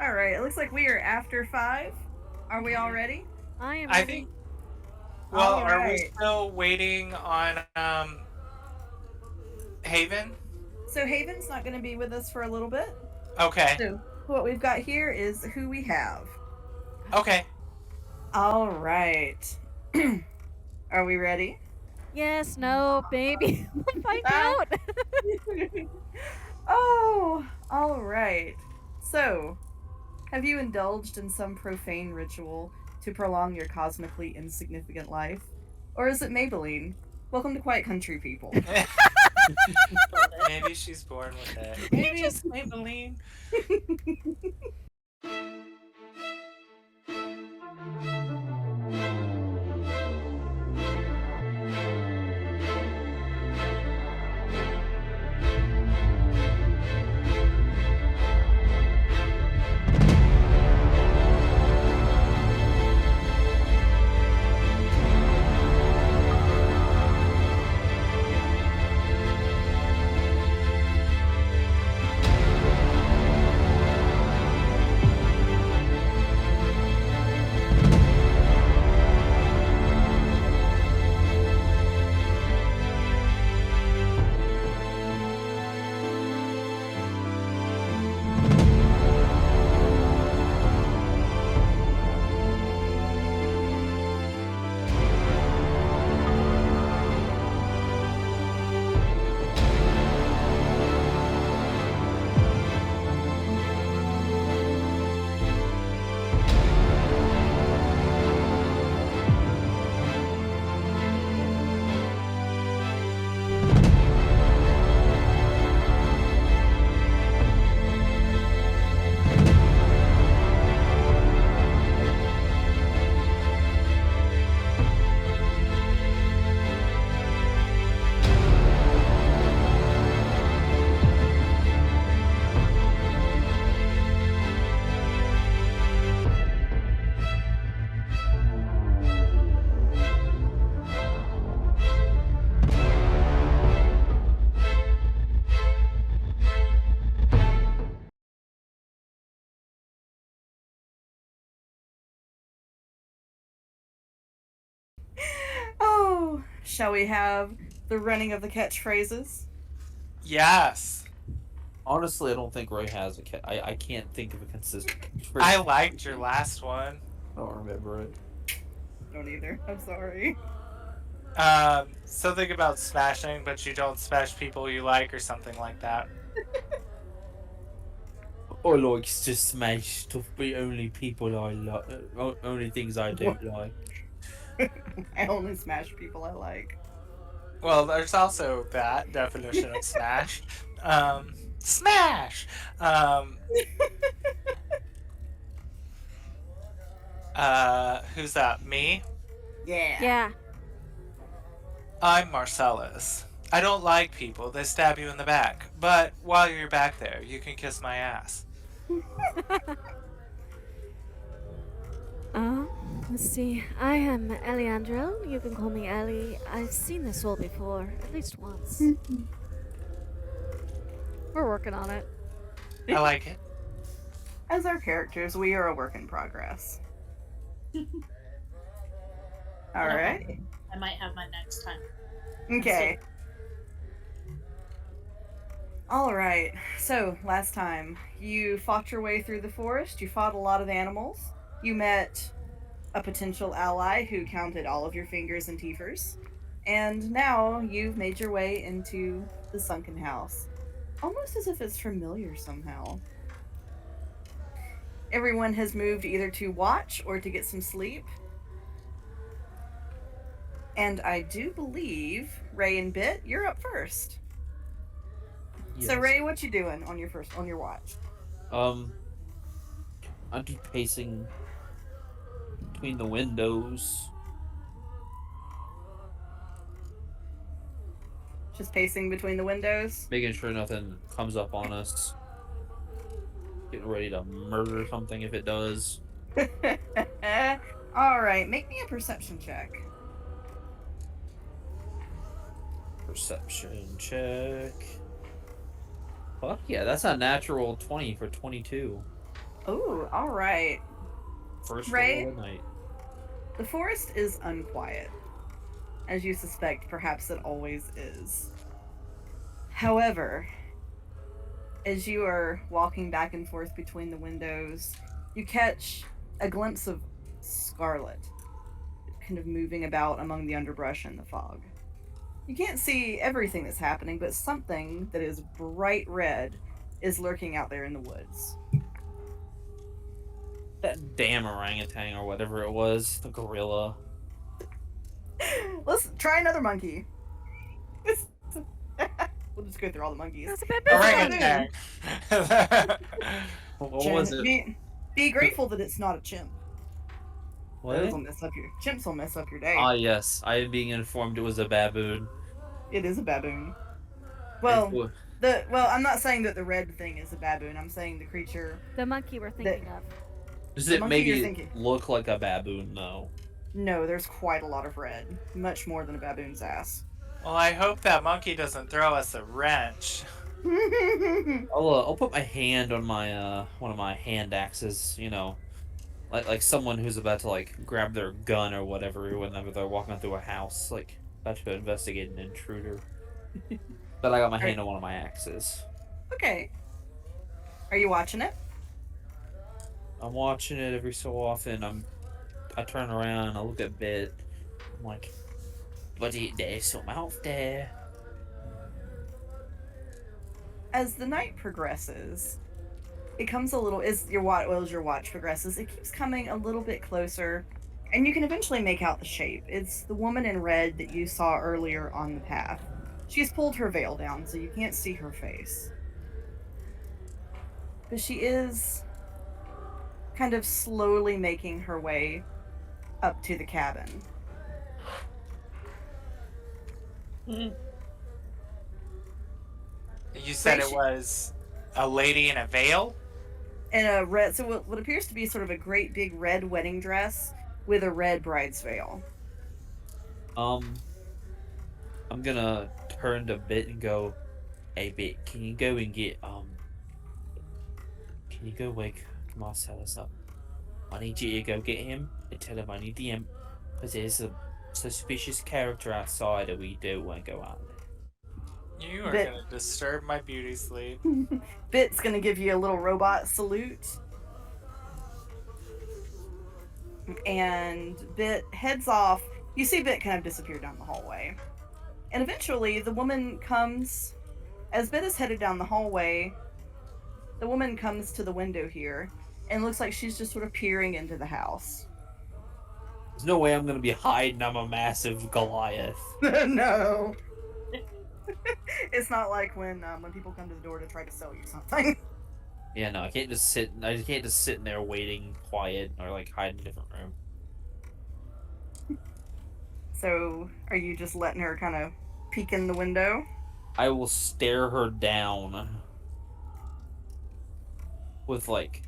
All right, it looks like we are after 5. Are we all ready? I am I ready. think. Well, All are we right. still waiting on Haven? So Haven's not going to be with us for a little bit. Okay. So what we've got here is who we have. Okay. All right. Are we ready? Yes, no, maybe. We'll find Ah. out. Oh, all right. So, have you indulged in some profane ritual to prolong your cosmically insignificant life? Or is it Maybelline? Welcome to Quiet Country, people. Maybe she's born with it. Maybe it's Maybelline. Oh, shall we have the running of the catchphrases? Yes. Honestly, I don't think Ray has a cat. I can't think of a consistent. I liked your last one. I don't remember it. Don't either. I'm sorry. Something about smashing, but you don't smash people you like, or something like that. Or like to smash stuff, but only people I like, only things I don't like. I only smash people I like. Well, there's also that definition of smash. Smash. Who's that? Me? Yeah. Yeah. I'm Marcellus. I don't like people. They stab you in the back. But while you're back there, you can kiss my ass. uh, let's see. I am Eliandro. You can call me Ellie. I've seen this role before, at least once. We're working on it. I like it. As our characters, we are a work in progress. All right. I might have my next time. Okay. All right. So, last time, you fought your way through the forest. You fought a lot of animals. You met a potential ally who counted all of your fingers and teethers. And now you've made your way into the sunken house. Almost as if it's familiar somehow. Everyone has moved either to watch or to get some sleep. And I do believe, Ray and Bit, you're up first. Yes. So Ray, what you doing on your watch? I'm just pacing between the windows. Just pacing between the windows? Making sure nothing comes up on us. Getting ready to murder something if it does. Alright, make me a perception check. Perception check. Fuck yeah, that's a natural 20 for 22. Ooh, all right. First roll Ray, of the night. the forest is unquiet, as you suspect perhaps it always is. However, as you are walking back and forth between the windows, you catch a glimpse of Scarlet, kind of moving about among the underbrush and the fog. You can't see everything that's happening, but something that is bright red is lurking out there in the woods. That damn orangutan or whatever it was, the gorilla. Let's try another monkey. We'll just go through all the monkeys. That's a bit That's a Orangutan. What was it? Be grateful that it's not a chimp. Those will What? mess up your chimps will mess up your day. Ah, yes. I am being informed it was a baboon. It is a baboon. It Well, wa- I'm not saying that the red thing is a baboon. I'm saying the creature. The monkey we're thinking of. Does the it monkey you're maybe thinking. look like a baboon though? No, there's quite a lot of red. Much more than a baboon's ass. Well, I hope that monkey doesn't throw us a wrench. I'll put my hand on my one of my hand axes, you know, like someone who's about to like grab their gun or whatever whenever they're walking through a house, like about to investigate an intruder. But I got my hand on one of my axes. Okay. Are you watching it? I'm watching it every so often. I turn around and I look at Bit. I'm like, buddy, there's something out there. As the night progresses, it comes a little. As your watch progresses, it keeps coming a little bit closer, and you can eventually make out the shape. It's the woman in red that you saw earlier on the path. She's pulled her veil down, so you can't see her face, but she is kind of slowly making her way up to the cabin. You said Right, it was a lady in a veil? And a red, so what appears to be sort of a great big red wedding dress with a red bride's veil. I'm gonna turn to Bit and go, hey Bit, can you go and get can you go wake Marcellus up? I need you to go get him and tell him I need the imp, because there's a suspicious character outside that we don't want to go out. You are Bit- gonna disturb my beauty sleep. Bit's gonna give you a little robot salute. And Bit heads off. You see Bit kind of disappear down the hallway. And eventually the woman comes. As Bit is headed down the hallway, the woman comes to the window here and looks like she's just sort of peering into the house. There's no way I'm gonna be hiding. I'm a massive Goliath. No. It's not like when people come to the door to try to sell you something. Yeah, no, I can't just sit. I can't just sit in there waiting, quiet, or like hide in a different room. So, are you just letting her kind of peek in the window? I will stare her down with like,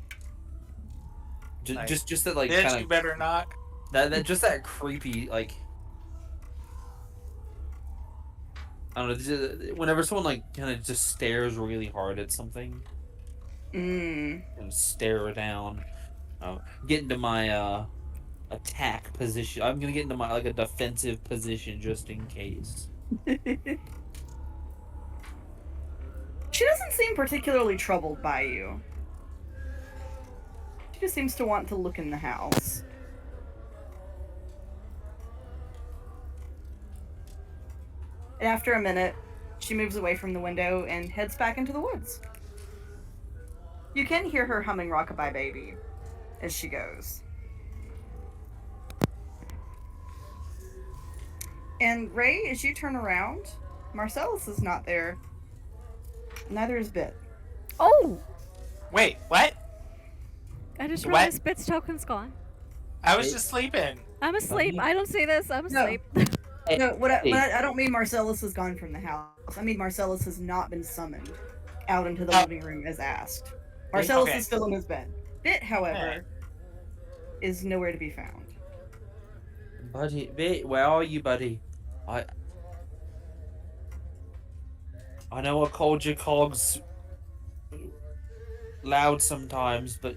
Like, just that like Bitch, kind you of better knock. that just that creepy like. I don't know. Whenever someone like kind of just stares really hard at something and stare her down, get into my attack position. I'm gonna get into my like a defensive position just in case. She doesn't seem particularly troubled by you. She just seems to want to look in the house. And after a minute, she moves away from the window and heads back into the woods. You can hear her humming Rockabye Baby as she goes. And Ray, as you turn around, Marcellus is not there. Neither is Bit. Oh! Wait, what? I just What? realized Bit's token's gone. I was just sleeping. I'm asleep. I don't see this. I'm No. asleep. No, I don't mean Marcellus has gone from the house. I mean Marcellus has not been summoned out into the living room as asked. Marcellus Okay. is still in his bed. Bit, however, is nowhere to be found. Buddy, Bit, where are you, buddy? I know I called your cogs loud sometimes, but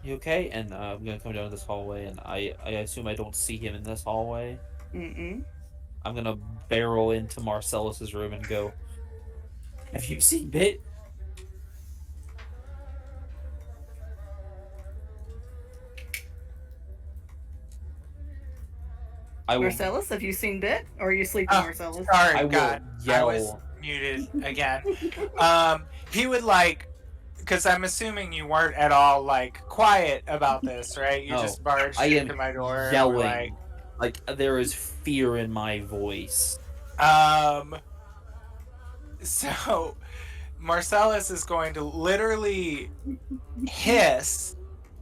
You okay? And I'm gonna come down this hallway, and I assume I don't see him in this hallway. Mm-mm. I'm gonna barrel into Marcellus's room and go, "Have you seen Bit?" I will Marcellus, have you seen Bit? Or are you sleeping, Oh, Marcellus? sorry, I will God. I was yell. muted again. He would because I'm assuming you weren't at all quiet about this, right? You No, just barged I am into my door and were yelling. Like there is fear in my voice. um. So Marcellus is going to literally hiss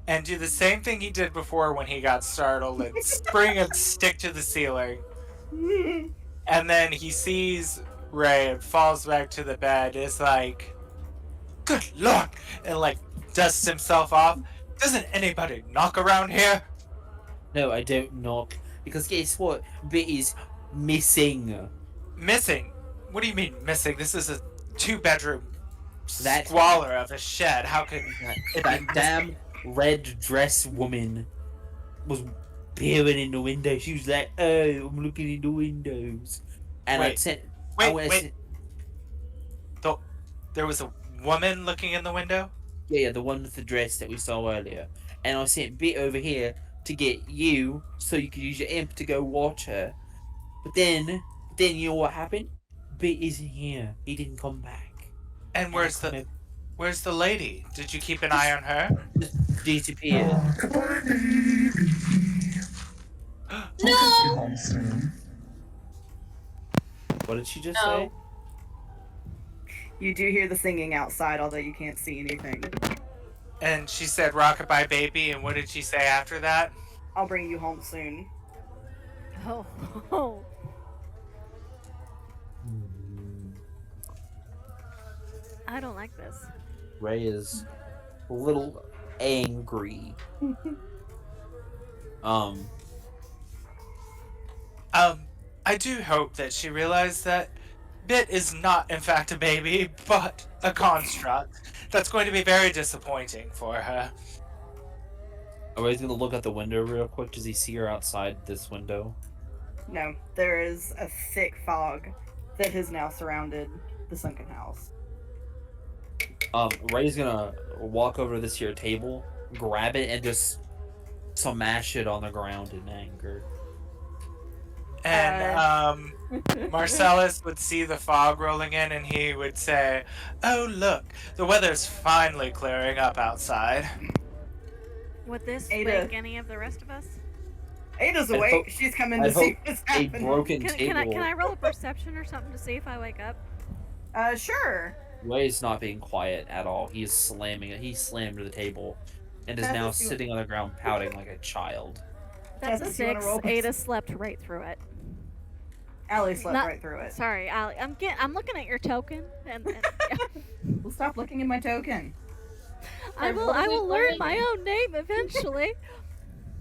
and do the same thing he did before when he got startled and spring and stick to the ceiling. And then he sees Ray and falls back to the bed. Is like, good lord, and dusts himself off. Doesn't anybody knock around here? No, I don't knock because guess what? Bit is missing. Missing? What do you mean missing? This is a 2-bedroom That squalor of a shed. How could it be that damn missing? red dress woman was peering in the window. She was like, "Oh, I'm looking in the windows," and I Wait, sent. I wait, went. wait. There was a woman looking in the window? Yeah, the one with the dress that we saw earlier, and I sent Bit over here to get you so you could use your imp to go watch her. But then you know what happened? Bit isn't here. He didn't come back. And And where's the lady? Did you keep an eye on her? just disappeared. No! What did she just No. say? You do hear the singing outside, although you can't see anything. And she said rockabye baby, and what did she say after that? I'll bring you home soon. Oh. I don't like this. Ray is a little angry. I do hope that she realized that Bit is not, in fact, a baby, but a construct. That's going to be very disappointing for her. Ray's gonna look out the window real quick. Does he see her outside this window? No, there is a thick fog that has now surrounded the sunken house. Ray's gonna walk over to this here table, grab it, and just smash it on the ground in anger. And Marcellus would see the fog rolling in, and he would say, "Oh, look, the weather's finally clearing up outside." Would this Ada. wake any of the rest of us? Ada's I awake. hope- She's coming I to see hope what's A happening. broken Can table. I roll a perception or something to see if I wake up? Sure. Ray's not being quiet at all. He is slamming it. He slammed the table, and is That's now what you- sitting on the ground pouting like a child. That's a Tethys, you wanna 6. roll? Ada slept right through it. Allie slept Not- right through it. Sorry, Allie. I'm looking at your token, and Well, stop looking at my token. I will learn my own name eventually.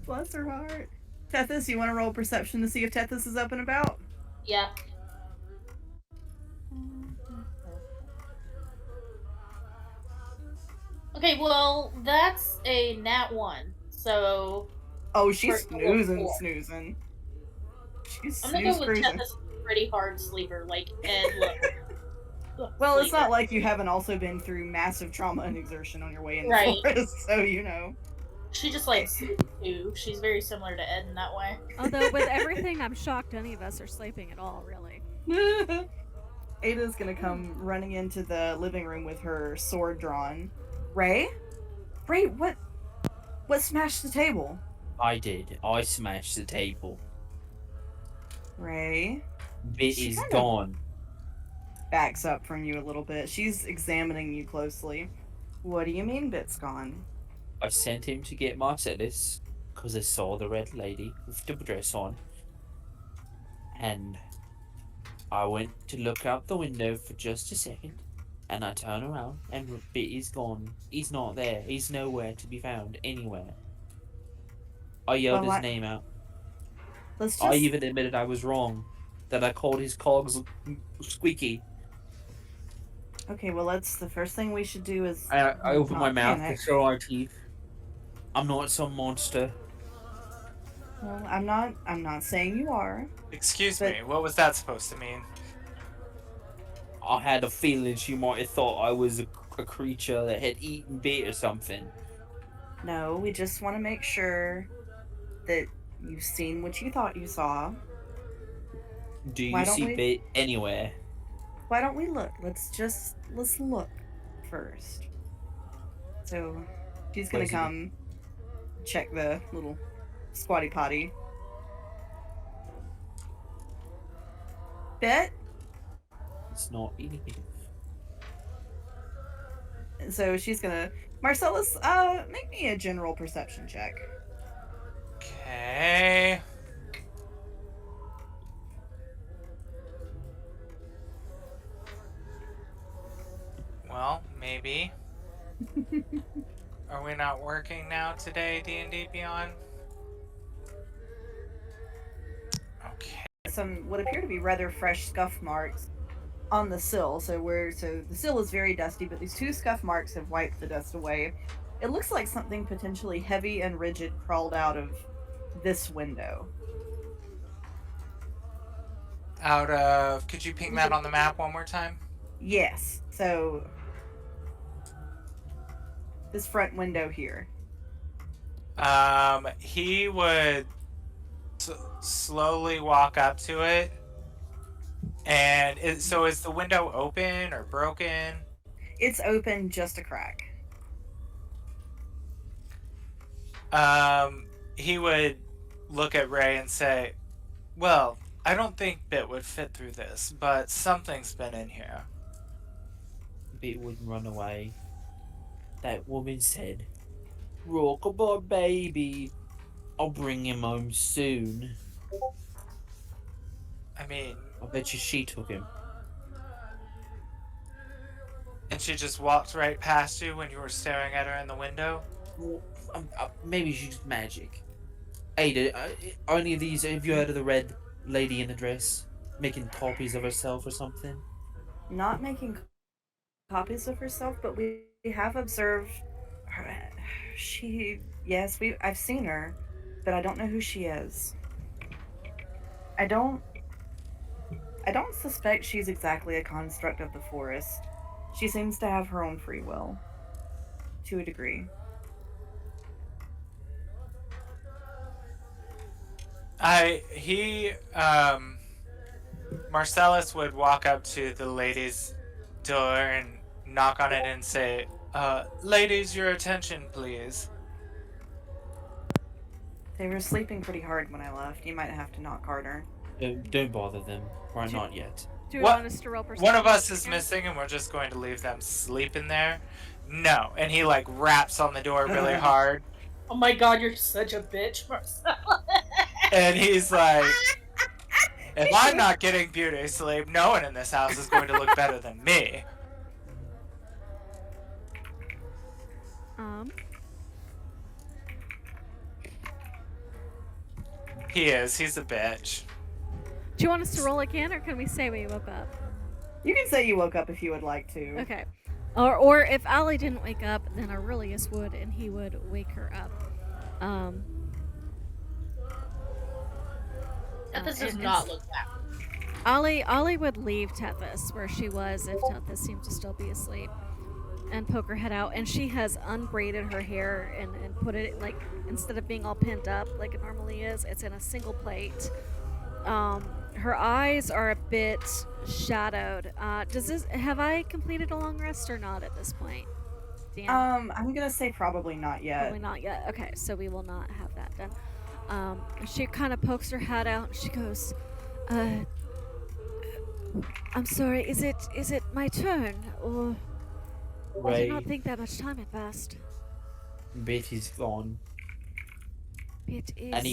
Bless her heart. Tethys, you want to roll perception to see if Tethys is up and about? Yeah. Okay, well, that's a nat 1. So Oh, she's For- snoozing, for- snoozing. She's I'm gonna go snooze with cruising. Teth as a pretty hard sleeper, and look. Well, it's sleeper. not like you haven't also been through massive trauma and exertion on your way in the Right. forest, so you know. She just likes sleep too. She's very similar to Ed in that way. Although with everything, I'm shocked any of us are sleeping at all. Really. Ada's gonna come running into the living room with her sword drawn. Ray? Ray, what smashed the table? I did. I smashed the table. Ray Bit She is kinda- gone. backs up from you a little bit. She's examining you closely. What do you mean Bit's gone? I sent him to get Marcellus because I saw the red lady with the dress on, and I went to look out the window for just a second, and I turn around and Bit is gone. He's not there. He's nowhere to be found anywhere. I yelled Well, his name out. Let's just I even admitted I was wrong, that I called his cogs squeaky. Okay, well, the first thing we should do is I opened my not mouth panic. to show our teeth. I'm not some monster. Well, I'm not saying you are. Excuse But me, what was that supposed to mean? I had a feeling she might have thought I was a creature that had eaten bait or something. no, we just want to make sure that you've seen what you thought you saw. Do Why you don't see we bait anywhere? why don't we look? Let's look first. So she's gonna Where's it? come check the little squatty potty. Bet. It's not eating. And so she's gonna Marcellus, make me a general perception check. Okay. Well, maybe. Are we not working now today, D&D Beyond? Okay. Some what appear to be rather fresh scuff marks on the sill. So the sill is very dusty, but these two scuff marks have wiped the dust away. It looks like something potentially heavy and rigid crawled out of this window. Could you ping that on the map one more time? Yes. So this front window here. He would slowly walk up to it. And so is the window open or broken? It's open, just a crack. He would look at Ray and say, well, I don't think Bit would fit through this, but something's been in here. Bit wouldn't run away. That woman said, "Rockabye, baby. I'll bring him home soon." I mean, I bet you she took him. and she just walked right past you when you were staring at her in the window? Well, maybe she's magic. Ada, are any of these, have you heard of the red lady in the dress? Making copies of herself or something? Not making copies of herself, but we have observed her. I've seen her, but I don't know who she is. I don't suspect she's exactly a construct of the forest. She seems to have her own free will, to a degree. Marcellus would walk up to the lady's door and knock on it and say, ladies, your attention, please. They were sleeping pretty hard when I left. You might have to knock harder. Don't bother them. Or not yet. Do you What- want us to roll perception? One of us is again? missing and we're just going to leave them sleeping there? No. And he, like, raps on the door really hard. Oh my god, you're such a bitch, Marcella. And he's like, if I'm not getting beauty sleep, no one in this house is going to look better than me. He is. He's a bitch. Do you want us to roll again, or can we say we woke up? You can say you woke up if you would like to. Okay. Or if Allie didn't wake up, then Aurelius would, and he would wake her up. This does and- not look bad. Ollie would leave Tethys where she was if Tethys seemed to still be asleep and poke her head out. And she has unbraided her hair and put it, like, instead of being all pinned up like it normally is, it's in a single plate. Her eyes are a bit shadowed. Have I completed a long rest or not at this point? Dan? I'm gonna say probably not yet. Probably not yet. Okay, so we will not have that done. She kind of pokes her head out and she goes, I'm sorry, is it my turn? Or I did not think that much time had passed. Betty's gone. It is... And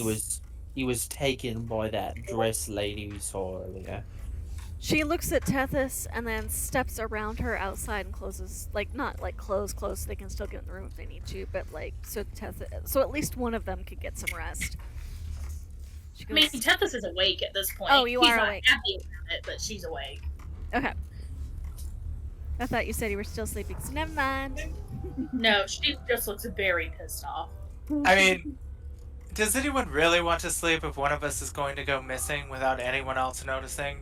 he was taken by that dress lady we saw earlier. She looks at Tethys and then steps around her outside and closes, like, not like close so they can still get in the room if they need to, but like so at least one of them could get some rest. She I mean, goes, Tethys is awake at this point. Oh, you He's are not awake. happy about it, but she's awake. okay. I thought you said you were still sleeping, so never mind. No, she just looks very pissed off. I mean, does anyone really want to sleep if one of us is going to go missing without anyone else noticing?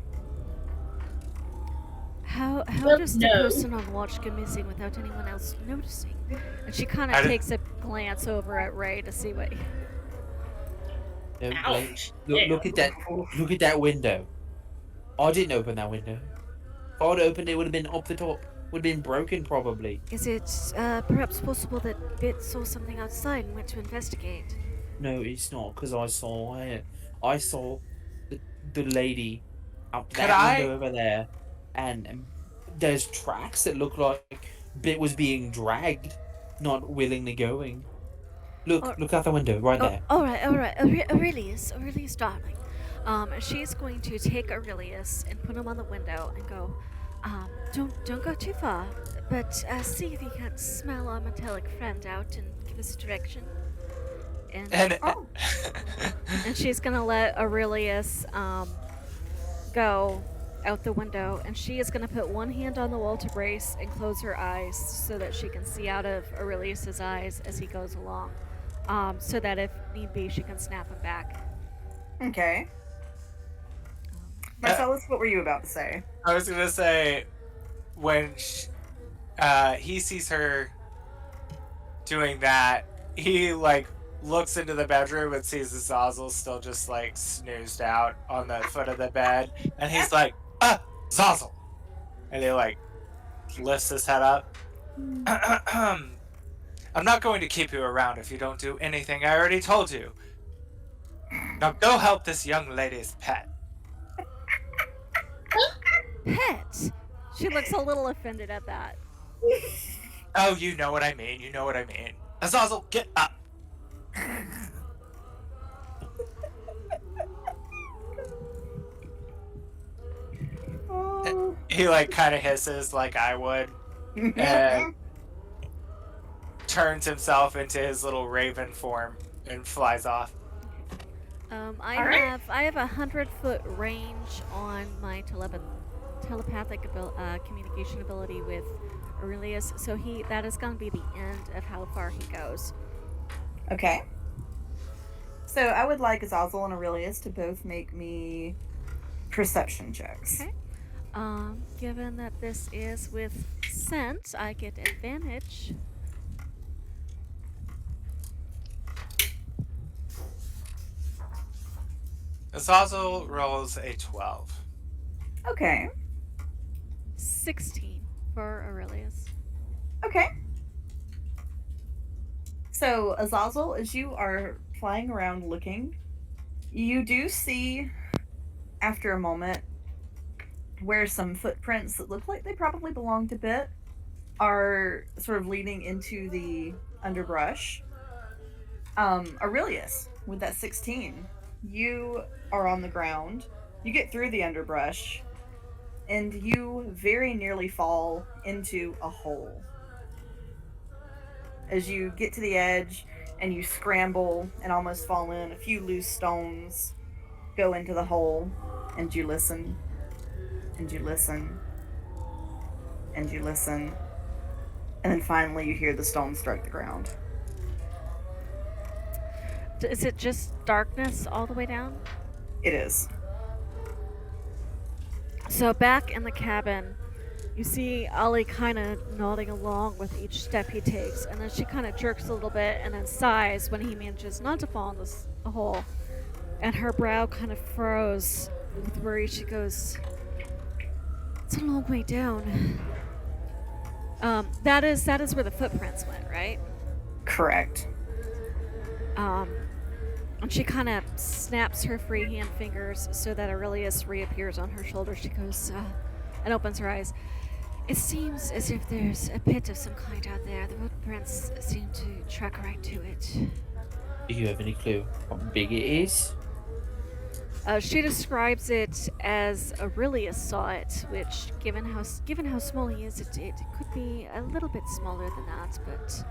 How Well, does the no. person on watch go missing without anyone else noticing? And she kind of How did, takes a glance over at Ray to see what. Don't blame. Ouch. Look at that. Look at that window. I didn't open that window. If I'd opened it, would have been up the top. Would have been broken probably. Is it perhaps possible that Bit saw something outside and went to investigate? No, it's not because I saw it. I saw the lady up could that I? window over there, and there's tracks that look like Bit was being dragged, not willingly going. Look, Or- look out the window right there. All right. Aurelius, darling. She's going to take Aurelius and put him on the window and go. Don't go too far, but see if you can't smell our metallic friend out and give us a direction. And Oh. And she's gonna let Aurelius go out the window, and she is gonna put one hand on the wall to brace and close her eyes so that she can see out of Aurelius's eyes as he goes along, so that if need be, she can snap him back. Okay. Marcellus, what were you about to say? I was gonna say, when he sees her doing that, he like looks into the bedroom and sees Azazel still just like snoozed out on the foot of the bed, and he's like, Zazel, and he like lifts his head up. I'm not going to keep you around if you don't do anything I already told you. Now go help this young lady's pet. Pet. She looks a little offended at that. Oh, you know what I mean. You know what I mean. Azazel, get up. Oh. He like kind of hisses like I would, and turns himself into his little raven form and flies off. I All right. have 100-foot range on my telepathic communication ability with Aurelius, so that is going to be the end of how far he goes. Okay. So I would like Azazel and Aurelius to both make me perception checks. Okay. Given that this is with scent, I get advantage. Azazel rolls a 12. Okay. 16 for Aurelius. Okay. So, Azazel, as you are flying around looking, you do see, after a moment, where some footprints that look like they probably belong to Bit are sort of leading into the underbrush. Aurelius, with that 16, you are on the ground. You get through the underbrush, and you very nearly fall into a hole. As you get to the edge and you scramble and almost fall in, a few loose stones go into the hole, and you listen, and you listen, and you listen, and then finally you hear the stone strike the ground. Is it just darkness all the way down? It is. So back in the cabin, you see Ollie kind of nodding along with each step he takes, and then she kind of jerks a little bit and then sighs when he manages not to fall in the hole. And her brow kind of furrows with worry. She goes, "It's a long way down." That is where the footprints went, right? Correct. And she kind of snaps her free hand fingers so that Aurelius reappears on her shoulder. She goes and opens her eyes. "It seems as if there's a pit of some kind out there. The footprints seem to track right to it." Do you have any clue how big it is? She describes it as Aurelius saw it, which, given how small he is, it could be a little bit smaller than that. But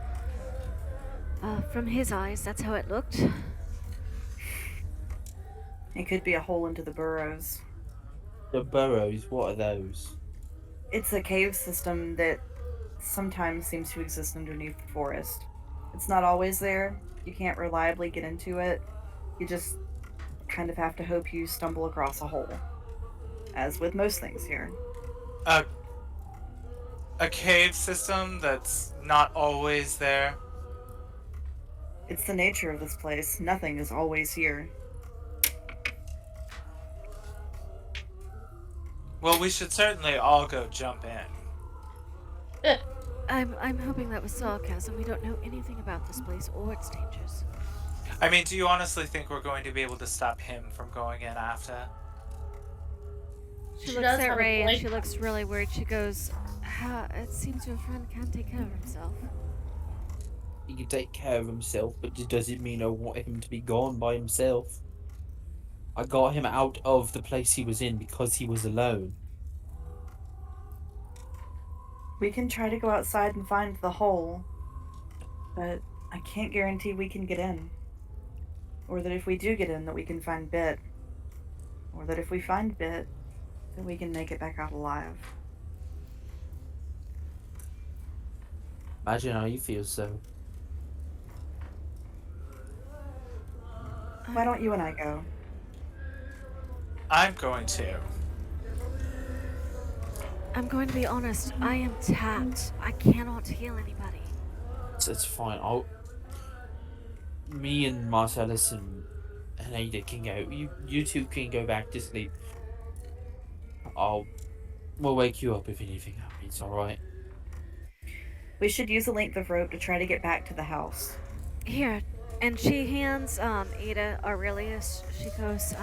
from his eyes, that's how it looked. It could be a hole into the burrows. The burrows, what are those? It's a cave system that sometimes seems to exist underneath the forest. It's not always there. You can't reliably get into it. You just kind of have to hope you stumble across a hole. As with most things here. A a cave system that's not always there. It's the nature of this place. Nothing is always here. Well, we should certainly all go jump in. I'm hoping that was sarcasm. We don't know anything about this place or its dangers. I mean, do you honestly think we're going to be able to stop him from going in after? She She looks does at have a Ray and point. she looks really worried. She goes, it seems your friend can't take care of himself. He can take care of himself, but does it mean I want him to be gone by himself? I got him out of the place he was in because he was alone. We can try to go outside and find the hole, but I can't guarantee we can get in. Or that if we do get in, that we can find Bit. Or that if we find Bit, that we can make it back out alive. Imagine how you feel, so. Why don't you and I go? I'm going to. I'm going to be honest. I am tapped. I cannot heal anybody. It's fine. Me and Marcellus and Ada can go. You two can go back to sleep. We'll wake you up if anything happens. All right. We should use a length of rope to try to get back to the house. Here. And she hands Ada Aurelius. She goes,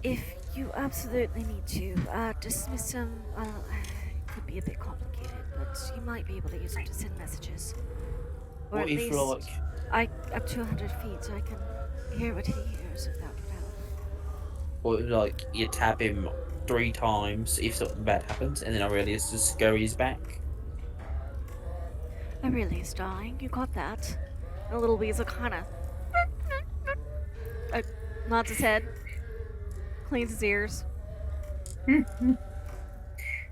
if you absolutely need to, dismiss him. It could be a bit complicated, but you might be able to use him to send messages. Or What at if least up to 100 feet, so I can hear what he hears, if that would help. or you tap him 3 times if something bad happens, and then Aurelius just scurries back? Aurelius, darling, you got that. And little weasel kind of nods his head, cleans his ears.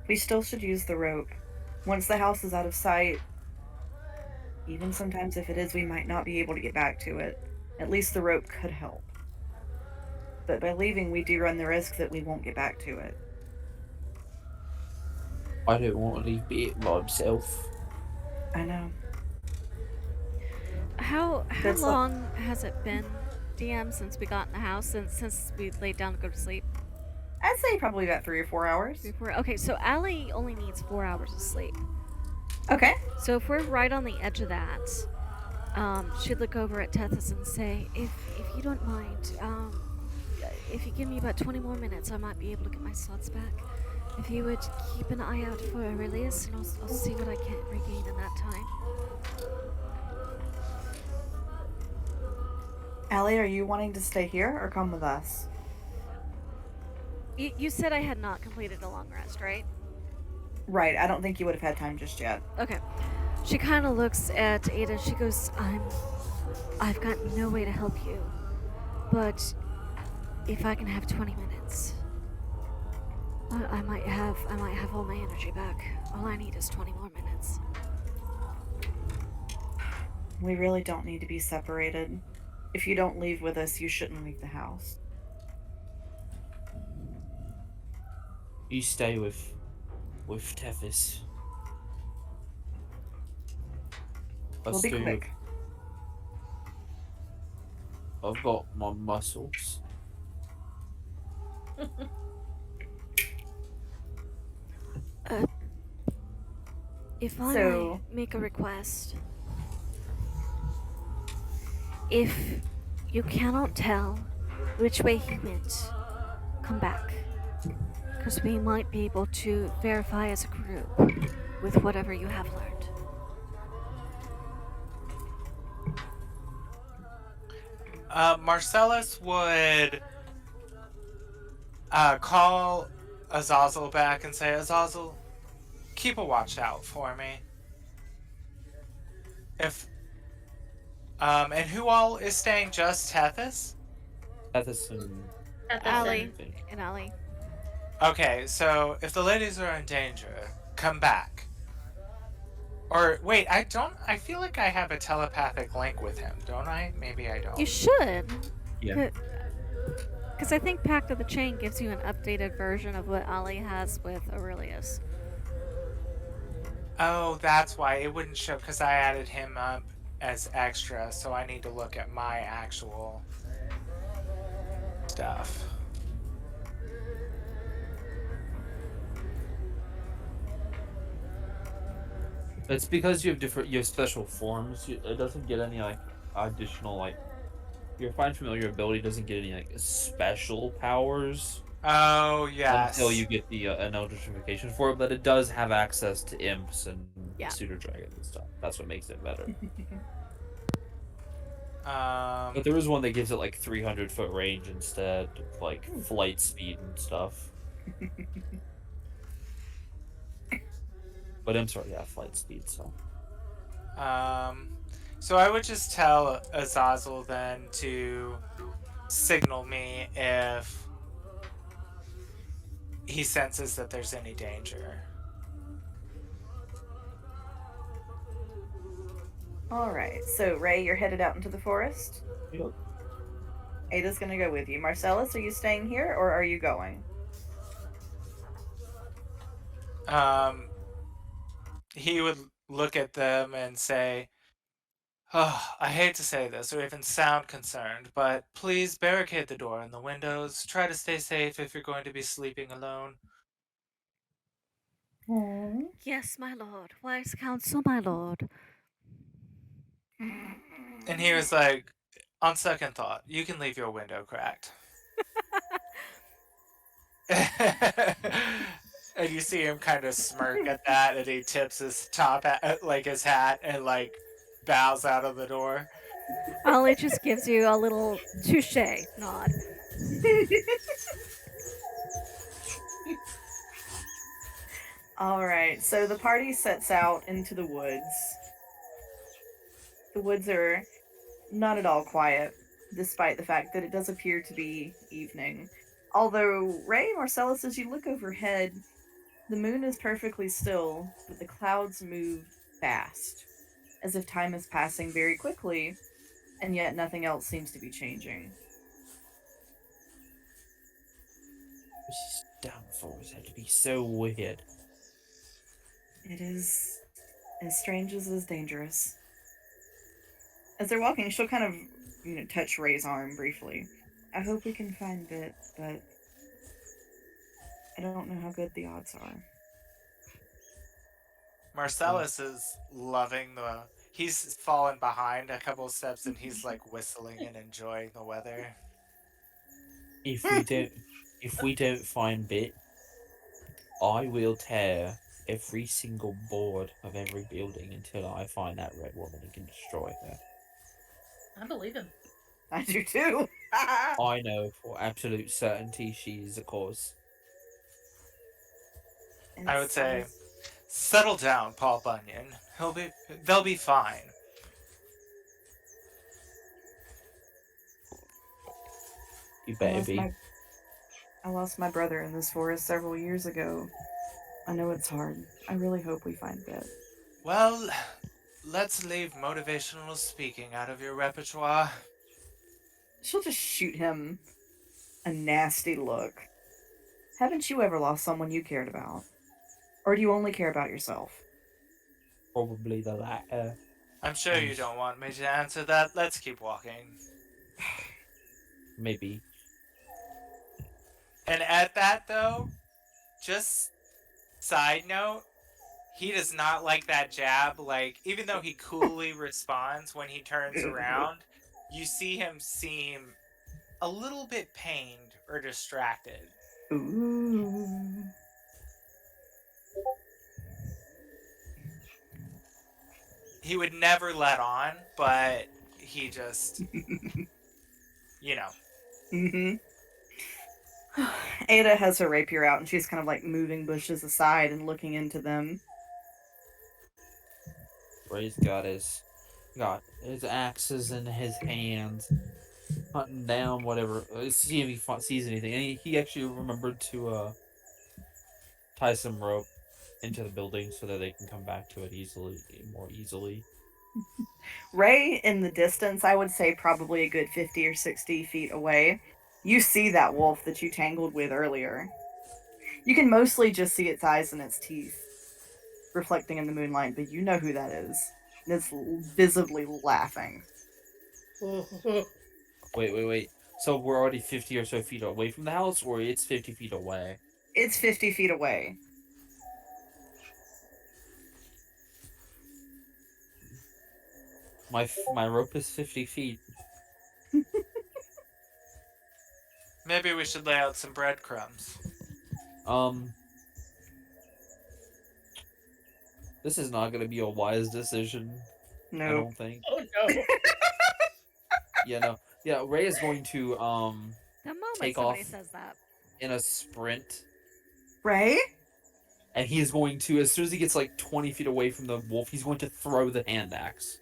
We still should use the rope. Once the house is out of sight, even sometimes if it is, we might not be able to get back to it. At least the rope could help. But by leaving, we do run the risk that we won't get back to it. I don't want to leave Bit by himself. I know. How That's long has it been, DM, since we got in the house, since we laid down to go to sleep? I'd say probably about 3 or 4 hours. Okay, so Allie only needs 4 hours of sleep. Okay. So if we're right on the edge of that, she'd look over at Tethys and say, if you don't mind, if you give me about 20 more minutes, I might be able to get my slots back. If you would keep an eye out for Aurelius, and I'll see what I can regain in that time. Allie, are you wanting to stay here or come with us? You said I had not completed a long rest, right? Right, I don't think you would have had time just yet. Okay. She kind of looks at Ada. She goes, I've got no way to help you, but if I can have 20 minutes, I might have all my energy back. All I need is 20 more minutes. We really don't need to be separated. If you don't leave with us, you shouldn't leave the house. You stay with Tethys. We'll be quick. I've got my muscles. If I So- may make a request, if you cannot tell which way he went, come back. Because we might be able to verify as a group with whatever you have learned. Marcellus would call Azazel back and say, Azazel, keep a watch out for me. And who all is staying? Just Tethys? Tethys and Allie. And Allie. Okay, so if the ladies are in danger, come back. Or wait, I don't. I feel like I have a telepathic link with him, don't I? Maybe I You don't. should. Yeah. Because I think Pact of the Chain gives you an updated version of what Ollie has with Aurelius. Oh, that's why it wouldn't show because I added him up as extra, so I need to look at my actual stuff. It's because you have special forms. It doesn't get any like additional like your find familiar ability doesn't get any like special powers Oh, until yes. you get the an notification for it, but it does have access to imps and Yeah. pseudo dragons and stuff. That's what makes it better. Um, But there is one that gives it like 300-foot range instead of like flight speed and stuff. But I'm sorry, yeah, flight speed. um, so I would just tell Azazel then to signal me if he senses that there's any danger. All right. So, Ray, you're headed out into the forest. Yep. Ada's gonna go with you. Marcellus, are you staying here or are you going? He would look at them and say, "Oh, I hate to say this or even sound concerned, but please barricade the door and the windows. Try to stay safe if you're going to be sleeping alone." Hmm. Yes, my lord. Wise counsel, my lord. And he was like, "On second thought, you can leave your window cracked." And you see him kind of smirk at that, and he tips his top hat, like his hat, and like bows out of the door. Ollie just gives you a little touche nod. All right. So the party sets out into the woods. The woods are not at all quiet, despite the fact that it does appear to be evening. Although, Ray, Marcellus, as you look overhead, the moon is perfectly still, but the clouds move fast, as if time is passing very quickly, and yet nothing else seems to be changing. This downfalls had to be so weird. It is as strange as it is dangerous. As they're walking, she'll kind of, touch Ray's arm briefly. I hope we can find Bit, but I don't know how good the odds are. Marcellus is loving the. He's fallen behind a couple steps, and he's like whistling and enjoying the weather. If we don't find Bit, I will tear every single board of every building until I find that red woman and can destroy her. I believe him. I do too. I know for absolute certainty she is a cause. I would say, settle down, Paul Bunyan. They'll be fine. You better be. I lost my brother in this forest several years ago. I know it's hard. I really hope we find Bit. Well, let's leave motivational speaking out of your repertoire. She'll just shoot him a nasty look. Haven't you ever lost someone you cared about? Or do you only care about yourself? Probably the latter. I'm sure you don't want me to answer that. Let's keep walking. Maybe. And at that, though, just side note, he does not like that jab. Like, even though he coolly responds when he turns around, you see him seem a little bit pained or distracted. Ooh. He would never let on, but he just, Mm-hmm. Ada has her rapier out and she's kind of like moving bushes aside and looking into them. Ray's got his axes in his hands, hunting down whatever. See if he sees anything. And he actually remembered to tie some rope into the building so that they can come back to it more easily. Ray, in the distance, I would say probably a good 50 or 60 feet away, you see that wolf that you tangled with earlier. You can mostly just see its eyes and its teeth reflecting in the moonlight, but you know who that is. And it's visibly laughing. Wait. So we're already 50 or so feet away from the house, or it's 50 feet away? It's 50 feet away. My rope is 50 feet. Maybe we should lay out some breadcrumbs. This is not going to be a wise decision. No. I don't think. Oh no. Yeah, Ray is going to The moment take somebody off says that. in a sprint, Ray? and he is going to, as soon as he gets like 20 feet away from the wolf, he's going to throw the hand axe.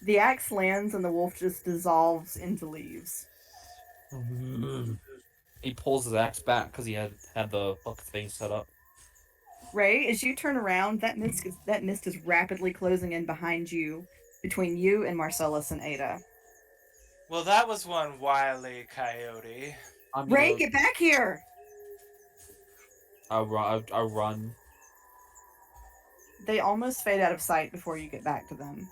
The axe lands and the wolf just dissolves into leaves. He pulls his axe back because he had the hook thing set up. Ray, as you turn around, that mist is rapidly closing in behind you, between you and Marcellus and Ada. Well, that was one wily coyote. Ray, get back here! I'll run. They almost fade out of sight before you get back to them.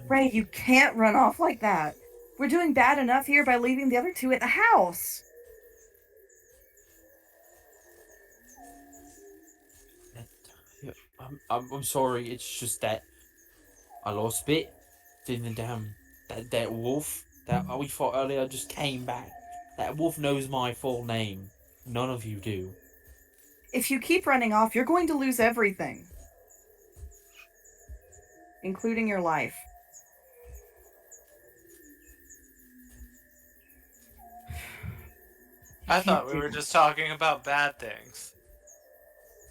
Ray, you can't run off like that. We're doing bad enough here by leaving the other two at the house. I'm sorry. It's just that I lost bit. Then the damn that wolf that we fought earlier just came back. That wolf knows my full name. None of you do. If you keep running off, you're going to lose everything, including your life. I thought we were just talking about bad things.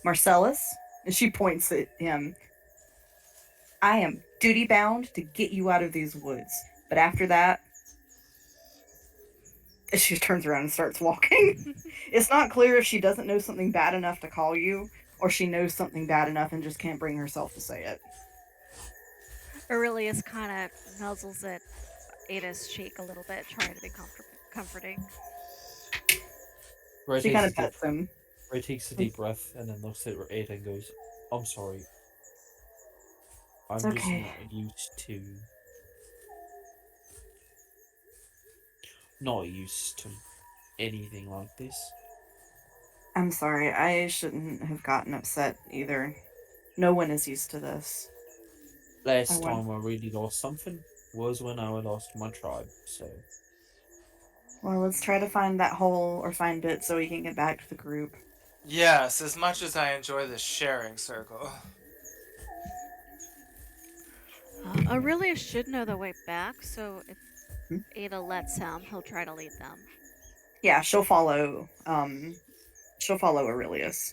Marcellus, and she points at him, I am duty bound to get you out of these woods. But after that, she turns around and starts walking. It's not clear if she doesn't know something bad enough to call you, or she knows something bad enough and just can't bring herself to say it. Aurelius kind of nuzzles at Ada's cheek a little bit, trying to be comforting. She kind of pets him. Ray takes a deep breath and then looks at Ada and goes, I'm sorry. I'm just not used to anything like this. I'm sorry, I shouldn't have gotten upset either. No one is used to this. Last time I really lost something was when I lost my tribe, so... Well, let's try to find that hole or find Bit so we can get back to the group. Yes, as much as I enjoy this sharing circle. Aurelius should know the way back, so if Ada lets him, he'll try to lead them. Yeah, she'll follow Aurelius.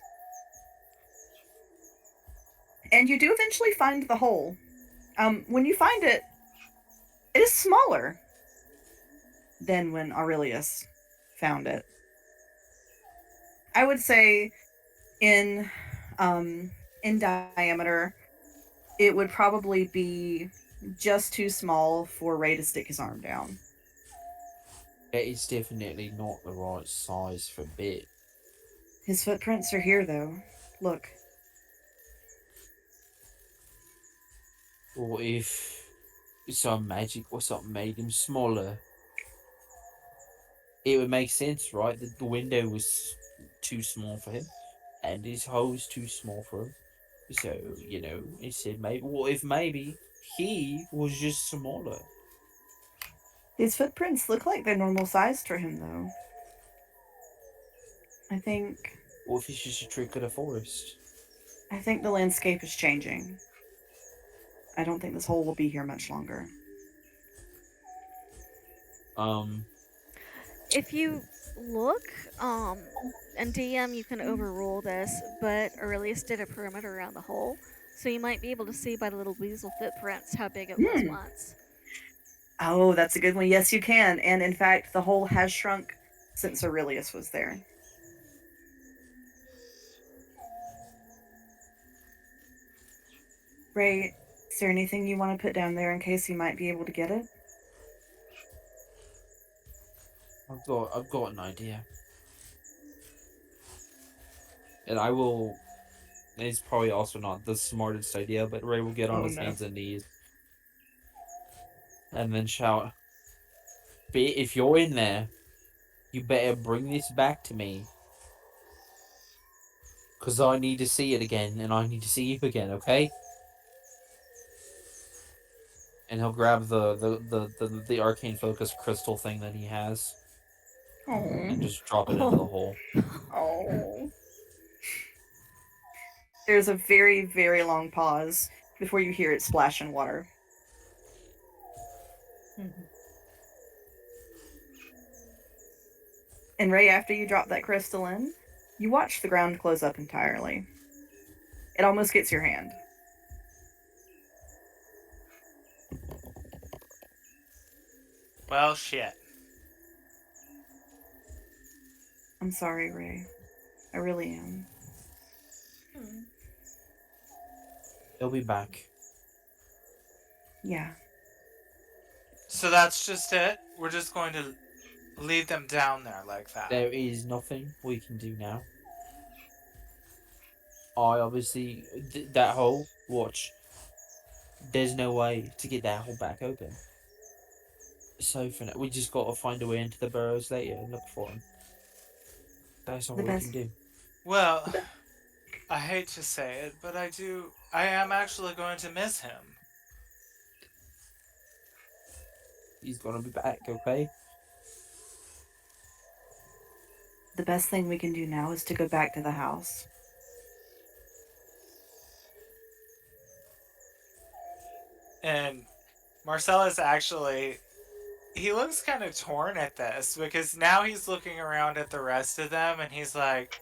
And you do eventually find the hole. When you find it, it is smaller than when Aurelius found it. I would say in diameter, it would probably be just too small for Ray to stick his arm down. It is definitely not the right size for Bit. His footprints are here, though. Look. What if some magic or something made him smaller? It would make sense, right? The window was too small for him, and his hole was too small for him. So, he said, what if maybe he was just smaller? His footprints look like they're normal sized for him, though. I think... What if it's just a trick of the forest? I think the landscape is changing. I don't think this hole will be here much longer. If you look, and DM, you can overrule this, but Aurelius did a perimeter around the hole, so you might be able to see by the little weasel footprints how big it was once. Oh, that's a good one. Yes, you can. And in fact, the hole has shrunk since Aurelius was there. Ray, is there anything you want to put down there in case you might be able to get it? I've got an idea. And I will. It's probably also not the smartest idea, but Ray will get on Oh his no. hands and knees and then shout, If you're in there, you better bring this back to me. Because I need to see it again, and I need to see you again, okay? And he'll grab the arcane focus crystal thing that he has and Oh. just drop it into the hole. Oh. There's a very, very long pause before you hear it splash in water. And Ray, after you drop that crystal in, you watch the ground close up entirely. It almost gets your hand. Well, shit. I'm sorry, Ray. I really am. He'll be back. Yeah. So that's just it? We're just going to leave them down there like that? There is nothing we can do now. I obviously... that hole, watch. There's no way to get that hole back open. So for now, we just got to find a way into the burrows later and look for him. That's all The we best- can do. Well, I hate to say it, but I am actually going to miss him. He's gonna be back, okay? The best thing we can do now is to go back to the house. And Marcellus actually, he looks kind of torn at this because now he's looking around at the rest of them and he's like,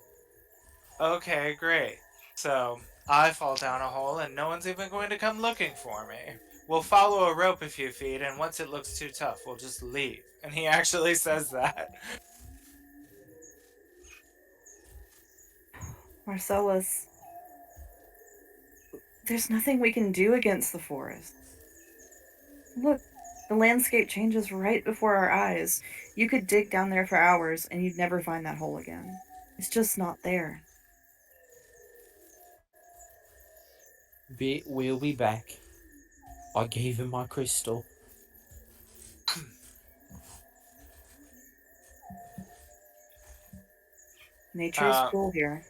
okay, great. So I fall down a hole and no one's even going to come looking for me. We'll follow a rope a few feet and once it looks too tough, we'll just leave. And he actually says that. Marcellus, there's nothing we can do against the forest. Look, the landscape changes right before our eyes. You could dig down there for hours and you'd never find that hole again. It's just not there. We'll be back. I gave him my crystal. Nature is cruel here.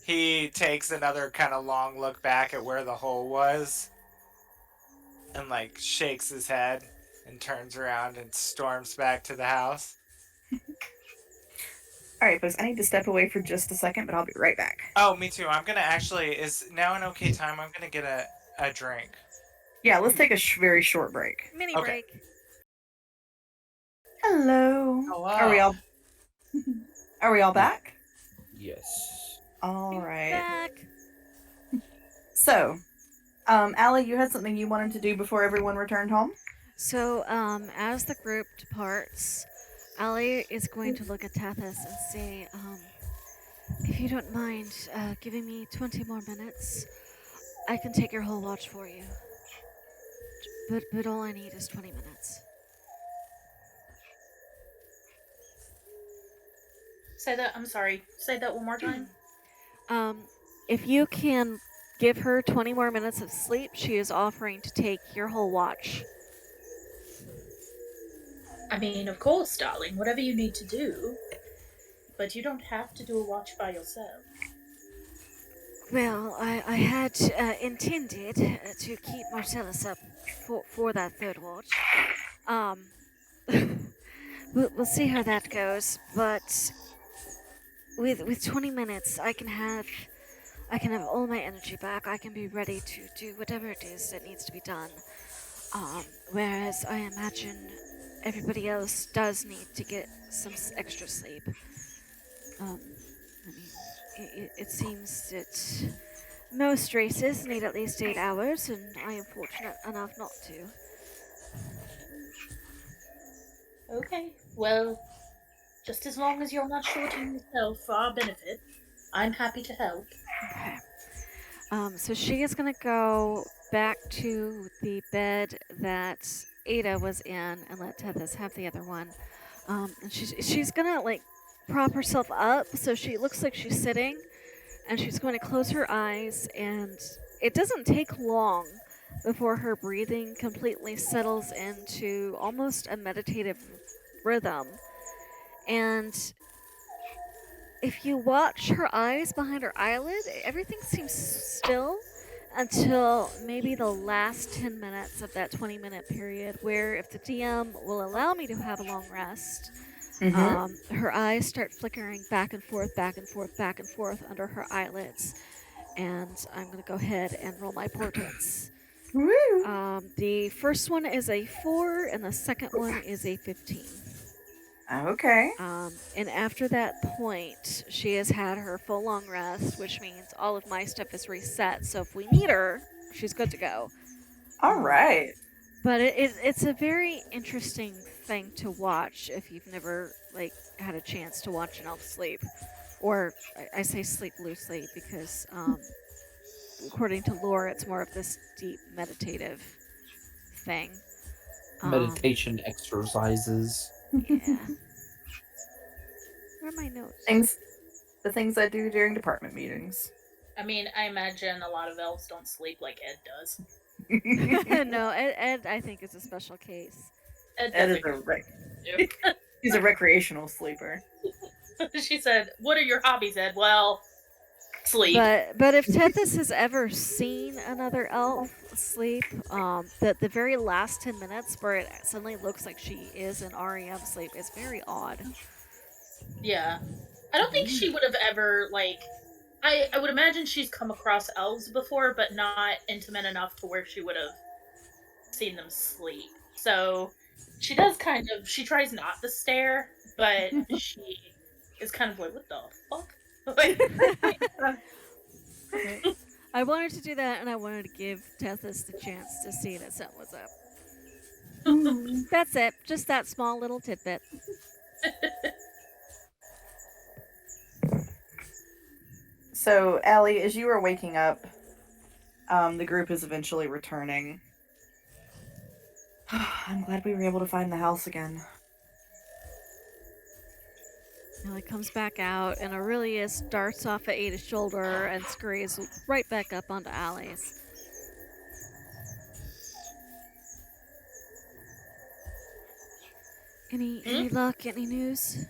He takes another kind of long look back at where the hole was and like shakes his head and turns around and storms back to the house. Alright, folks, I need to step away for just a second, but I'll be right back. Oh, me too. I'm gonna actually, is now an okay time? I'm gonna get a drink. Yeah, let's take a very short break. Mini Okay. break. Hello. Hello. Are we all back? Yes. All right. Back. So, Allie, you had something you wanted to do before everyone returned home? So, as the group departs, Allie is going to look at Tathis and say, if you don't mind giving me 20 more minutes, I can take your whole watch for you. But all I need is 20 minutes. I'm sorry. Say that one more time. If you can give her 20 more minutes of sleep, she is offering to take your whole watch. I mean, of course, darling, whatever you need to do. But you don't have to do a watch by yourself. Well, I had intended to keep Marcellus up for that third watch. We'll see how that goes, but with 20 minutes, I can have all my energy back. I can be ready to do whatever it is that needs to be done. Whereas I imagine everybody else does need to get some extra sleep. I mean, it seems that most races need at least 8 hours, and I am fortunate enough not to. Okay, well, just as long as you're not shorting yourself for our benefit. I'm happy to help. Okay. So she is gonna go back to the bed that Ada was in and let Tethys have the other one. And she's gonna like prop herself up so she looks like she's sitting, and she's going to close her eyes, and it doesn't take long before her breathing completely settles into almost a meditative rhythm. And if you watch her eyes behind her eyelid, everything seems still until maybe the last 10 minutes of that 20-minute period, where if the DM will allow me to have a long rest, her eyes start flickering back and forth, back and forth, back and forth under her eyelids. And I'm going to go ahead and roll my portents. Woo! The first one is a 4, and the second one is a 15. Okay. And after that point, she has had her full long rest, which means all of my stuff is reset. So if we need her, she's good to go. All right. But it's a very interesting thing to watch if you've never like had a chance to watch an elf sleep, or I say sleep loosely because according to lore, it's more of this deep meditative thing. Meditation exercises. Yeah. Where are my notes? The things I do during department meetings. I mean, I imagine a lot of elves don't sleep like Ed does. No, Ed, I think is a special case. Ed Ed is doesn't. He's a recreational sleeper. She said, "What are your hobbies, Ed?" Well, sleep. But if Tethys has ever seen another elf sleep, the very last 10 minutes where it suddenly looks like she is in REM sleep is very odd. Yeah. I don't think she would have ever, like... I would imagine she's come across elves before, but not intimate enough to where she would have seen them sleep. So she does kind of... She tries not to stare, but she is kind of like, what the fuck? I wanted to do that, and I wanted to give Tethys the chance to see that something was up. That's it. Just that small little tidbit. So, Allie, as you are waking up, the group is eventually returning. I'm glad we were able to find the house again. Allie comes back out, and Aurelius darts off at Ada's shoulder and scurries right back up onto Allie's. Any luck? Any news?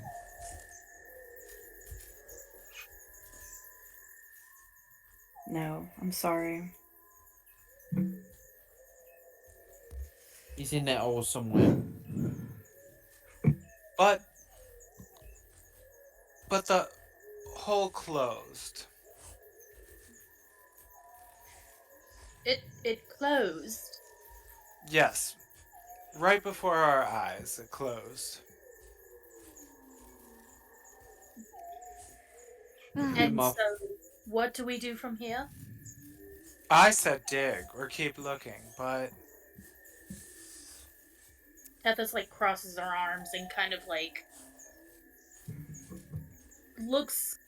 No, I'm sorry. He's in there or somewhere. But the hole closed. It closed. Yes. Right before our eyes, it closed. And so, what do we do from here? I said dig or keep looking, but Tethys, like, crosses her arms and kind of, like, looks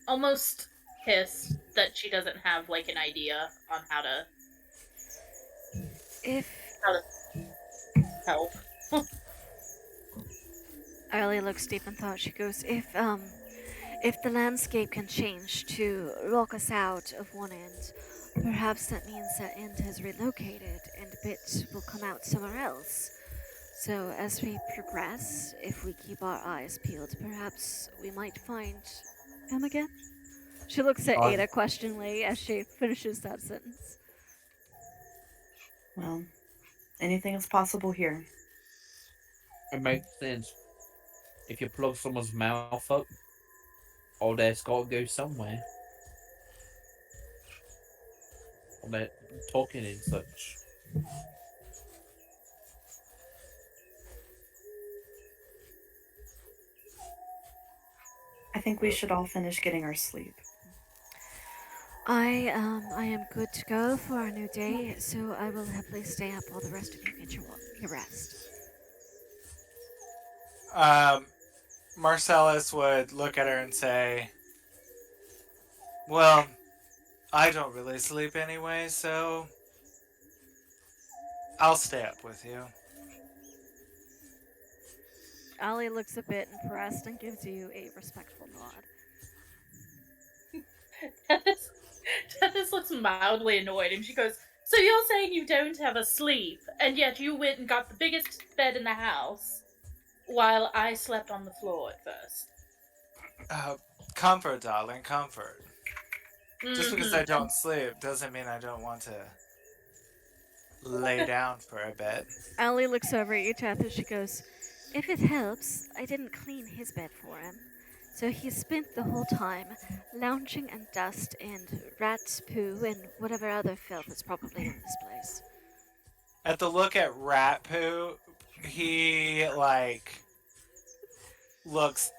almost pissed that she doesn't have, like, an idea on how to help. Allie looks deep in thought. She goes, if the landscape can change to lock us out of one end, perhaps that means that end has relocated and a bit will come out somewhere else. So as we progress, if we keep our eyes peeled, perhaps we might find him again? She looks at Ada questioningly as she finishes that sentence. Well, anything is possible here. It makes sense. If you plug someone's mouth up, all that's got to go somewhere. All that talking and such. I think we should all finish getting our sleep. I am good to go for our new day, so I will happily stay up while the rest of you get your rest. Marcellus would look at her and say, Well, I don't really sleep anyway, so I'll stay up with you. Allie looks a bit impressed and gives you a respectful nod. Tethys looks mildly annoyed and she goes, "So you're saying you don't have a sleep, and yet you went and got the biggest bed in the house while I slept on the floor at first?" Comfort, darling, comfort. Just because I Mhm. don't sleep doesn't mean I don't want to lay down for a bit. Allie looks over at you, Teth, and she goes, "If it helps, I didn't clean his bed for him. So he spent the whole time lounging in dust and rat poo and whatever other filth is probably in this place." At the look at rat poo, he looks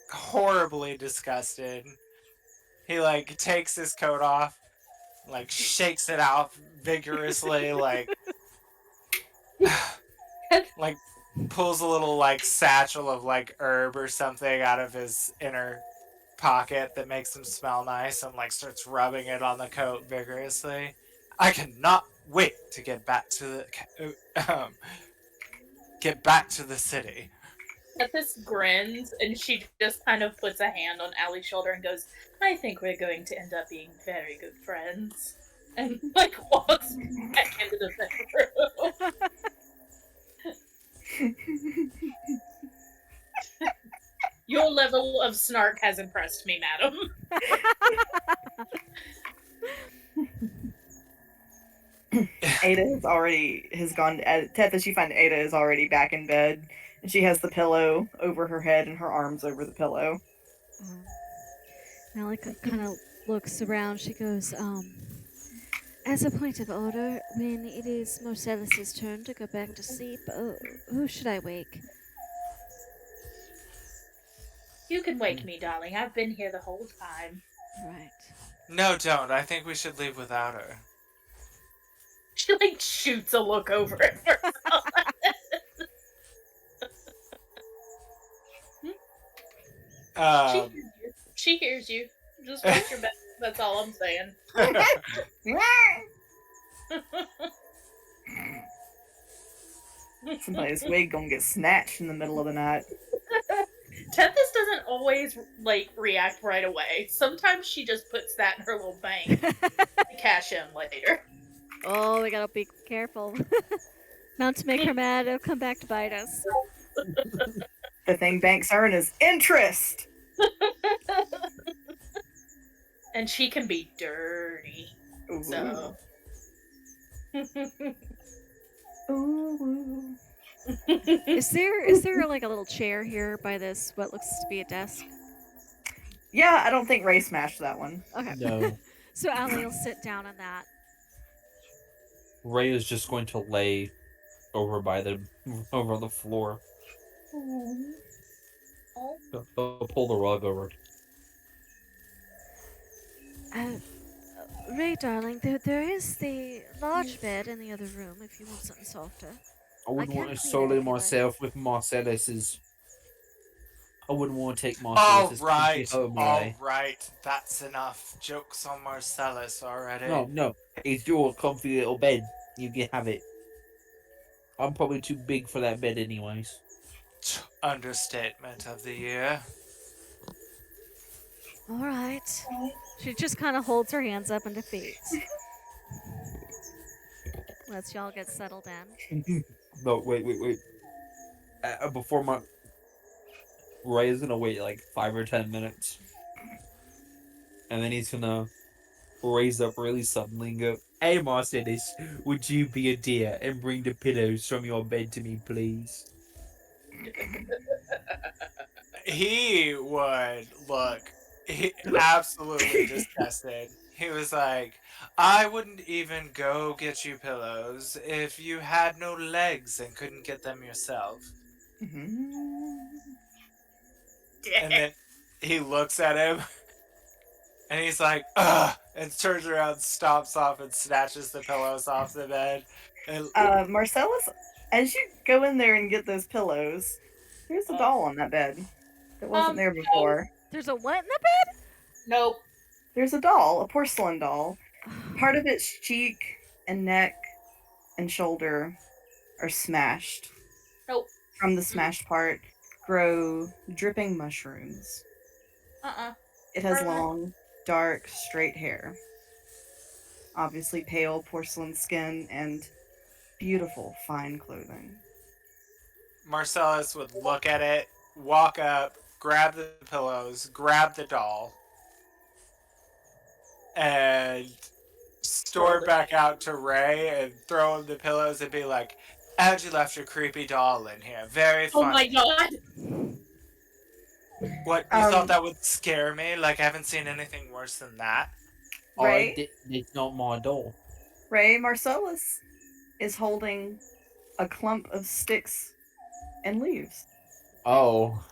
horribly disgusted. He takes his coat off, shakes it out vigorously, like pulls a little satchel of herb or something out of his inner pocket that makes him smell nice and starts rubbing it on the coat vigorously. I cannot wait to get back to the city. Tethys grins and she just kind of puts a hand on Allie's shoulder and goes, "I think we're going to end up being very good friends." And walks back into the bedroom. Your level of snark has impressed me, madam. Ada has gone. Tethys, you find Ada is already back in bed, and she has the pillow over her head and her arms over the pillow. Allie kind of looks around. She goes, "As a point of order, when it is Marcellus's turn to go back to sleep, who should I wake?" You can wake me, darling. I've been here the whole time. Right. No, don't. I think we should leave without her. She shoots a look over at herself. She hears you. Just wake your bed. That's all I'm saying. Somebody's wig gonna get snatched in the middle of the night. Tethys doesn't always react right away. Sometimes she just puts that in her little bank to cash in later. Oh, we gotta be careful. Not to make her mad, it'll come back to bite us. The thing banks earn is interest. And she can be dirty. Ooh. So. Ooh. Is there a little chair here by this what looks to be a desk? Yeah, I don't think Ray smashed that one. Okay. No. So Allie will sit down on that. Ray is just going to lay over the floor. They'll pull the rug over. Ray, darling, there is the large bed in the other room if you want something softer. I wouldn't can't want to clean it sully if you like. myself with Marcellus's. I wouldn't want to take All Marcellus's right, home all away. right. That's enough. Jokes on Marcellus already. No. It's your comfy little bed. You can have it. I'm probably too big for that bed anyways. Understatement of the year. All right. She just kind of holds her hands up in defeat. Let's y'all get settled in. No, wait. Before Ray is gonna wait 5 or 10 minutes. And then he's gonna raise up really suddenly and go, "Hey, Marcellus, would you be a dear and bring the pillows from your bed to me, please?" He would look absolutely disgusted. He was like, "I wouldn't even go get you pillows if you had no legs and couldn't get them yourself." And then he looks at him and he's like, "Ugh," and turns around, stomps off, and snatches the pillows off the bed. And Marcellus, as you go in there and get those pillows, there's a doll on that bed that wasn't there before. There's a what in the bed? Nope. there's a doll, a porcelain doll. Part of its cheek and neck and shoulder are smashed. Nope. From the smashed part grow dripping mushrooms. It has long, dark, straight hair. Obviously pale porcelain skin and beautiful, fine clothing. Marcellus would look at it, walk up, grab the pillows, grab the doll, and store back out to Ray and throw him the pillows and be like, "How'd you left your creepy doll in here? Very Oh my funny." god! What, you thought that would scare me? Like, I haven't seen anything worse than that. Ray, It's not my doll. Ray Marcellus is holding a clump of sticks and leaves. Oh.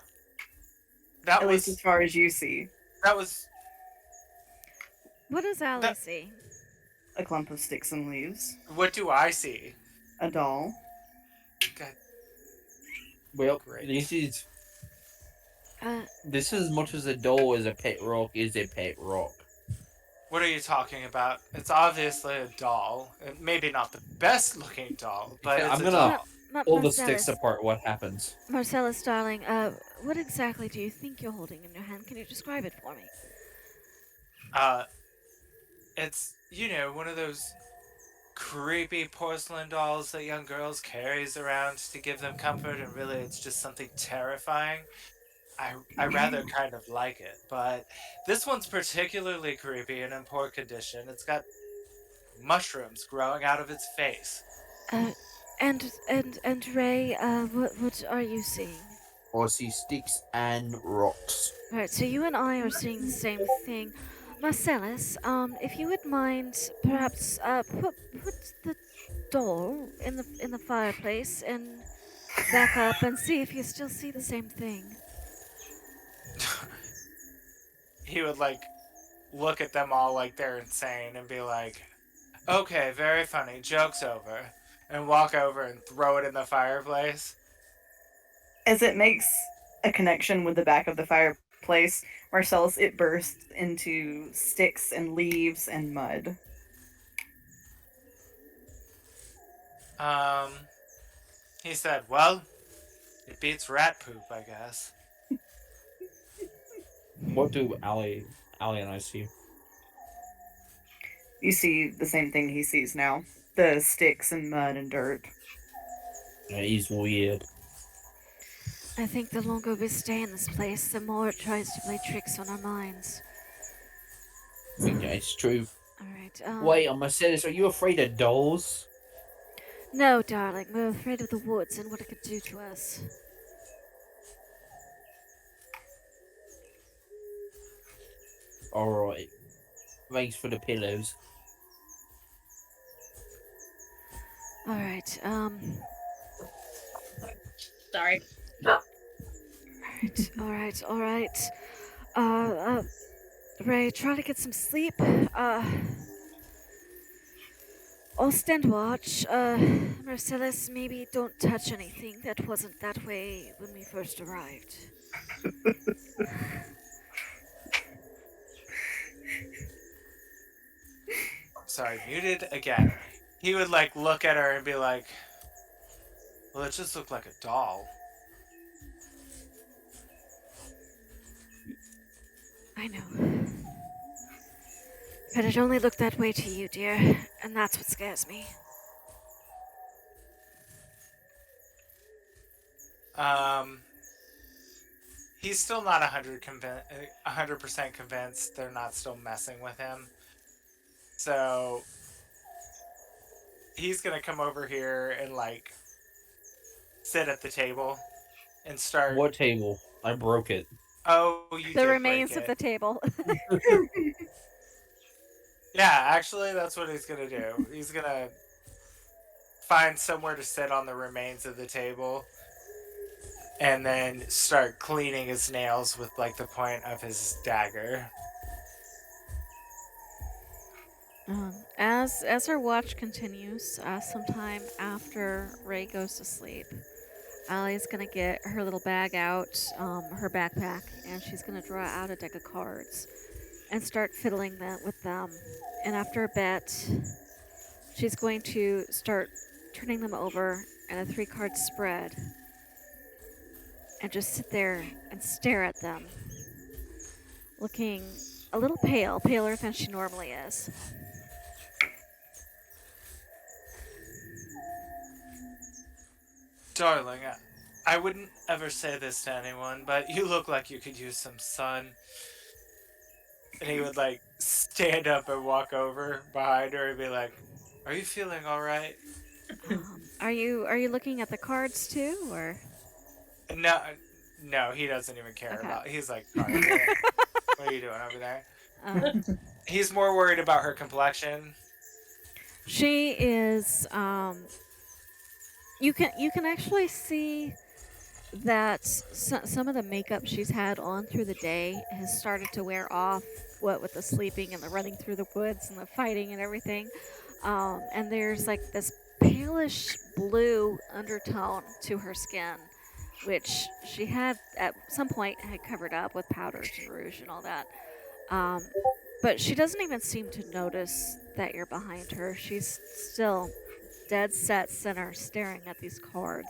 That At least was as far as you see. that was What does Allie That- see? A clump of sticks and leaves. what do I see? A doll. God, Well, Great. this is as much as a doll as a pet rock is a pet rock. what are you talking about? It's obviously a doll. Maybe not the best looking doll, but Yeah, it's I'm a gonna- doll. Pull the sticks apart, what happens? Marcellus, darling, what exactly do you think you're holding in your hand? Can you describe it for me? It's, one of those creepy porcelain dolls that young girls carries around to give them comfort, and really it's just something terrifying. I rather kind of like it, but this one's particularly creepy and in poor condition. It's got mushrooms growing out of its face. And Ray, what are you seeing? I see sticks and rocks. Right, so you and I are seeing the same thing. Marcellus, if you would mind, perhaps put the doll in the fireplace and back up and see if you still see the same thing. He would look at them all like they're insane and be like, "Okay, very funny, joke's over," and walk over and throw it in the fireplace. As it makes a connection with the back of the fireplace, Marcellus, it bursts into sticks and leaves and mud. He said, "Well, it beats rat poop, I guess." What do Allie and I see? You see the same thing he sees now. The sticks and mud and dirt. Yeah, he's weird. I think the longer we stay in this place, the more it tries to play tricks on our minds. Yeah, it's true. Alright, Wait, Marcellus, are you afraid of dolls? No, darling, we're afraid of the woods and what it could do to us. Alright. Thanks for the pillows. Alright, Sorry. alright. Ray, try to get some sleep. I'll stand watch. Marcellus, maybe don't touch anything that wasn't that way when we first arrived. Sorry, muted again. He would look at her and be like, "Well, it just looked like a doll." I know. But it only looked that way to you, dear, and that's what scares me. He's still not 100% convinced they're not still messing with him. So he's gonna come over here and sit at the table and start. What table? I broke it. Oh, you The did remains break of it. the table. Yeah, actually, that's what he's gonna do. He's gonna find somewhere to sit on the remains of the table, and then start cleaning his nails with the point of his dagger. As our watch continues, sometime after Ray goes to sleep, Allie's gonna get her little bag out, her backpack, and she's gonna draw out a deck of cards. and start fiddling with them. And after a bit, she's going to start turning them over in a 3-card spread and just sit there and stare at them, looking a little pale, paler than she normally is. Darling, I wouldn't ever say this to anyone, but you look like you could use some sun. And he would like stand up and walk over behind her and be like, "Are you feeling all right?" Are you looking at the cards too, or? No, no, he doesn't even care Okay. about. He's like, "Darling, what are you doing over there?" Um, He's more worried about her complexion. she is. You can actually see that some of the makeup she's had on through the day has started to wear off. What with the sleeping and the running through the woods and the fighting and everything, and there's like this palish blue undertone to her skin, which she had at some point had covered up with powders and rouge and all that. Um, but she doesn't even seem to notice that you're behind her. She's still dead set center staring at these cards.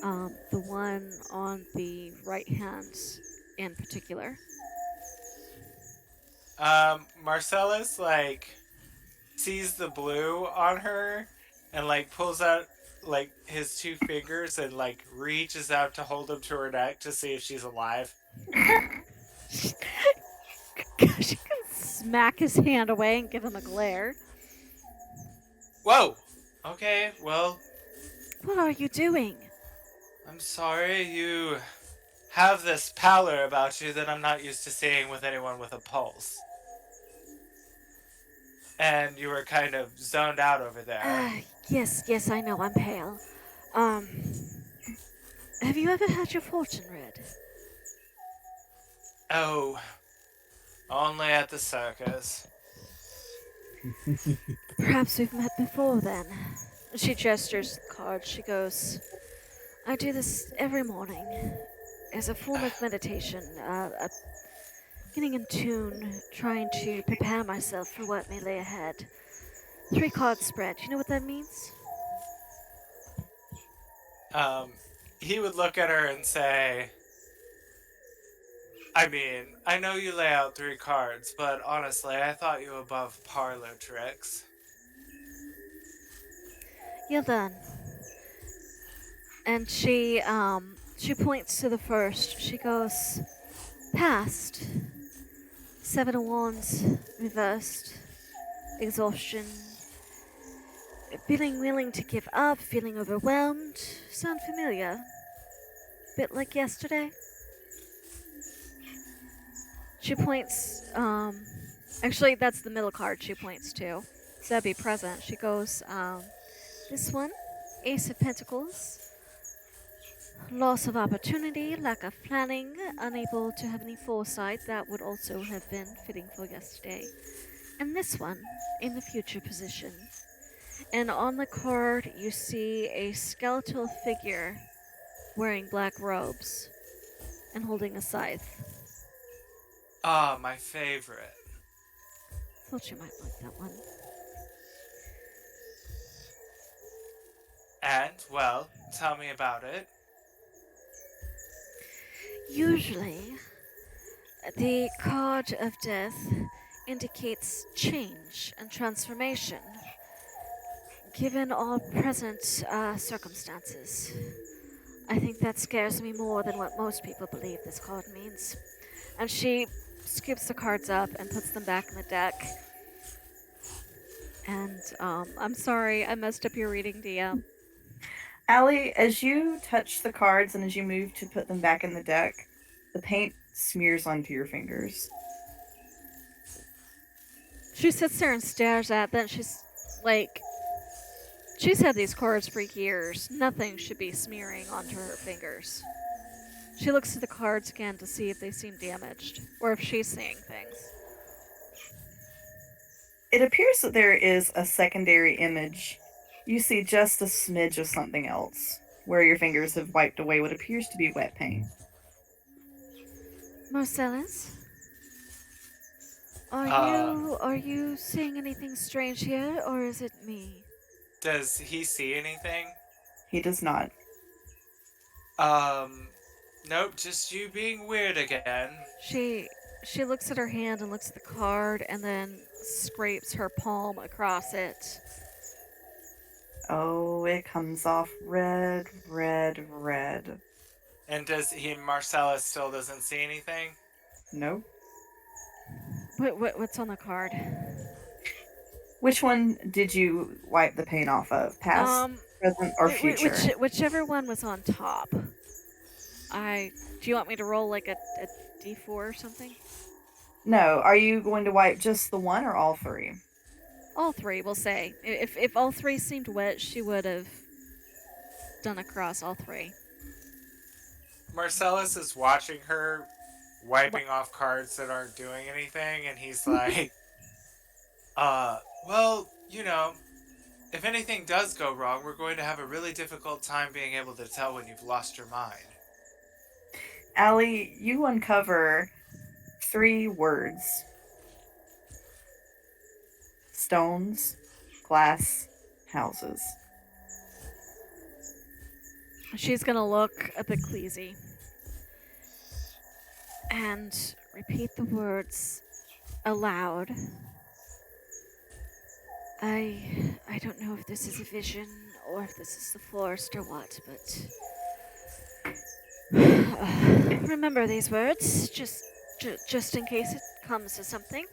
The one on the right hand in particular. Marcellus like sees the blue on her and like pulls out like his 2 fingers and like reaches out to hold him to her neck to see if she's alive. She can smack his hand away and give him a glare. Whoa! Okay, well, What are you doing? I'm sorry, you have this pallor about you that I'm not used to seeing with anyone with a pulse. And you were kind of zoned out over there. Yes, I know I'm pale. Um, have you ever had your fortune read? Oh, only at the circus. Perhaps we've met before then. She gestures the card. She goes, I do this every morning as a form of meditation, getting in tune, trying to prepare myself for what may lay ahead. 3-card spread. You know what that means? He would look at her and say, I mean, I know you lay out 3 cards, but honestly, I thought you above parlor tricks. You're done. And she points to the first. She goes, past. 7 of Wands, reversed. Exhaustion. Feeling willing to give up, feeling overwhelmed. Sound familiar? Bit like yesterday? She points, actually, that's the middle card she points to. So that'd be present. She goes, this one, Ace of Pentacles. Loss of opportunity, lack of planning, unable to have any foresight. That would also have been fitting for yesterday. And this one, in the future position. And on the card, you see a skeletal figure wearing black robes and holding a scythe. Ah, my favorite. Thought you might like that one. And, well, tell me about it. Usually, the card of death indicates change and transformation, given all present circumstances. I think that scares me more than what most people believe this card means. And she scoops the cards up and puts them back in the deck. And I'm sorry, I messed up your reading, DM. Allie, as you touch the cards and as you move to put them back in the deck, the paint smears onto your fingers. She sits there and stares at them. She's like, she's had these cards for years. Nothing should be smearing onto her fingers. She looks at the cards again to see if they seem damaged or if she's seeing things. It appears that there is a secondary image. You see just a smidge of something else, where your fingers have wiped away what appears to be wet paint. Marcellus? Uh, Are you seeing anything strange here, or is it me? does he see anything? He does not. Um, nope, just you being weird again. She she looks at her hand and looks at the card and then scrapes her palm across it. Oh, it comes off red, red, red. And Marcellus still doesn't see anything? Nope. What's on the card? Which one did you wipe the paint off of? Past, present, or future? Whichever one was on top. Do you want me to roll like a d4 or something? No. Are you going to wipe just the one or all three? All three, we'll say. If all three seemed wet, she would have done across all three. Marcellus is watching her wiping off cards that aren't doing anything, and he's like, well, if anything does go wrong, we're going to have a really difficult time being able to tell when you've lost your mind. Allie, you uncover 3 words: stones, glass, houses. She's gonna look at the Cleasy and repeat the words aloud. I don't know if this is a vision or if this is the forest or what, but remember these words, just in case it comes to something.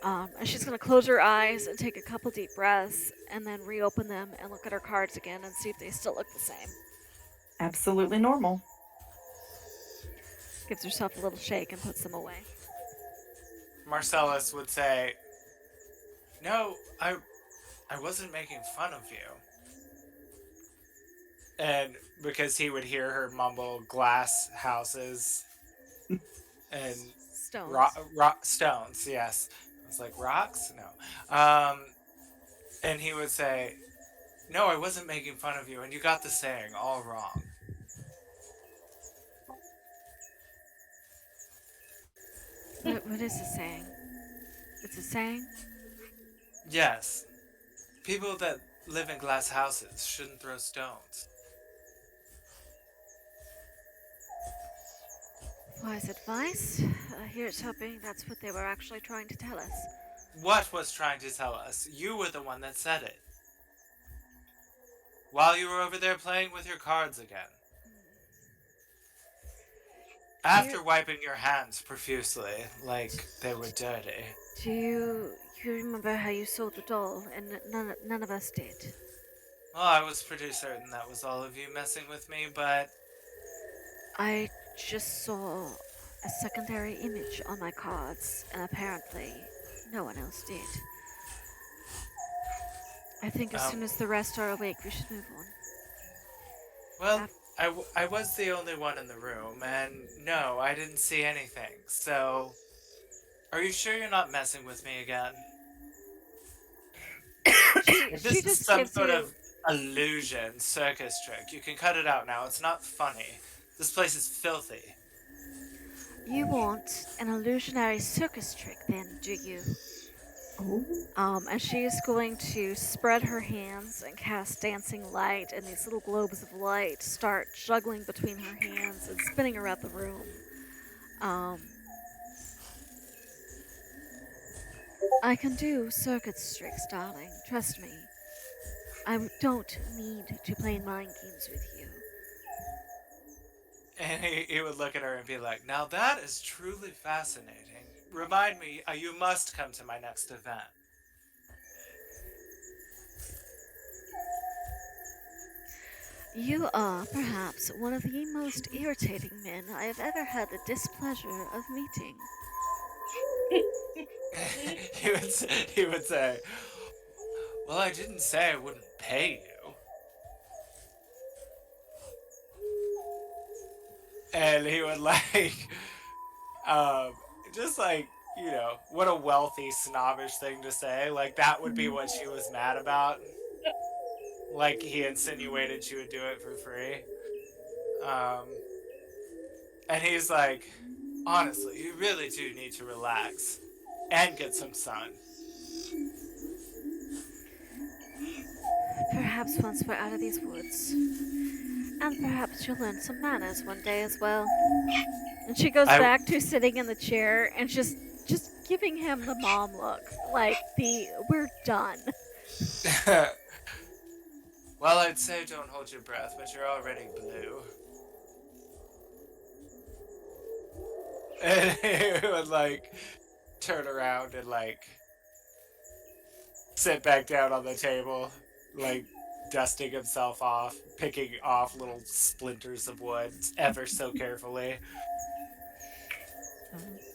And she's gonna close her eyes and take a couple deep breaths, and then reopen them and look at her cards again and see if they still look the same. Absolutely normal. Gives herself a little shake and puts them away. Marcellus would say, no, I wasn't making fun of you. And because he would hear her mumble glass houses and Stones. stones, yes. I was like, rocks? No. And he would say, no, I wasn't making fun of you, and you got the saying all wrong. What is the saying? It's a saying? Yes. People that live in glass houses shouldn't throw stones. Wise advice. Here's hoping that's what they were actually trying to tell us. What was trying to tell us? You were the one that said it. While you were over there playing with your cards again. After wiping your hands profusely, like they were dirty. Do you remember how you sold the doll and none of us did? Well, I was pretty certain that was all of you messing with me, but... I just saw a secondary image on my cards, and apparently no one else did. I think as soon as the rest are awake, we should move on. Well, I was the only one in the room, and no, I didn't see anything, so... Are you sure you're not messing with me again? If this is some sort of illusion, circus trick, you can cut it out now. It's not funny. This place is filthy. You want an illusionary circus trick then, do you? And she is going to spread her hands and cast dancing light, and these little globes of light start juggling between her hands and spinning around the room. I can do circus tricks, darling. Trust me. I don't need to play mind games with you. And he would look at her and be like, now that is truly fascinating. Remind me, you must come to my next event. You are, perhaps, one of the most irritating men I have ever had the displeasure of meeting. he would say, well, I didn't say I wouldn't pay you. And he would just what a wealthy, snobbish thing to say. Like, that would be what she was mad about. Like, he insinuated she would do it for free. And he's like, honestly, you really do need to relax. and get some sun. Perhaps once we're out of these woods. And perhaps you'll learn some manners one day as well. And she goes I- back to sitting in the chair and just giving him the mom look. Like we're done. Well, I'd say don't hold your breath, but you're already blue. And he would, like, turn around and, like, sit back down on the table, like, dusting himself off, picking off little splinters of wood ever so carefully.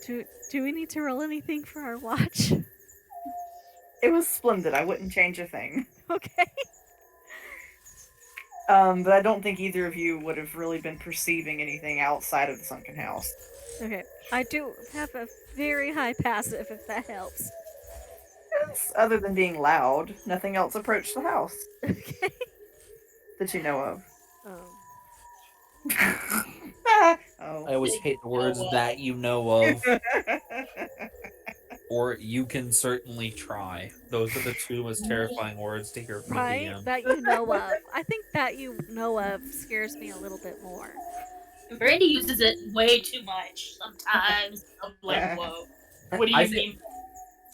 Do we need to roll anything for our watch? It was splendid. I wouldn't change a thing. Okay. But I don't think either of you would have really been perceiving anything outside of the sunken house. Okay. I do have a very high passive, if that helps. Yes, other than being loud, nothing else approached the house Okay. that you know of. Oh. Oh. I always hate the words that you know of, or you can certainly try. Those are the two most terrifying words to hear from Right? a DM. That you know of. I think that you know of scares me a little bit more. Brandy uses it way too much sometimes. I'm like, whoa. What do you mean?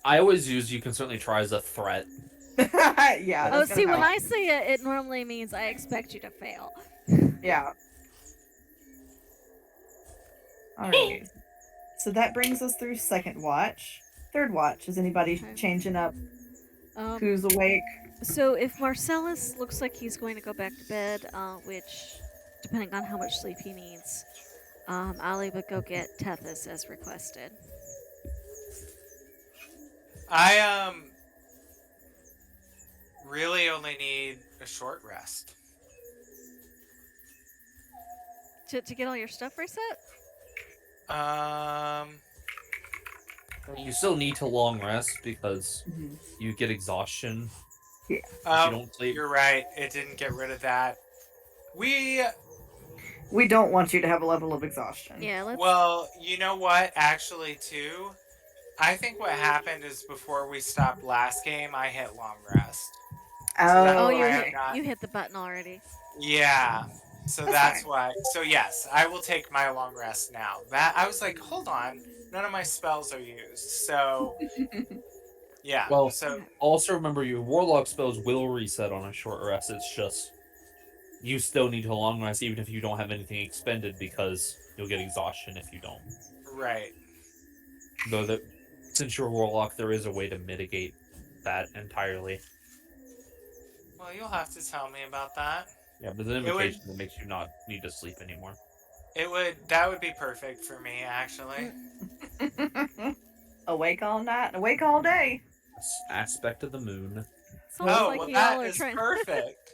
I always use you can certainly try as a threat. Yeah. Oh, that's see, gonna when help. I say it, it normally means I expect you to fail. Yeah. Alright. So that brings us through second watch. Third watch. Is anybody Okay. changing up Um, who's awake? So if Marcellus looks like he's going to go back to bed, which, depending on how much sleep he needs, Ali would go get Tethys as requested. I really only need a short rest. To get all your stuff reset? You still need to long rest because Mhm. you get exhaustion Yeah. if you don't sleep. You're right. It didn't get rid of that. We don't want you to have a level of exhaustion. Yeah, let's... Well, you know what? Actually, too, I think what happened is before we stopped last game, I hit long rest. Oh, Oh, okay. you hit the button already. Yeah. So That's that's fine. why. So yes, I will take my long rest now. That I was like, hold on, none of my spells are used. So yeah. Well, so also remember your warlock spells will reset on a short rest. It's just you still need to long rest even if you don't have anything expended because you'll get exhaustion if you don't. right. Though that since you're a warlock, there is a way to mitigate that entirely. Well, you'll have to tell me about that. Yeah, but there's an invitation that makes you not need to sleep anymore. That would be perfect for me, actually. Awake all night, awake all day. Aspect of the moon. It's almost Oh, like well, you all that are is trying... perfect.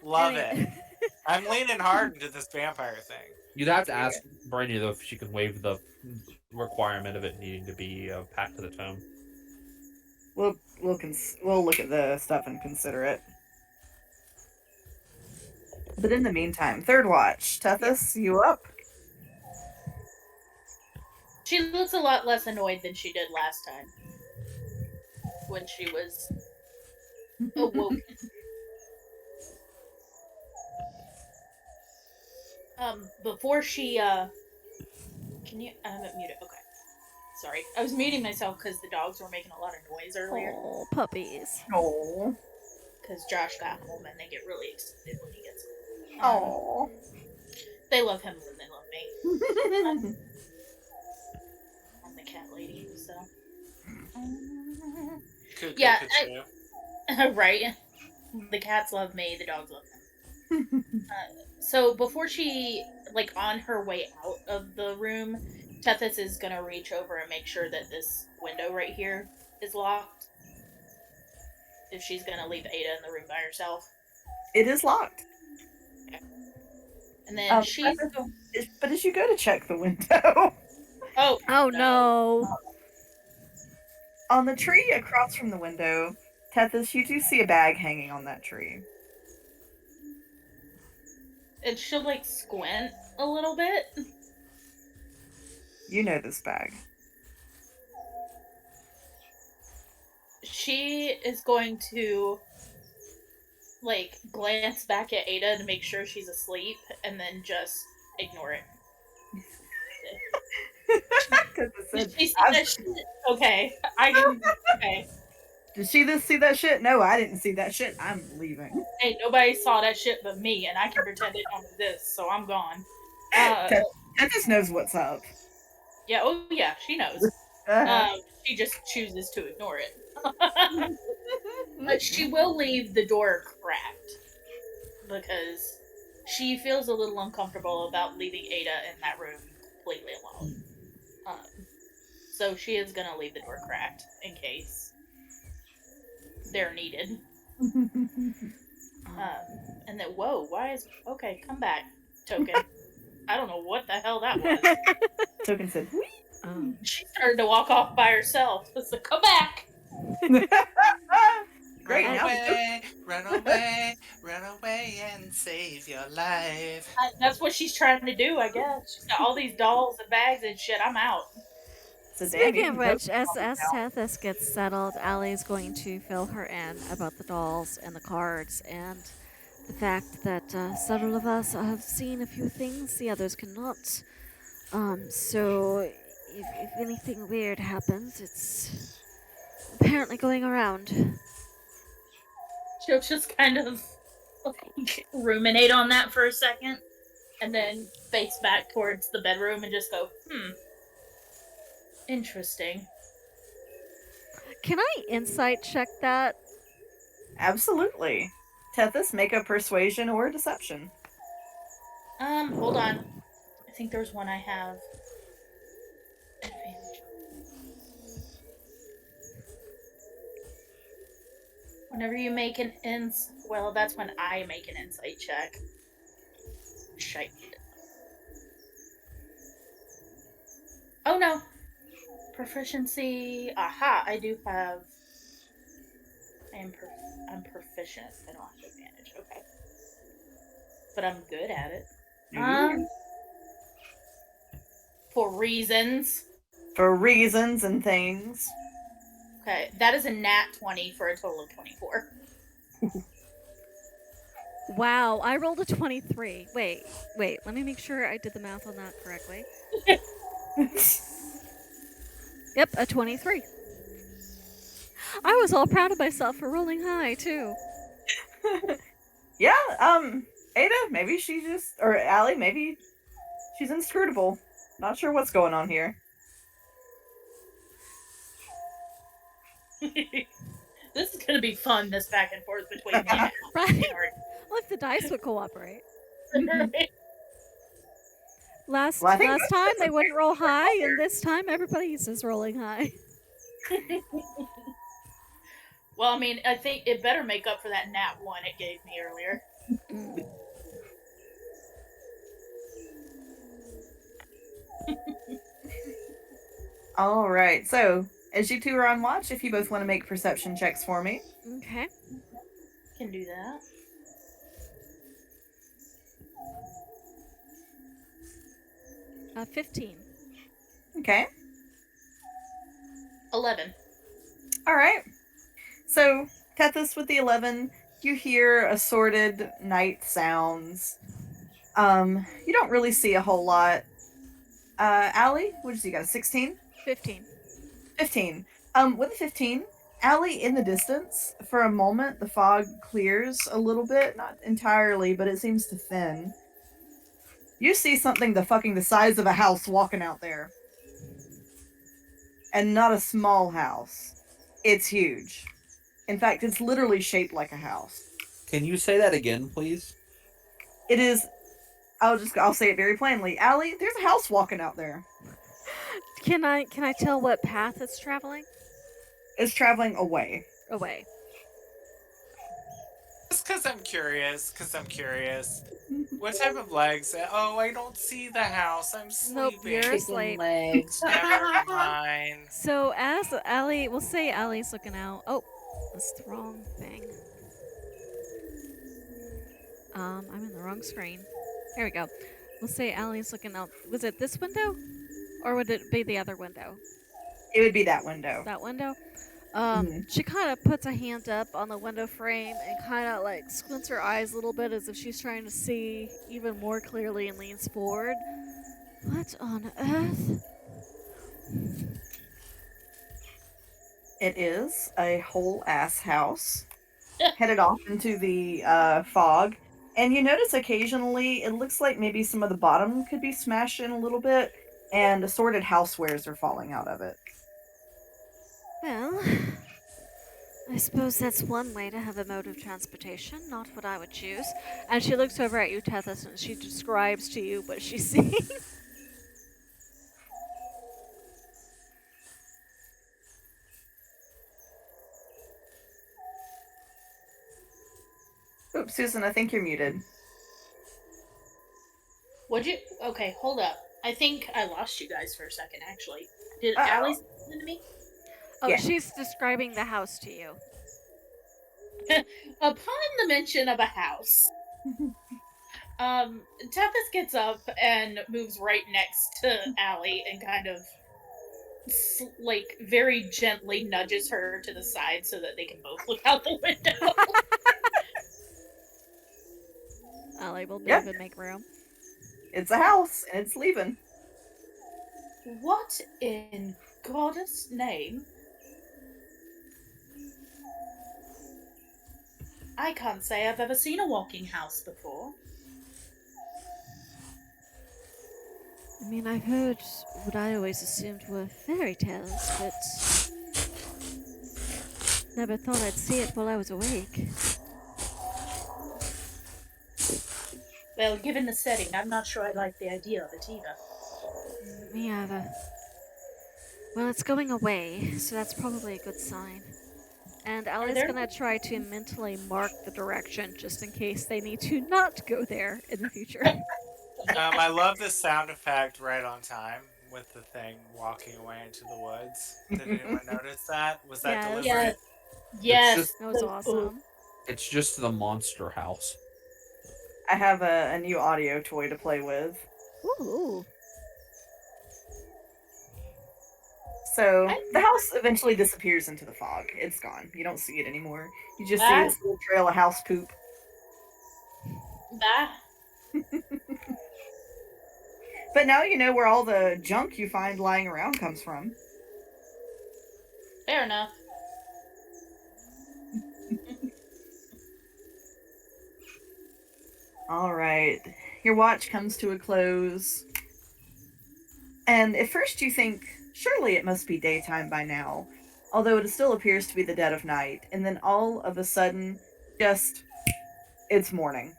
Love Any- it. I'm leaning hard into this vampire thing. You'd have to ask Brandy though if she can waive the requirement of it needing to be packed to the tome. We'll look at the stuff and consider it. But in the meantime, third watch. Tethys, you up? She looks a lot less annoyed than she did last time. When she was awoken. Before she, can you, I haven't muted, okay. Sorry. I was muting myself because the dogs were making a lot of noise earlier. Oh, puppies. Oh. Because Josh got home and they get really excited when he gets home. Oh. They love him more than they love me. I'm the cat lady, so. Yeah, right. The cats love me, the dogs love them. So before she, like, on her way out of the room, Tethys is gonna reach over and make sure that this window right here is locked. If she's gonna leave Ada in the room by herself. It is locked. And then But as you go to check the window, Oh no. on the tree across from the window, Tethys, you do see a bag hanging on that tree. And she'll, like, squint a little bit. You know this bag. she is going to like glance back at Ada to make sure she's asleep, and then just ignore it. Because it Did said, she see that shit? Okay, I can. Okay, did she see that shit? No, I didn't see that shit. I'm leaving. hey, nobody saw that shit but me, and I can pretend it don't exist, so I'm gone. Uh, That just knows what's up. yeah, oh yeah, she knows. Uh-huh. She just chooses to ignore it. But she will leave the door cracked because she feels a little uncomfortable about leaving Ada in that room completely alone. So she is gonna leave the door cracked in case they're needed. And then, whoa, why is okay? Come back, Token. I don't know what the hell that was. Token said, She started to walk off by herself. It's like, come back. Great. Run Now away, run away, run away and save your life. That's what she's trying to do, I guess. She's got all these dolls and bags and shit. I'm out. so damn, Speaking you of can which, as Tethys gets settled, Allie's going to fill her in about the dolls and the cards and the fact that several of us have seen a few things the others cannot. So if anything weird happens, it's apparently going around. She'll just kind of like, ruminate on that for a second and then face back towards the bedroom and just go, interesting. Can I insight check that? Absolutely. Tethys, make a persuasion or a deception. Hold on. I think there's one I have. Advantage. Whenever you make an well, that's when I make an insight check. Shite. Oh no. Proficiency. Aha, I do have. I'm proficient. I don't have advantage. Okay. But I'm good at it. For reasons. For reasons and things. Okay, that is a nat 20 for a total of 24. Wow, I rolled a 23. Wait, let me make sure I did the math on that correctly. Yep, a 23. I was all proud of myself for rolling high, too. Yeah, Ada, maybe she just, or Allie, maybe she's inscrutable. Not sure what's going on here. This is gonna be fun, this back and forth between me and Right? Well, if the dice would cooperate. Last time they wouldn't roll high, and this time everybody's is rolling high. Well, I mean, I think it better make up for that nat 1 it gave me earlier. All right, so as you two are on watch, if you both want to make perception checks for me. Okay. Can do that. Uh, 15. Okay. 11. All right. So, Tethys with the 11, you hear assorted night sounds. You don't really see a whole lot. Allie, what did you got? 16? 15. 15. With a 15, Allie in the distance, for a moment, the fog clears a little bit. Not entirely, but it seems to thin. You see something the size of a house walking out there. And not a small house. It's huge. In fact, it's literally shaped like a house. Can you say that again, please? It is. I'll say it very plainly. Allie, there's a house walking out there. Can I tell what path it's traveling? It's traveling away. Away. Just because I'm curious. What type of legs? Oh, I don't see the house. I'm Nope, sleeping. you're Chicken asleep. legs. Never mind. So as Allie, we'll say Allie's looking out. Oh, that's the wrong thing. I'm in the wrong screen. Here we go. We'll say Allie's looking out. Was it this window? Or would it be the other window? It would be that window. That window? Mhm. She kind of puts a hand up on the window frame and kind of like squints her eyes a little bit as if she's trying to see even more clearly and leans forward. What on earth? It is a whole ass house headed off into the fog. And you notice occasionally it looks like maybe some of the bottom could be smashed in a little bit, and assorted housewares are falling out of it. Well, I suppose that's one way to have a mode of transportation, not what I would choose. And she looks over at you, Tethys, and she describes to you what she's seeing. Oops, Susan, I think you're muted. Would you? Okay, hold up. I think I lost you guys for a second. Actually, did Uh-oh. Allie say something to me? Oh, Yeah. she's describing the house to you. Upon the mention of a house, Tethys gets up and moves right next to Allie and kind of like very gently nudges her to the side so that they can both look out the window. Allie will move Yep. and make room. It's a house, and it's leaving. What in God's name? I can't say I've ever seen a walking house before. I mean, I've heard what I always assumed were fairy tales, but never thought I'd see it while I was awake. Well, given the setting, I'm not sure I like the idea of it either. Me either. Well, it's going away, so that's probably a good sign. And Allie's there- gonna try to mentally mark the direction just in case they need to not go there in the future. I love the sound effect right on time with the thing walking away into the woods. Did anyone notice that? Was that Yes. deliberate? Yes. just- That was awesome. It's just the monster house. I have a new audio toy to play with. Ooh. So the house eventually disappears into the fog. It's gone. You don't see it anymore. You just see Ah. its little trail of house poop. Bah. But now you know where all the junk you find lying around comes from. Fair enough. All right. Your watch comes to a close. And at first you think, surely it must be daytime by now, although it still appears to be the dead of night. And then all of a sudden, just, it's morning.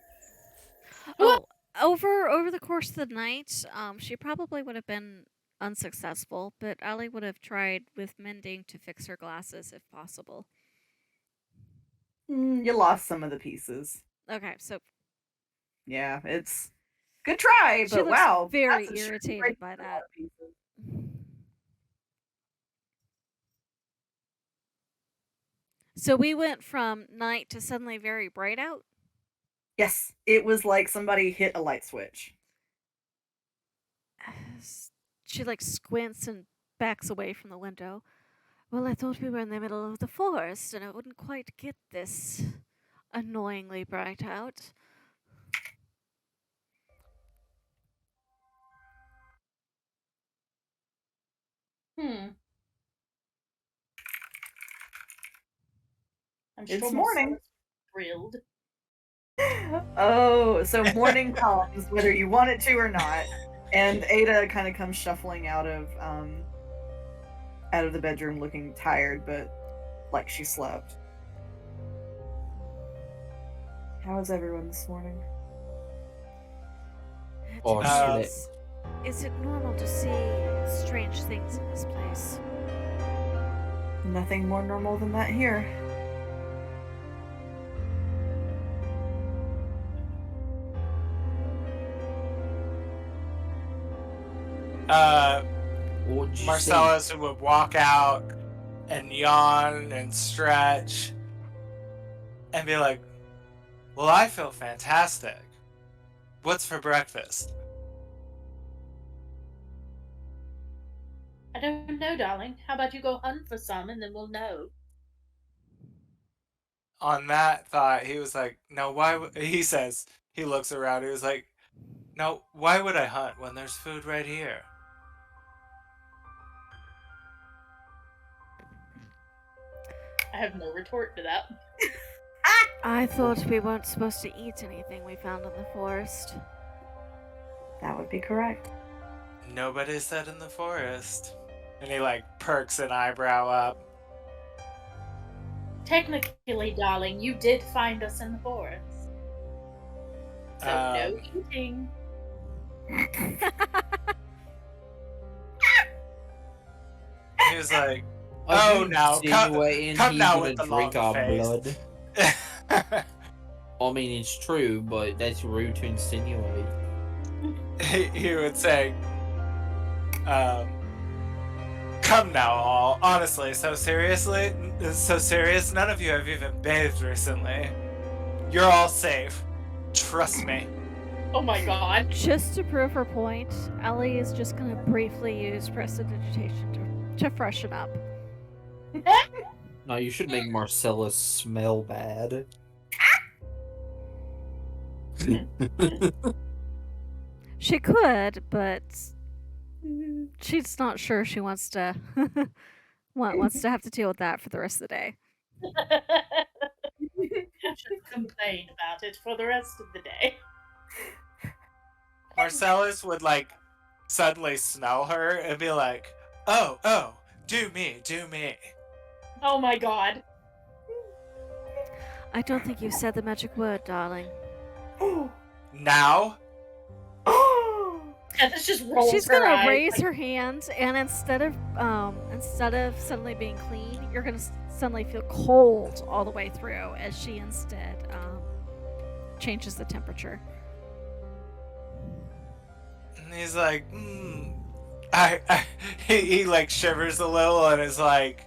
Oh, over the course of the night, she probably would have been unsuccessful, but Allie would have tried with mending to fix her glasses if possible. You lost some of the pieces. Okay, so Yeah, it's good try, she but looks wow. very that's a sure irritated break by for a that. lot of pieces. So we went from night to suddenly very bright out. Yes, it was like somebody hit a light switch. She like squints and backs away from the window. Well, I thought we were in the middle of the forest and it wouldn't quite get this annoyingly bright out. I'm It's sure morning. Marcella's thrilled. Oh, so morning comes whether you want it to or not. And Ada kind of comes shuffling out of the bedroom looking tired, but like she slept. How is everyone this morning? Oh, Is it normal to see strange things in this place? Nothing more normal than that here. what did you say? Marcellus would walk out and yawn and stretch and be like, well, I feel fantastic. What's for breakfast? I don't know, darling. How about you go hunt for some and then we'll know? on that thought, he was like, "No, why?" He says he looks around. He was like, "No, why would I hunt when there's food right here?" I have no retort to that. I thought we weren't supposed to eat anything we found in the forest. That would be correct. Nobody said in the forest, and he like perks an eyebrow up. Technically, darling, you did find us in the forest. So no eating. He was like, "Oh, now come now with the long drink our face." blood. I mean, it's true, but that's rude to insinuate. He would say, "Come now, all. Honestly, so serious. None of you have even bathed recently. You're all safe. Trust me." Oh my god. Just to prove her point, Ellie is just gonna briefly use prestidigitation to freshen up. No, you should make Marcellus smell bad. She could, but she's not sure she wants to wants to have to deal with that for the rest of the day. I should complain about it for the rest of the day. Marcellus would like suddenly smell her and be like, "Oh, do me." Oh my god. I don't think you said the magic word, darling. Now? And this just rolls She's her gonna eyes, raise like, her hand, and instead of suddenly being clean, you're gonna suddenly feel cold all the way through as she instead changes the temperature. And he's like, he like shivers a little and is like,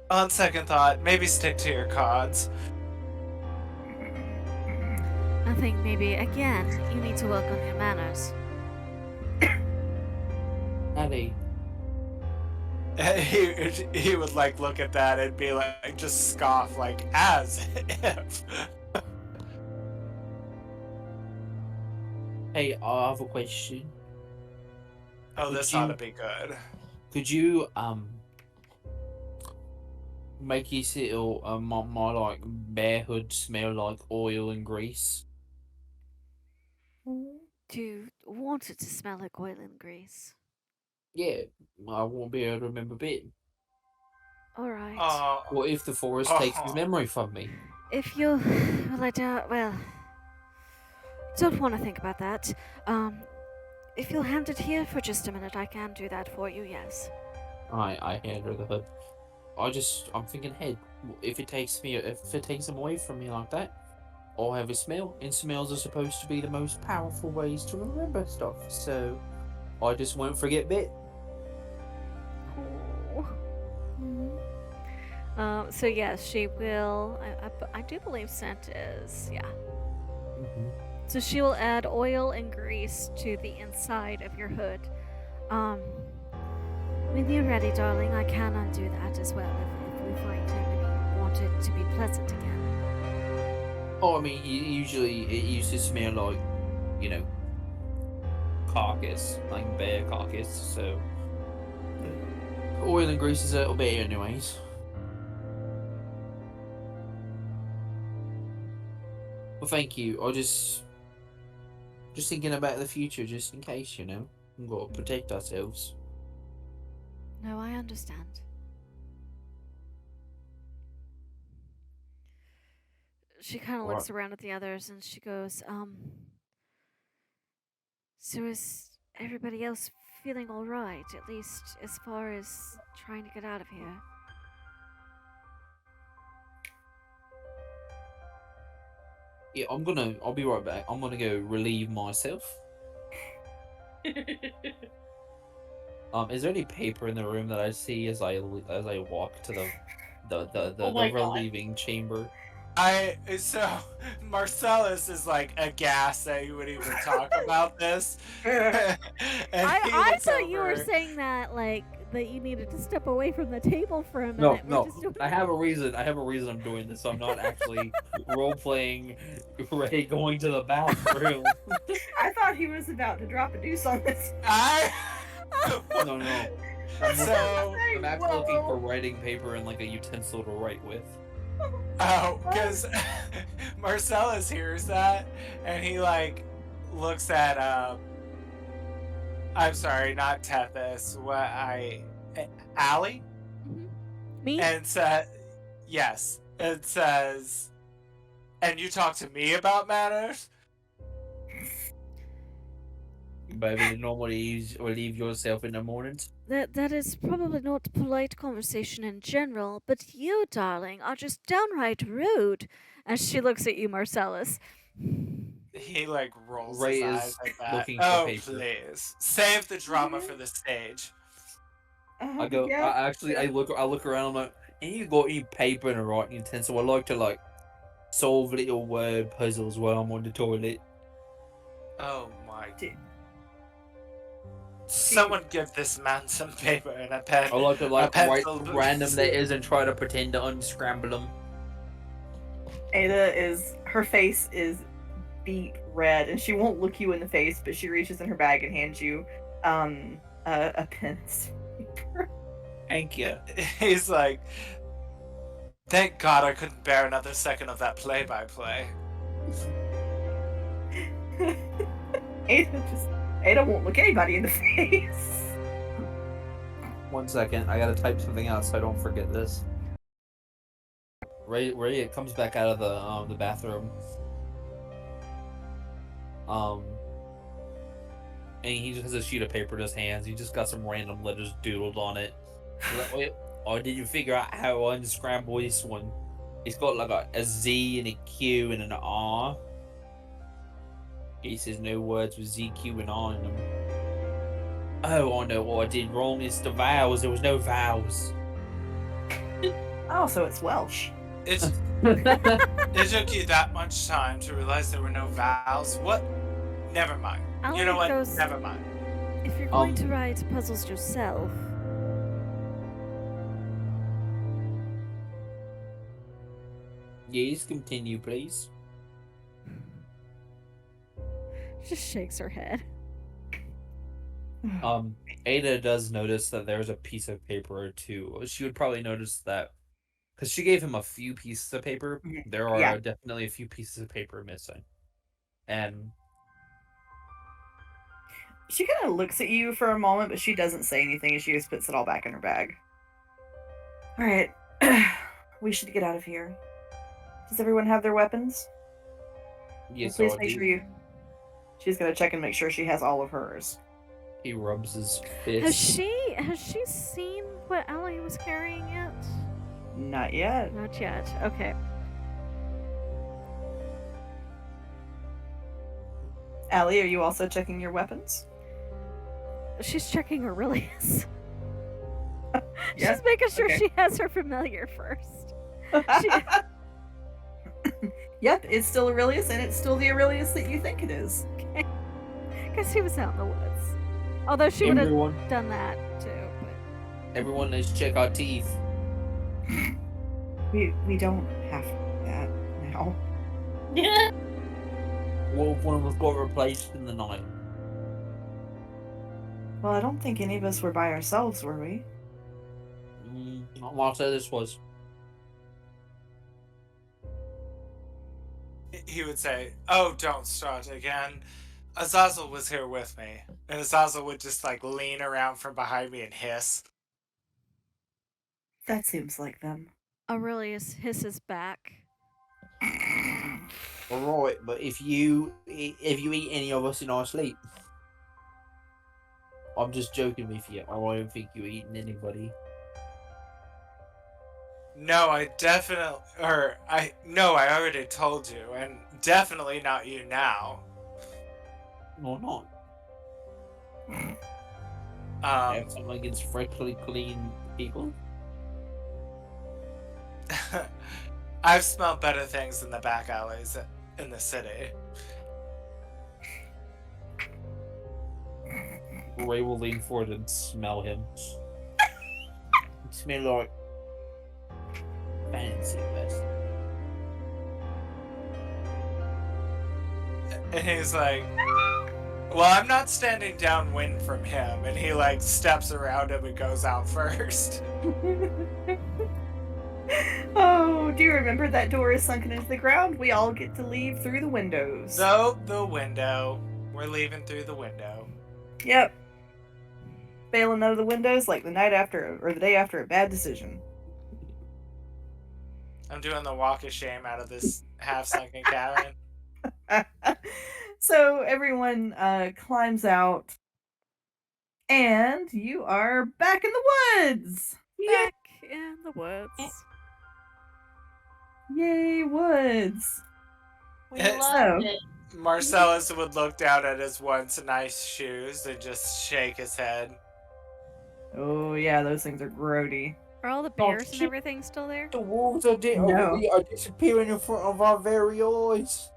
on second thought, maybe stick to your cards. I think maybe again you need to work on your manners. Ellie, He would like look at that and be like, just scoff, like, as if. hey, I have a question. Oh, this ought to be good. Could you make his little my like bare hood smell like oil and grease? Do you want it to smell like oil and grease? Yeah, I won't be able to remember a bit. Alright. What if the forest takes his memory from me? If you... Well, I doubt... Well... Don't want to think about that. If you'll hand it here for just a minute, I can do that for you, yes. I hand her the hood. I'm thinking ahead. If it takes him away from me like that, I'll have a smell, and smells are supposed to be the most powerful ways to remember stuff, so I just won't forget bit. So yes, she will... I do believe scent is... Yeah. Mm-hmm. So she will add oil and grease to the inside of your hood. When you're ready, darling, I can undo that as well if we find him and you want it to be pleasant again. Oh, I mean, usually it used to smell like, carcass, like bear carcass, so oil and grease is a little bit anyways. Well, thank you. I just thinking about the future, just in case, we've got to protect ourselves. No, I understand. She kind of looks around at the others and she goes, so is everybody else feeling alright, at least as far as trying to get out of here? Yeah, I'll be right back. I'm gonna go relieve myself. Is there any paper in the room that I see as I walk to the relieving chamber? So Marcellus is like aghast that you would even talk about this. And I thought you were saying that like that you needed to step away from the table for a No, minute. We're no. just doing I have a reason. I have a reason I'm doing this. I'm not actually role playing Ray going to the bathroom. I thought he was about to drop a deuce on this. I. No, no. So, I'm actually looking for writing paper and like a utensil to write with. oh, because Marcellus hears that and he like looks at I'm sorry, not Tethys. Allie, Me? and said yes. It says, and you talk to me about matters. Baby, normally leave yourself in the mornings. That is probably not polite conversation in general, but you, darling, are just downright rude. As she looks at you, Marcellus. He like rolls Ray his is eyes at that. looking for Oh, paper. please save the drama for the stage. I go. Yeah. I look around. I'm like, ain't you got any paper and a writing utensil? I like to like solve little word puzzles while I'm on the toilet. Oh my! Dude. Someone give this man some paper and a pen. I like to like A write pencil. random letters and try to pretend to unscramble them. Her face is beet red, and she won't look you in the face, but she reaches in her bag and hands you a pen. Thank you. He's like, thank God I couldn't bear another second of that play-by-play. Ada won't look anybody in the face. 1 second, I gotta type something out so I don't forget this. Ray it comes back out of the bathroom. And he just has a sheet of paper in his hands. He just got some random letters doodled on it. He's like, wait, I didn't figure out how to unscramble this one. It's got like a Z and a Q and an R. He says no words with Z, Q, and R in them. Oh, I know what I did wrong. It's the vowels. There was no vowels. Oh, so it's Welsh. It took you that much time to realize there were no vowels? What? Never mind. I'll You know like what? those- Never mind. If you're going to write puzzles yourself, Yes, continue, please. just shakes her head. Ada does notice that there's a piece of paper or two. She would probably notice that because she gave him a few pieces of paper. There are Yeah. definitely a few pieces of paper missing. And She kind of looks at you for a moment, but she doesn't say anything, and she just puts it all back in her bag. All right, we should get out of here. Does everyone have their weapons? yes, Please I make do. sure you. She's gonna check and make sure she has all of hers. He rubs his Has fist. she seen what Allie was carrying yet? Not yet. Not yet. Okay. Allie, are you also checking your weapons? She's checking Aurelius. Yeah, She's making sure okay. she has her familiar first. Yep, it's still Aurelius, and it's still the Aurelius that you think it is. Because he was out in the woods. Although she would have Everyone, done that too. everyone, let's check our teeth. We don't have that now. Yeah. What if one of us got replaced in the night? Well, I don't think any of us were by ourselves, were we? Not what I said this was. He would say, oh, don't start again. Azazel was here with me. And Azazel would just like lean around from behind me and hiss. That seems like them. Aurelius hisses back. Alright, but if you eat any of us in our sleep, I'm just joking with you. I don't think you're eating anybody. No, I already told you, and definitely not you now. No, not. Um, Have something against freshly clean people. I've smelled better things in the back alleys in the city. Ray will lean forward and smell him. It smells like fancy best. And he's like, well, I'm not standing downwind from him. And he like steps around him and goes out first. Oh, do you remember that door is sunken into the ground? We all get to leave through the windows. So the window. We're leaving through the window. Yep. Bailing out of the windows like the night after or the day after a bad decision. I'm doing the walk of shame out of this half-sunken cabin. So everyone climbs out, and you are back in the woods. Back in the woods. Yay, woods! We So- love it. Marcellus would look down at his once nice shoes and just shake his head. Oh yeah, those things are grody. Are all the Oh, bears and shit. everything still there? The wolves are, No. are disappearing in front of our very eyes.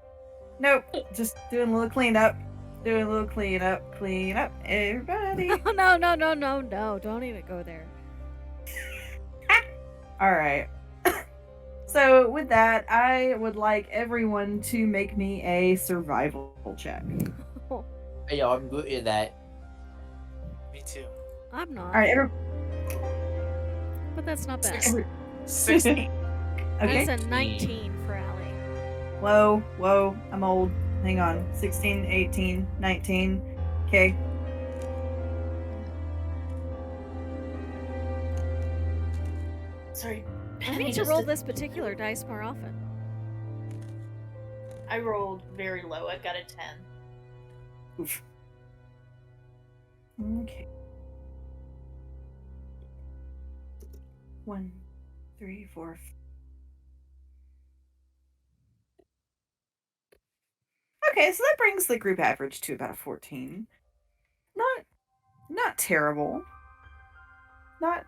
Nope, just doing a little cleanup. Doing a little cleanup. Clean up, everybody. No, no, no, no, no. Don't even go there. All right. So with that, I would like everyone to make me a survival check. Yeah, I'm good at that. Me too. I'm not. All right, But that's not bad. every- 16. okay. That's a 19 for Allie. Whoa, I'm old. Hang on. 16, 18, 19. Okay. Sorry, I Penny need to just roll did- this particular dice more often. I rolled very low. I got a 10. Oof. Okay. 1, 3, 4. Okay, so that brings the group average to about a 14. Not terrible. Not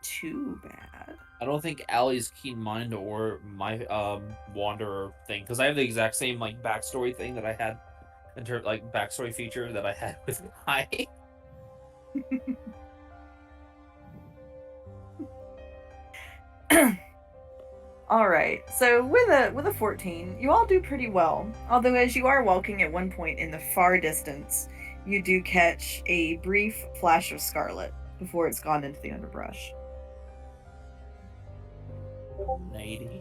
too bad. I don't think Allie's keen mind or my wanderer thing, because I have the exact same like backstory thing that I had in terms like backstory feature that I had with my All right. So with a 14, you all do pretty well. Although as you are walking at one point in the far distance, you do catch a brief flash of scarlet before it's gone into the underbrush. lady.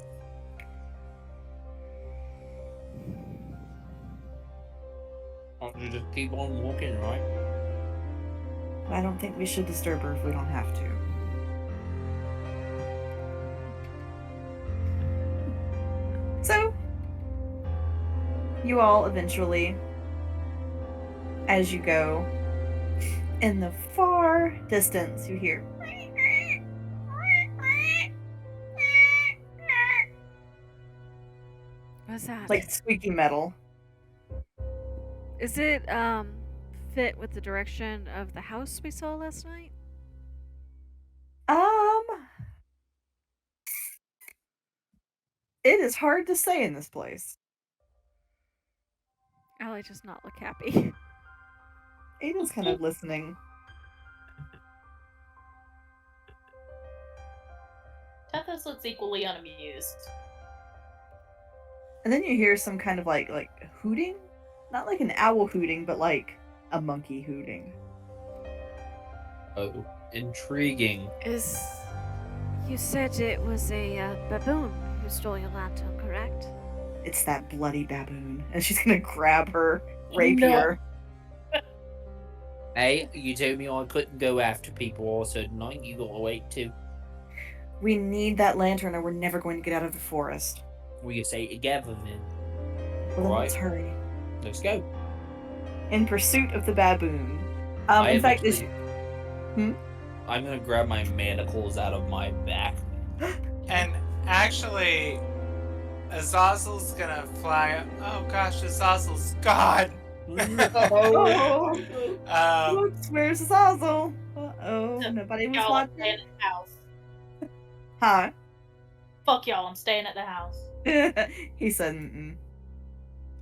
Why don't you just keep on walking, right? I don't think we should disturb her if we don't have to. So, you all eventually, as you go, in the far distance, you hear. What's that? Like squeaky metal. Is it fit with the direction of the house we saw last night? It is hard to say in this place. Allie does not look happy. Aiden's kind of listening. Tethys looks equally unamused. And then you hear some kind of like hooting? Not like an owl hooting, but like a monkey hooting. Oh, intriguing. You said it was a baboon who stole your lantern, correct? It's that bloody baboon. And she's gonna grab her rapier. Hey, you told me I couldn't go after people all of a sudden. Night, you gotta wait too. We need that lantern or we're never going to get out of the forest. We stay together then. Well, then let's Right. hurry. Let's go. In pursuit of the baboon. I In have fact, actually- Hmm? I'm gonna grab my manacles out of my back. And actually, Azazel's gonna fly. Oh gosh, Azazel's gone. Oh, Um, whoops, where's Azazel? Uh-oh, nobody was Y'all, I'm staying watching. at the house. Huh? Fuck y'all, I'm staying at the house. He said, mm-mm.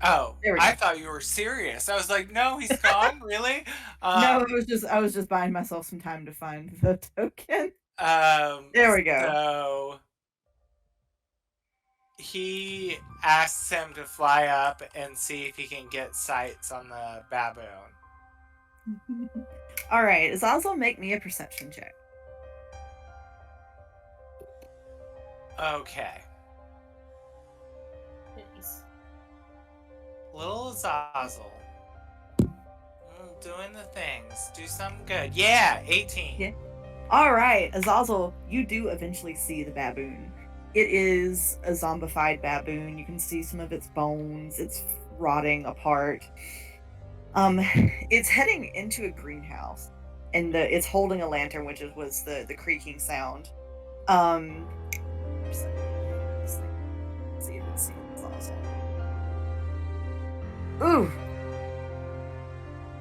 oh, There we I go. thought you were serious. I was like, no, he's gone. Really? No, I was just buying myself some time to find the token. There we go. So he asks him to fly up and see if he can get sights on the baboon. All right, Azazel, make me a perception check. Okay. Nice. Little Azazel. Doing the things. Do something good. Yeah, 18. Yeah. All right, Azazel, you do eventually see the baboon. It is a zombified baboon. You can see some of its bones. It's rotting apart. It's heading into a greenhouse, and it's holding a lantern, which was the creaking sound. Let's see if it's seeing Azazel. Ooh.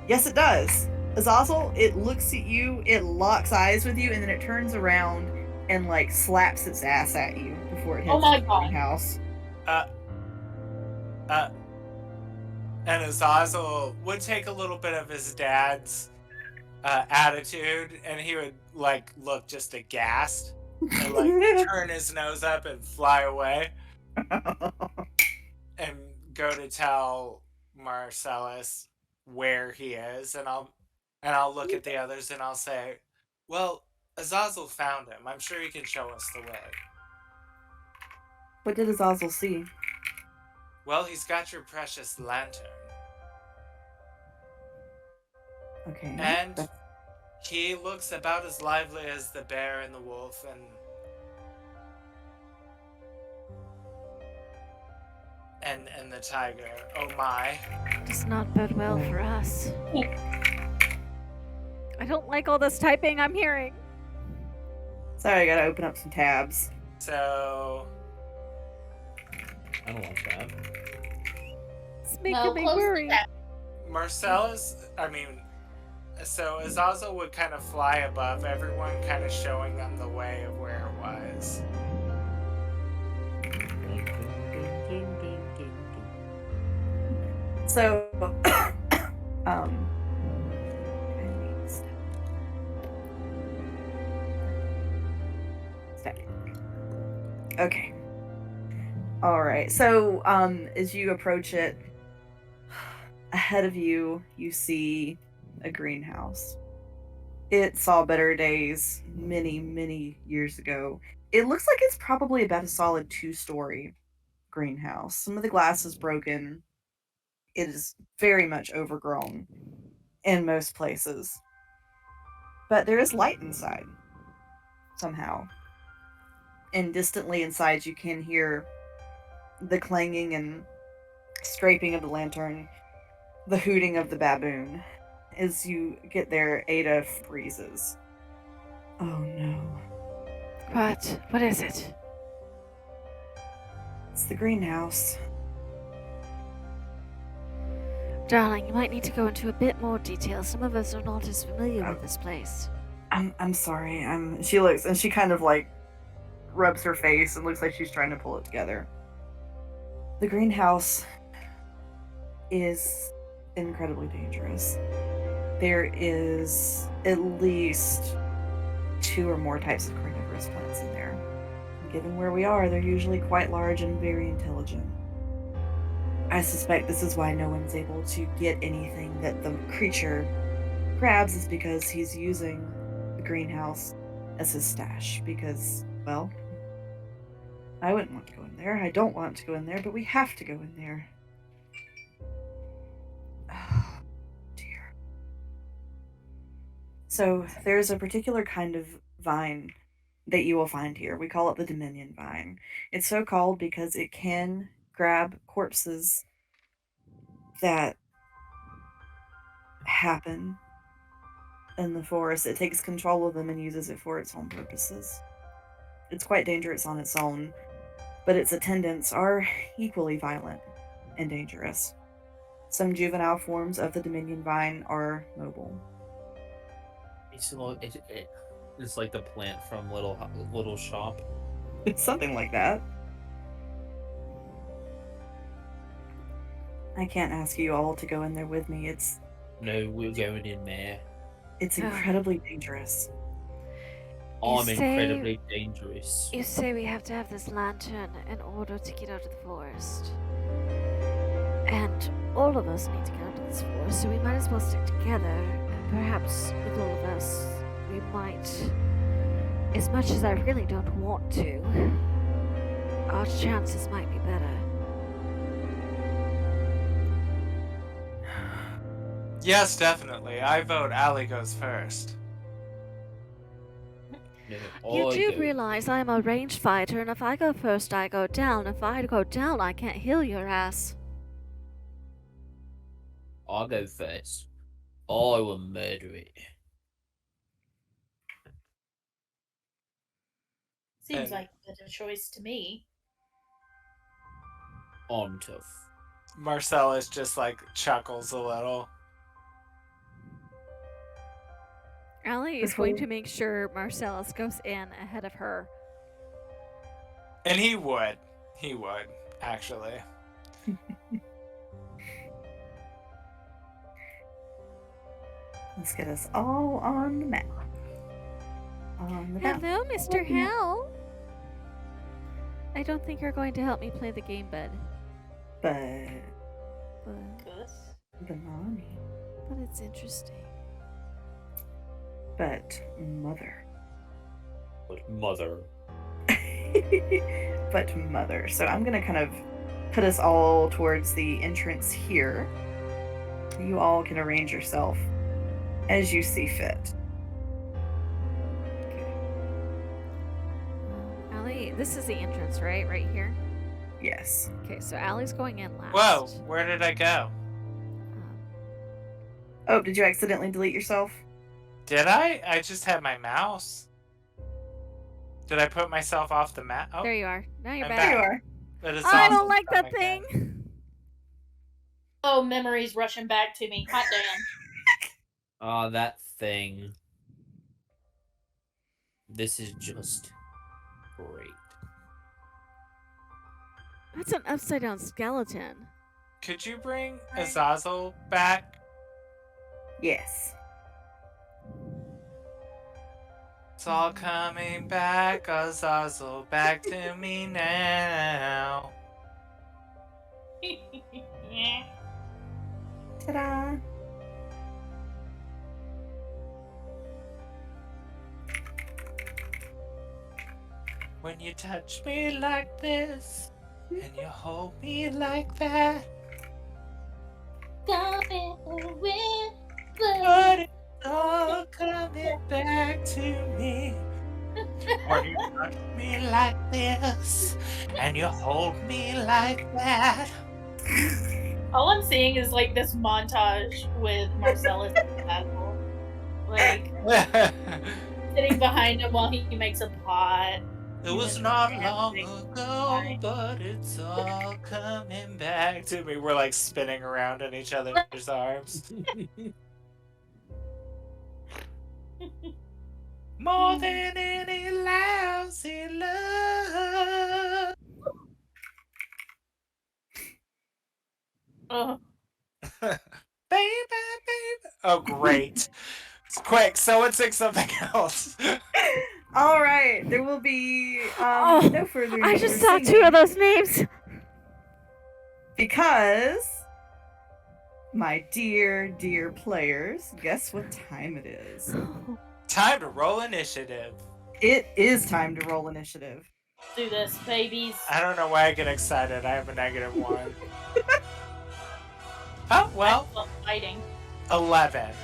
Yes, it does. Azazel, it looks at you, it locks eyes with you, and then it turns around and like slaps its ass at you before it heads my to the God. greenhouse. And Azazel would take a little bit of his dad's attitude, and he would like look just aghast and like turn his nose up and fly away and go to tell Marcellus where he is, and I'll look at the others and I'll say, well, Azazel found him. I'm sure he can show us the way. What did Azazel see? Well, he's got your precious lantern. Okay. And he looks about as lively as the bear and the wolf and the tiger. Oh my. Does not bode well for us. I don't like all this typing I'm hearing. Sorry, I gotta open up some tabs. So I don't like that. It's making No, me close the worry. tab. So Azazel would kind of fly above everyone, kind of showing them the way of where it was. So, okay. All right. So, as you approach it, ahead of you, you see a greenhouse. It saw better days many, many years ago. It looks like it's probably about a solid 2-story greenhouse. Some of the glass is broken. It is very much overgrown in most places. But there is light inside, somehow. And distantly inside, you can hear the clanging and scraping of the lantern, the hooting of the baboon. As you get there, Ada freezes. Oh no. What is it? It's the greenhouse. Darling, you might need to go into a bit more detail. Some of us are not as familiar with this place. I'm sorry. She looks, and she kind of like rubs her face and looks like she's trying to pull it together. The greenhouse is incredibly dangerous. There is at least 2 or more types of carnivorous plants in there. Given where we are, they're usually quite large and very intelligent. I suspect this is why no one's able to get anything that the creature grabs, is because he's using the greenhouse as his stash. Because, well, I wouldn't want to go in there. I don't want to go in there, but we have to go in there. Oh, dear. So, there's a particular kind of vine that you will find here. We call it the Dominion vine. It's so called because it can grab corpses that happen in the forest. It takes control of them and uses it for its own purposes. It's quite dangerous on its own, but its attendants are equally violent and dangerous. Some juvenile forms of the Dominion vine are mobile. It's like the plant from Little Shop. It's something like that. I can't ask you all to go in there with me. No, we're going in there. It's incredibly dangerous. I'm say- incredibly dangerous. You say we have to have this lantern in order to get out of the forest. And all of us need to get out of this forest, so we might as well stick together. And perhaps with all of us, we might, as much as I really don't want to, our chances might be better. Yes, definitely. I vote Allie goes first. No, You I do go. realize I'm a ranged fighter, and if I go first, I go down. If I go down, I can't heal your ass. I'll go first. I will murder it. Seems And- like a better choice to me. I'm tough. Marcellus just like chuckles a little. Allie is going to make sure Marcellus goes in ahead of her. And he would. He would, actually. Let's get us all on the map. On the map. Hello, Mr. Hal. I don't think you're going to help me play the game, bud. But Good. Banani. But it's interesting. But mother. But mother. But mother. So I'm gonna kind of put us all towards the entrance here. You all can arrange yourself as you see fit. Allie, this is the entrance, right? Right here? Yes. Okay, so Allie's going in last. Whoa, where did I go? Um, Oh, did you accidentally delete yourself? Did I? I just had my mouse. Did I put myself off the map? Oh, there you are. Now you're I'm back. There you are. but it's I awesome don't like that coming thing. in. Oh, memories rushing back to me. Hot damn. Ah, that thing. This is just great. That's an upside down skeleton. Could you bring Azazel back? Yes. It's all coming back, Azazel, back to me now. Ta-da! When you touch me like this, and you hold me like that, but it's all coming back to me. When you touch me like this, and you hold me like that. All I'm seeing is like this montage with Marcellus and Basil, like sitting behind him while he makes a pot. It was not long ago, but it's all coming back to me. We're like spinning around in each other's arms. More than any lousy love. Oh, Baby, baby. Oh, great. Quick, someone sing something else. All right, there will be Oh, no further. I need just for saw two singing of those names. because, my dear, dear players, guess what time it is? Time to roll initiative. It is time to roll initiative. do this, babies. I don't know why I get excited. I have a -1. Oh, well, I love fighting. 11.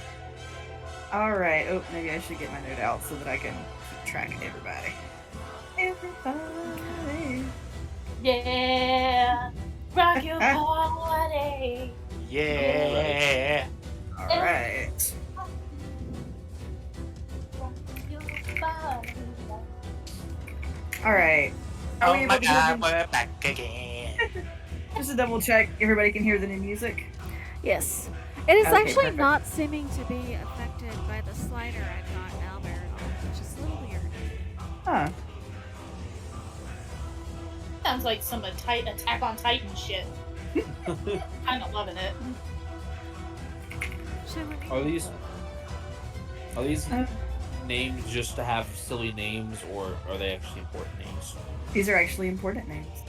All right. Oh, maybe I should get my note out so that I can keep track of everybody. Everybody. Yeah, rock your body. Yeah. All right. Rock your body. All right. Are we Oh able my to hear god, the- we're back again. just to double check, everybody can hear the new music? Yes. It is Okay, actually perfect. not seeming to be affected by the slider I've got Albert on, which is a little weird. Huh. Sounds like some Attack on Titan shit. Kind of loving it. Should we- Are these names just to have silly names, or are they actually important names? These are actually important names.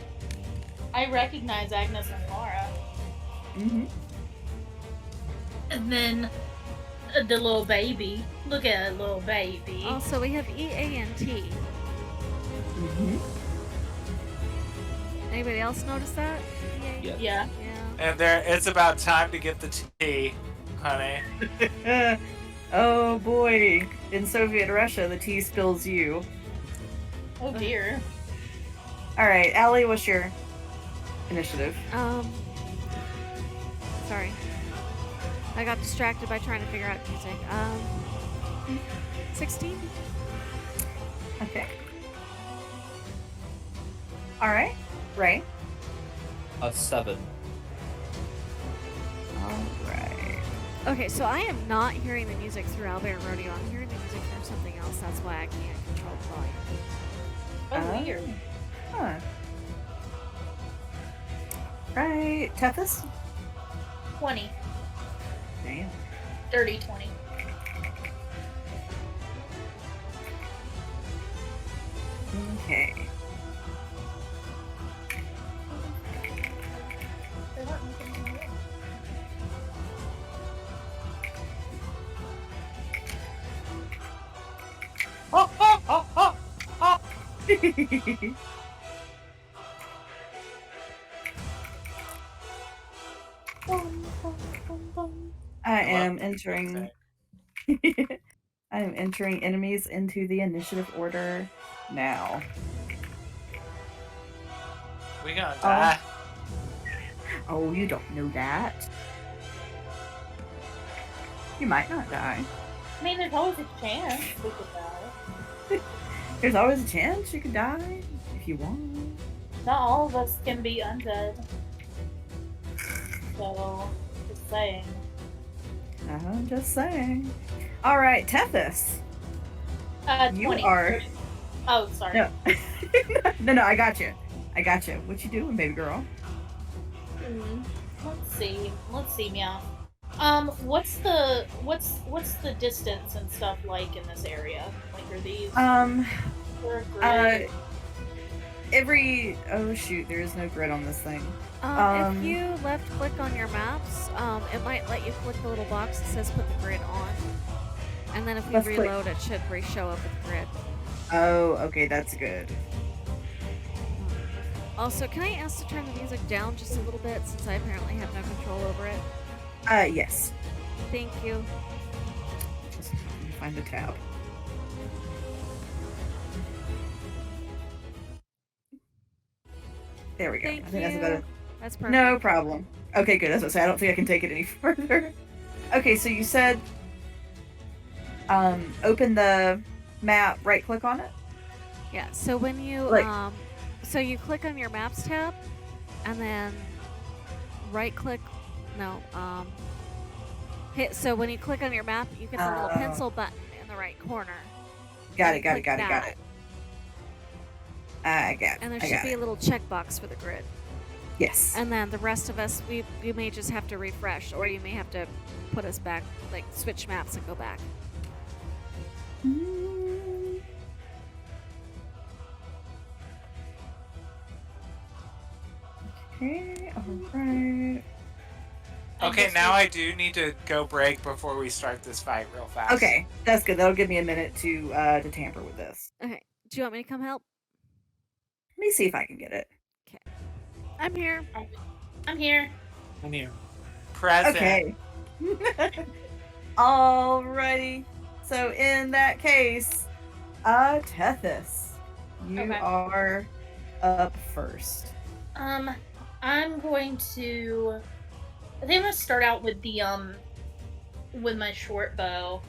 I recognize Agnes and Laura. Mm-hmm. And then the little baby. Look at that little baby. Also, we have EANT. Mm-hmm. Anybody else notice that? Yeah. Yeah. And it's about time to get the tea, honey. Oh boy. In Soviet Russia, the tea spills you. Oh dear. Alright, Allie, what's your initiative? Sorry. I got distracted by trying to figure out music. 16? Okay. Alright, Ray. 7. Alright. Okay, so I am not hearing the music through Albert Rodeo. I'm hearing the music from something else. That's why I can't control the volume. Oh, weird. Huh. Right, Tethys? 20. Damn. Dirty 20. Okay. I am entering. I am entering enemies into the initiative order now. We gonna die. Oh, you don't know that. You might not die. I mean, there's always a chance we could die. There's always a chance you could die if you want. Not all of us can be undead. So, just saying. I'm just saying. All right, Tethys. 20. You are. Oh, sorry. No. no, I got you. I got you. What you doing, baby girl? Let's see, meow. What's the distance and stuff like in this area? Like, are these? Oh shoot, there is no grid on this thing. If you left click on your maps, it might let you click the little box that says put the grid on. And then if you Left reload, it should re-show up with the grid. Oh, okay, that's good. Also, can I ask to turn the music down just a little bit since I apparently have no control over it? Yes. Thank you. Just find the tab. There we go. Thank I think you. that's about it. That's perfect. No problem. Okay, good. That's what I say. I don't think I can take it any further. Okay, so you said open the map, right click on it? Yeah, so when you so you click on your maps tab and then right click so when you click on your map, you get the little pencil button in the right corner. Got it. I got it. And there should be a little checkbox for the grid. Yes. And then the rest of us, you may just have to refresh, or you may have to put us back, like switch maps and go back. Okay, alright. Okay, now I do need to go break before we start this fight real fast. Okay, that's good. That'll give me a minute to tamper with this. Okay, do you want me to come help? Let me see if I can get it. Okay. I'm here. I'm here. I'm here. Present. Okay. Alrighty. So in that case, Tethys, you are up first. I'm going to. I think I'm gonna start out with the with my short bow,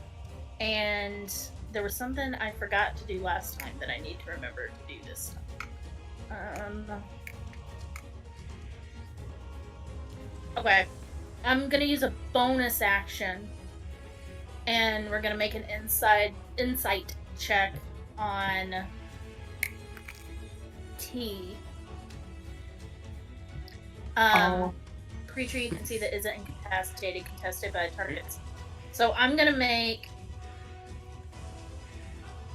and there was something I forgot to do last time that I need to remember to do this time. Okay, I'm gonna use a bonus action, and we're gonna make an insight check on T. Creature you can see that isn't incapacitated, contested by targets. So I'm gonna make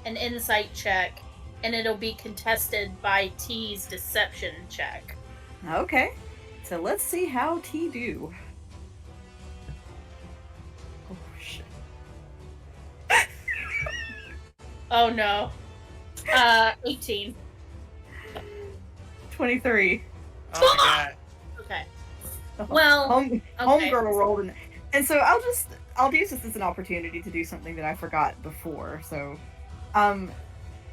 an insight check, and it'll be contested by T's deception check. Okay. So let's see how T do. Oh, shit. Oh no. 18. 23. Oh my god. Okay. Well, Homegirl rolled in. And so I'll use this as an opportunity to do something that I forgot before. So,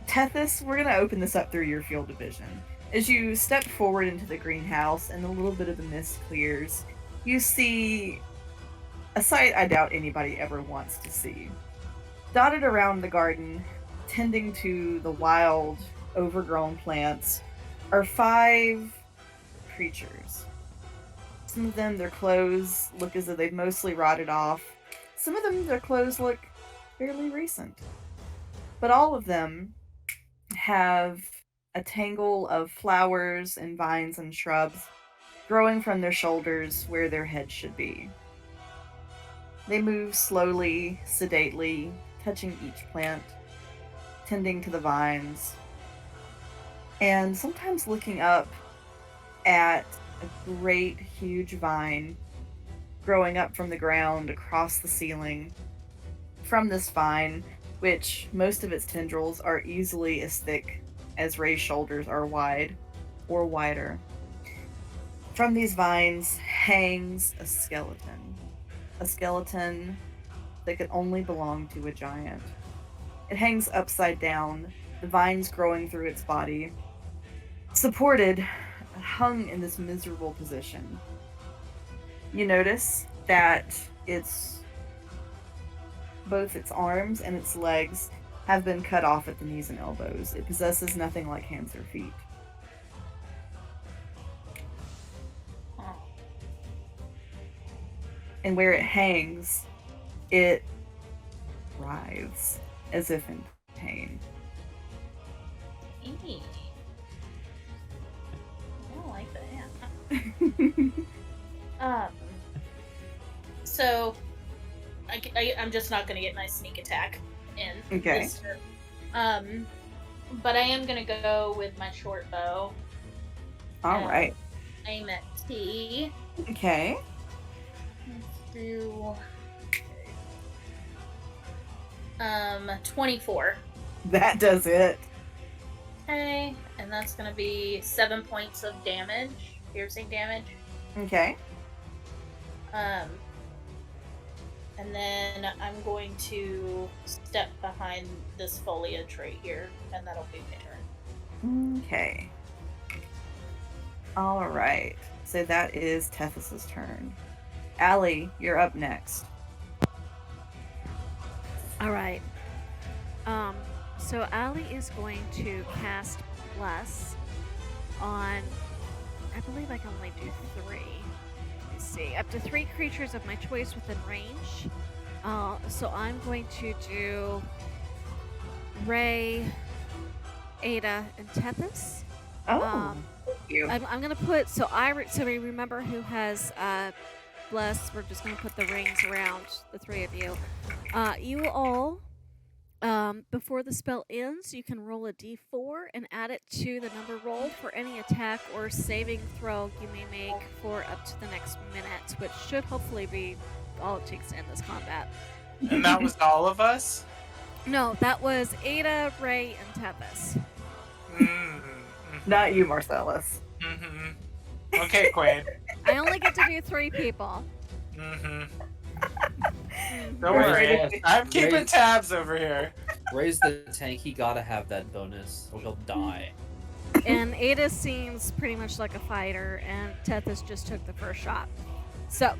Tethys, we're gonna open this up through your field of vision. As you step forward into the greenhouse and a little bit of the mist clears, you see a sight I doubt anybody ever wants to see. Dotted around the garden, tending to the wild, overgrown plants, are 5 creatures. Some of them, their clothes look as though they've mostly rotted off. Some of them, their clothes look fairly recent. But all of them have a tangle of flowers and vines and shrubs growing from their shoulders where their heads should be. They move slowly, sedately, touching each plant, tending to the vines, and sometimes looking up at a great, huge vine growing up from the ground across the ceiling. From this vine, which most of its tendrils are easily as thick as Ray's shoulders are wide or wider. From these vines hangs a skeleton. A skeleton that could only belong to a giant. It hangs upside down, the vines growing through its body, supported, hung in this miserable position. You notice that both its arms and its legs have been cut off at the knees and elbows. It possesses nothing like hands or feet. And where it hangs, it writhes as if in pain. I don't like that. So I'm just not gonna get my sneak attack in. Okay. This turn. But I am gonna go with my short bow. All right. Aim at T. Okay. Let's do 24. That does it. Okay, and that's gonna be 7 points of damage, piercing damage. Okay. And then I'm going to step behind this foliage right here, and that'll be my turn. Okay. All right. So that is Tethys's turn. Allie, you're up next. All right. So Allie is going to cast Bless on, I believe I can only do 3. Let me see. Up to 3 creatures of my choice within range. So I'm going to do Ray, Ada, and Tethys. Oh, thank you. I'm gonna put so we remember who has Bless. We're just gonna put the rings around the 3 of you. You all, before the spell ends, you can roll a d4 and add it to the number rolled for any attack or saving throw you may make for up to the next minute, which should hopefully be all it takes to end this combat. And that was all of us? No, that was Ada, Ray, and Tethys. Not you, Marcellus. Mm-hmm. Okay, Quaid. I only get to do 3 people. Mm-hmm. Don't worry. I'm keeping tabs over here. Raise the tank, he gotta have that bonus, or he'll die. And Ada seems pretty much like a fighter, and Tethys just took the first shot. So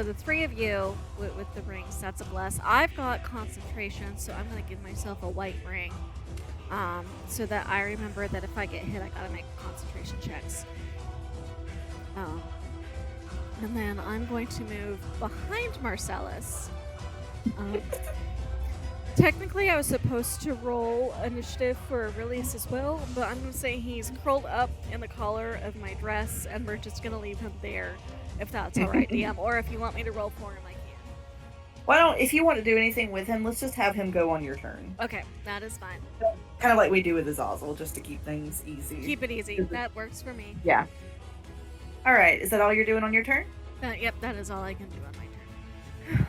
the 3 of you with the rings, that's a bless. I've got concentration, so I'm gonna give myself a white ring, so that I remember that if I get hit, I gotta make concentration checks. And then I'm going to move behind Marcellus. Technically, I was supposed to roll initiative for a release as well, but I'm going to say he's curled up in the collar of my dress, and we're just going to leave him there, if that's alright, DM. Or if you want me to roll for him, I Why don't, if you want to do anything with him, let's just have him go on your turn. Okay, that is fine. Kind of like we do with Azazel, just to keep things easy. Keep it easy. That works for me. Yeah. All right. Is that all you're doing on your turn? Yep, that is all I can do on my turn.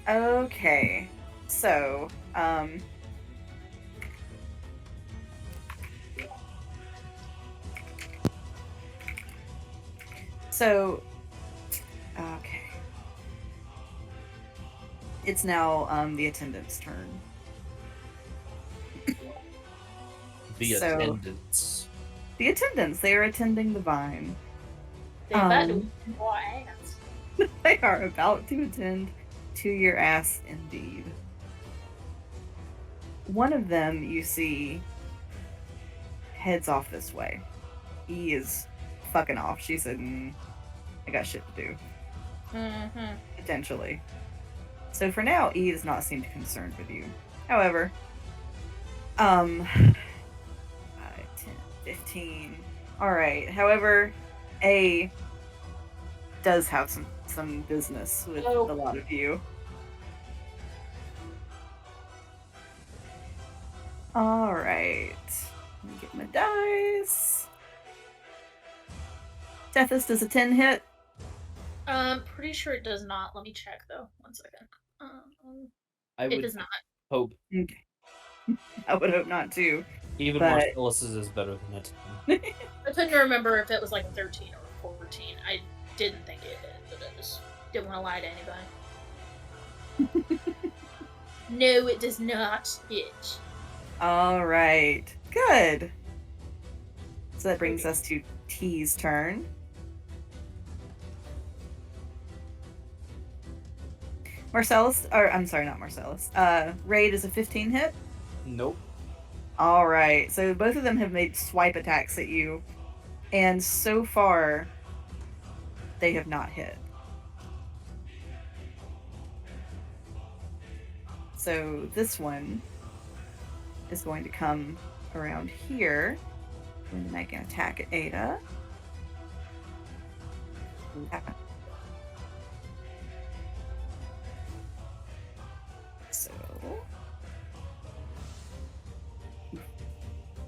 Okay. So, okay. It's now the attendant's turn. The So- attendants. The attendants, they are attending the vine. They about to Um, eat more ass. They are about to attend to your ass indeed. One of them, you see, heads off this way. He is fucking off. She said, I got shit to do. Mm-hmm. Potentially. So for now, E does not seem concerned with you. However, 5, 10, 15. Alright. However, A does have some business with a lot of you. Alright. Let me get my dice. Tethys, does a 10 hit? Pretty sure it does not. Let me check though. 1 second. I It would does not. hope Okay. I would hope not too. even But- Marcellus's is better than it. I couldn't remember if it was like a 13 or 14. I didn't think it did, but I just didn't want to lie to anybody. No, it does not hit. Alright. Good. So that brings us to T's turn. Marcellus, or I'm sorry, not Marcellus. Raid is a 15 hit. Nope. Alright, so both of them have made swipe attacks at you, and so far, they have not hit. So this one is going to come around here and make an attack at Ada.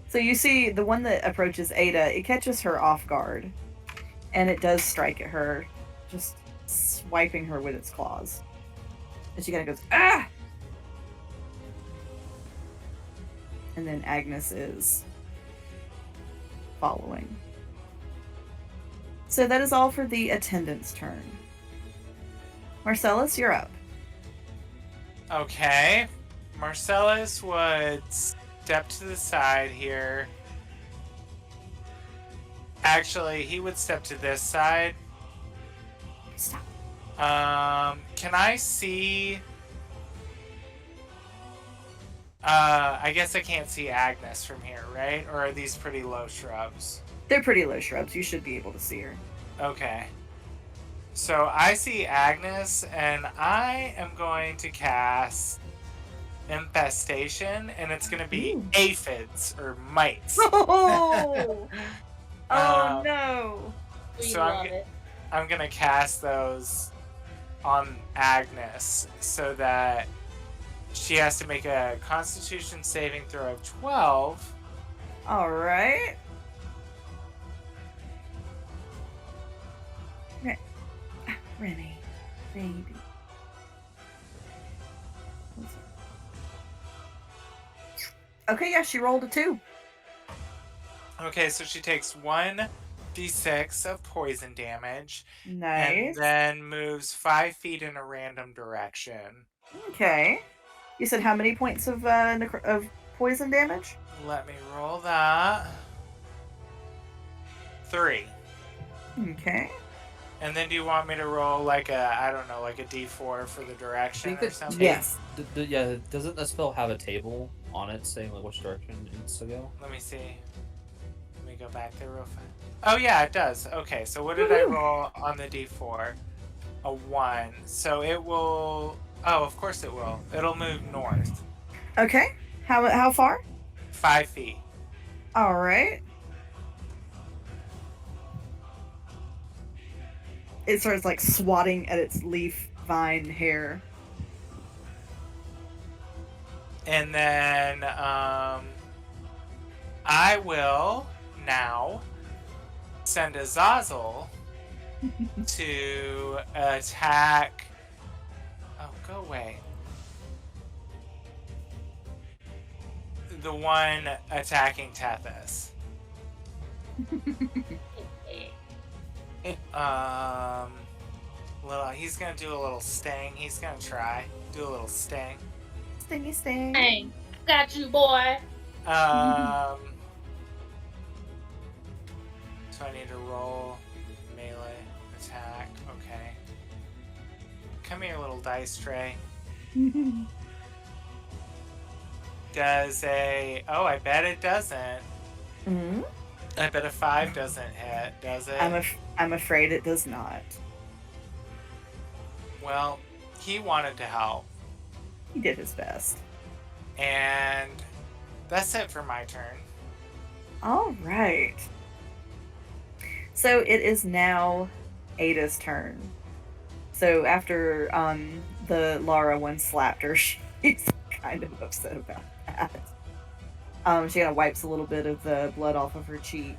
So you see the one that approaches Ada, it catches her off guard, and it does strike at her, just swiping her with its claws. And she kind of goes, ah! And then Agnes is following. So that is all for the attendant's turn. Marcellus, you're up. Okay. Marcellus would step to the side here. Actually, he would step to this side. Stop. Can I see... I guess I can't see Agnes from here, right? Or are these pretty low shrubs? They're pretty low shrubs. You should be able to see her. Okay. So I see Agnes, and I am going to cast Infestation, and it's going to be Ooh. aphids, or mites. Oh! Um, No! We So love it. I'm going to cast those on Agnes so that she has to make a Constitution saving throw of 12. Alright. Remy, baby. Okay, yeah, she rolled a 2. Okay, so she takes 1d6 of poison damage, and Nice. then moves 5 feet in a random direction. Okay. You said how many points of of poison damage? Let me roll that. 3. Okay. And then do you want me to roll like a, I don't know, like a d4 for the direction think or that- something? Yes. Yeah, doesn't the spell have a table on it saying like which direction it needs to go? Let me see. Let me go back there real fast. Oh yeah, it does. Okay, so what did I Woohoo. roll on the d4? A 1. So it will... Oh, of course it will. It'll move north. Okay. How far? 5 feet. Alright. It starts like swatting at its leaf vine hair. And then I will now send Azazel to attack. Oh, go away. The one attacking Tethys. He's gonna do a little sting. He's gonna try do a little sting. Stingy sting. Dang, got you, boy. So I need to roll melee attack. Okay. Come here, little dice tray. Does a... Oh, I bet it doesn't. Mm-hmm. I bet a 5 doesn't hit, does it? I'm afraid it does not. Well, he wanted to help. He did his best. And that's it for my turn. All right. So it is now Ada's turn. So after the Lara one slapped her, she's kind of upset about that. She kind of wipes a little bit of the blood off of her cheek.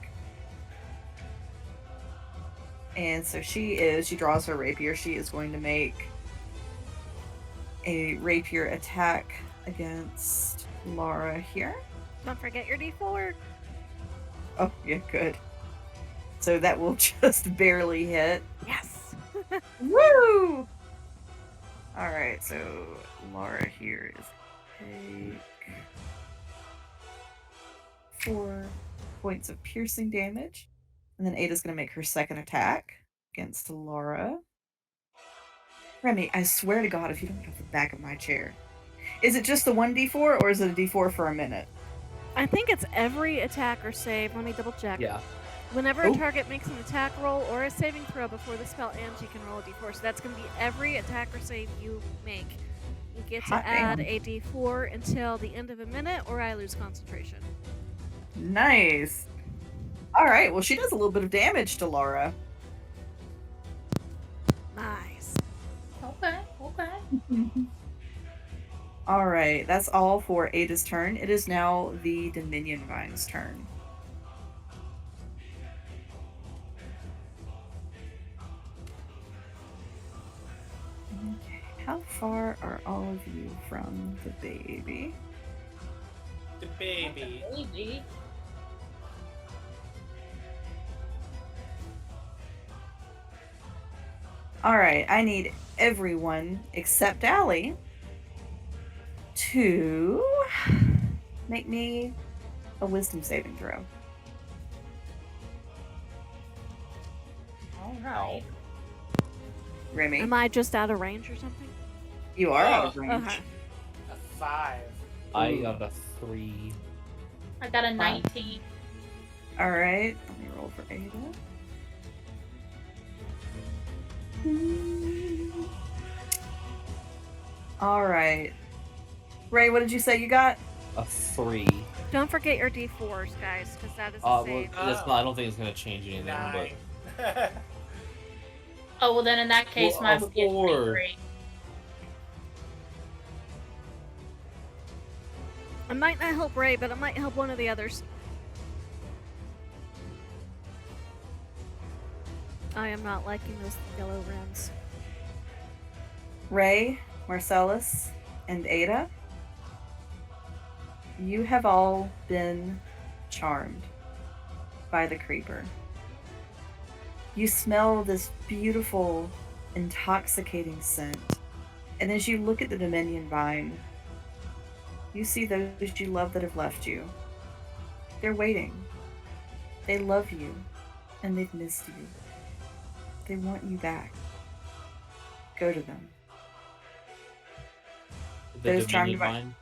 And so she draws her rapier. She is going to make a rapier attack against Lara here. Don't forget your D4. Oh, yeah, good. So that will just barely hit. Yes. Woo! Alright, so Lara here is take 4 points of piercing damage. And then Ada's going to make her second attack against Lara. Remy, I swear to God, if you don't get off the back of my chair. Is it just the 1d4 or is it a d4 for a minute? I think it's every attack or save. Let me double check. Yeah. Whenever a target makes an attack roll or a saving throw before the spell ends, you can roll a d4. So that's going to be every attack or save you make. You get to add a d4 until the end of a minute, or I lose concentration. Nice. All right, well, she does a little bit of damage to Lara. Nice. Okay. All right, that's all for Ada's turn. It is now the Dominion Vine's turn. Okay, how far are all of you from the baby? The baby. Baby. All right, I need everyone except Allie to make me a wisdom saving throw. All right. Remy, Am I just out of range or something? you are out of Oh. range. Okay. A 5. I got a 3. I got a 19. All right, let me roll for Ada. All right. Ray, what did you say you got? A 3. Don't forget your d4s, guys, because that is a Well, save. that's not, I don't think it's gonna change anything, 9. Oh, well, then in that case, Well, mine would be a 4. 23. I might not help Ray, but I might help one of the others. I am not liking those yellow rims. Ray, Marcellus, and Ada, you have all been charmed by the creeper. You smell this beautiful, intoxicating scent. And as you look at the Dominion Vine, you see those you love that have left you. They're waiting. They love you, and they've missed you. They want you back. Go to them. The Those charmed Dominion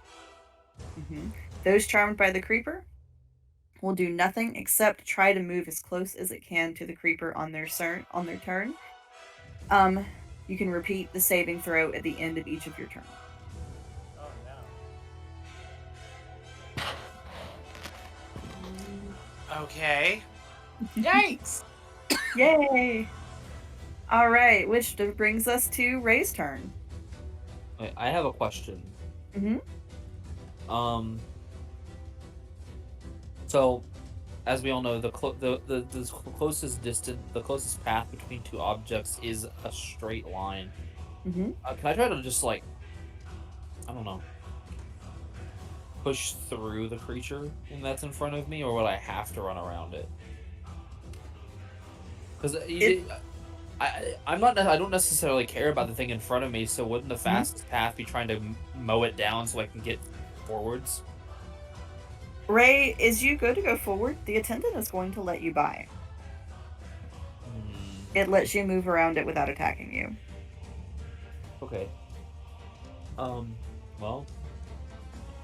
by- Vine. Those charmed by the creeper will do nothing except try to move as close as it can to the creeper on their turn. You can repeat the saving throw at the end of each of your turns. Oh no. Okay. Yikes! Yay! All right, which brings us to Ray's turn. Wait, I have a question. Mm-hmm. So, as we all know, the closest path between two objects is a straight line. Mm-hmm. Can I try to just like, I don't know, push through the creature that's in front of me, or would I have to run around it? Because I don't necessarily care about the thing in front of me. So wouldn't the fastest path be trying to mow it down so I can get forwards? Ray, as you go to go forward, the attendant is going to let you by. It lets you move around it without attacking you. Okay. Well,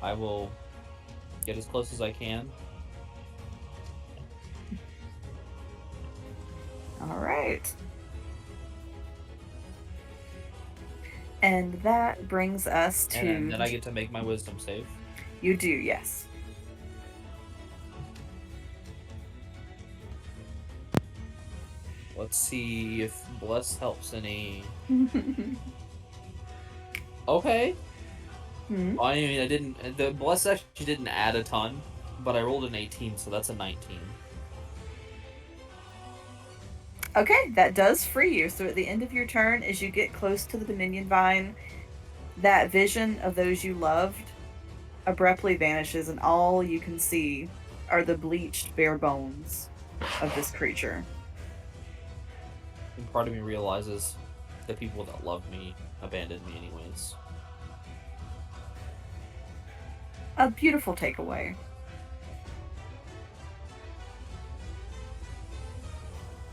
I will get as close as I can. All right. And that brings us to... And then I get to make my wisdom save. You do, yes. Let's see if Bless helps any. Okay. Well, I mean, I didn't. The Bless actually didn't add a ton, but I rolled an 18, so that's a 19. Okay, that does free you. So at the end of your turn, as you get close to the Dominion Vine, that vision of those you loved abruptly vanishes, and all you can see are the bleached bare bones of this creature. And part of me realizes the people that love me abandoned me anyways. A beautiful takeaway.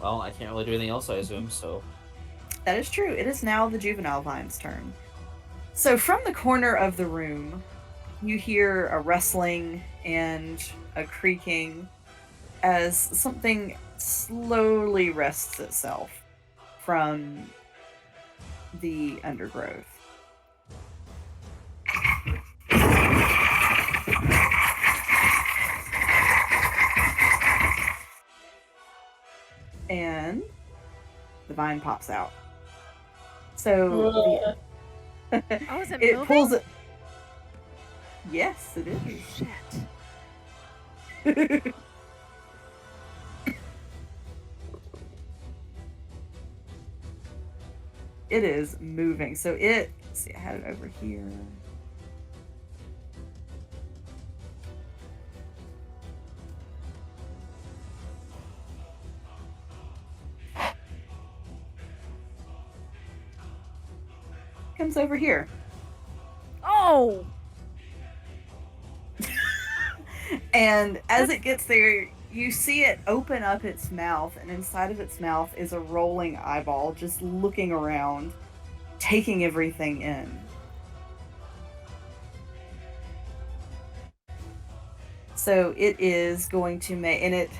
Well, I can't really do anything else, I assume, so... That is true. It is now the Juvenile Vine's turn. So from the corner of the room, you hear a rustling and a creaking as something slowly wrests itself from the undergrowth. And the vine pops out. So Oh, is it it moving? pulls it. Yes, it is. Shit. It is moving. So it, let's see, I had it over here. Comes over here. Oh! And as it gets there, you see it open up its mouth, and inside of its mouth is a rolling eyeball just looking around, taking everything in. So it is going to make, and it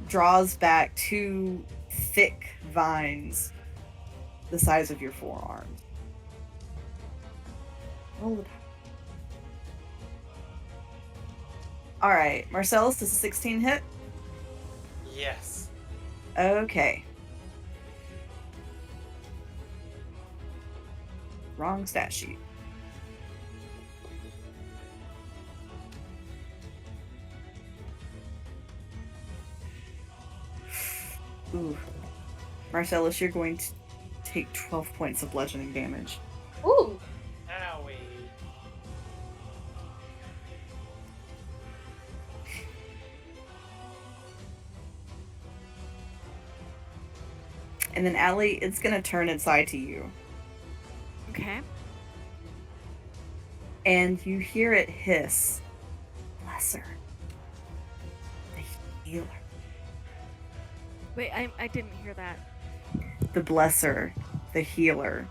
draws back two thick vines the size of your forearm. Roll it. All right, Marcellus, does a 16 hit? Yes. Okay. Wrong stat sheet. Ooh. Marcellus, you're going to take 12 points of bludgeoning damage. Ooh. Owie. And then Allie, it's going to turn its eye to you. Okay. And you hear it hiss. Bless her. The healer. Wait, I didn't hear that. The blesser. The healer.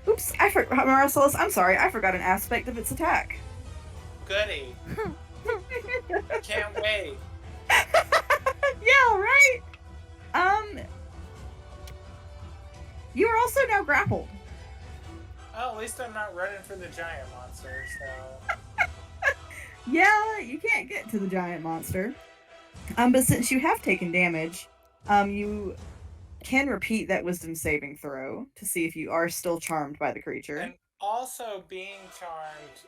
Oh. Oops, Marcellus, I'm sorry, I forgot an aspect of its attack. Goody. Can't wait. Yeah, right? You are also now grappled. Oh, at least I'm not running for the giant monster, so... Yeah, you can't get to the giant monster. But since you have taken damage, you can repeat that wisdom saving throw to see if you are still charmed by the creature. And also, being charmed,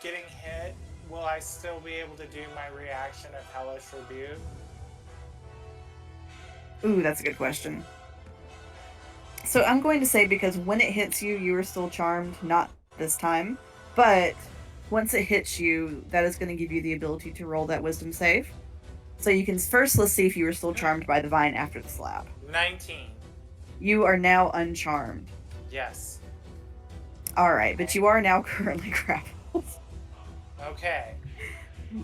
getting hit, will I still be able to do my reaction of Hellish Rebuke? Ooh, that's a good question. So I'm going to say because when it hits you, you are still charmed, not this time. But once it hits you, that is going to give you the ability to roll that wisdom save. So you can first, let's see if you were still charmed by the vine after the slap. 19. You are now uncharmed. Yes. Alright, but you are now currently grappled. Okay.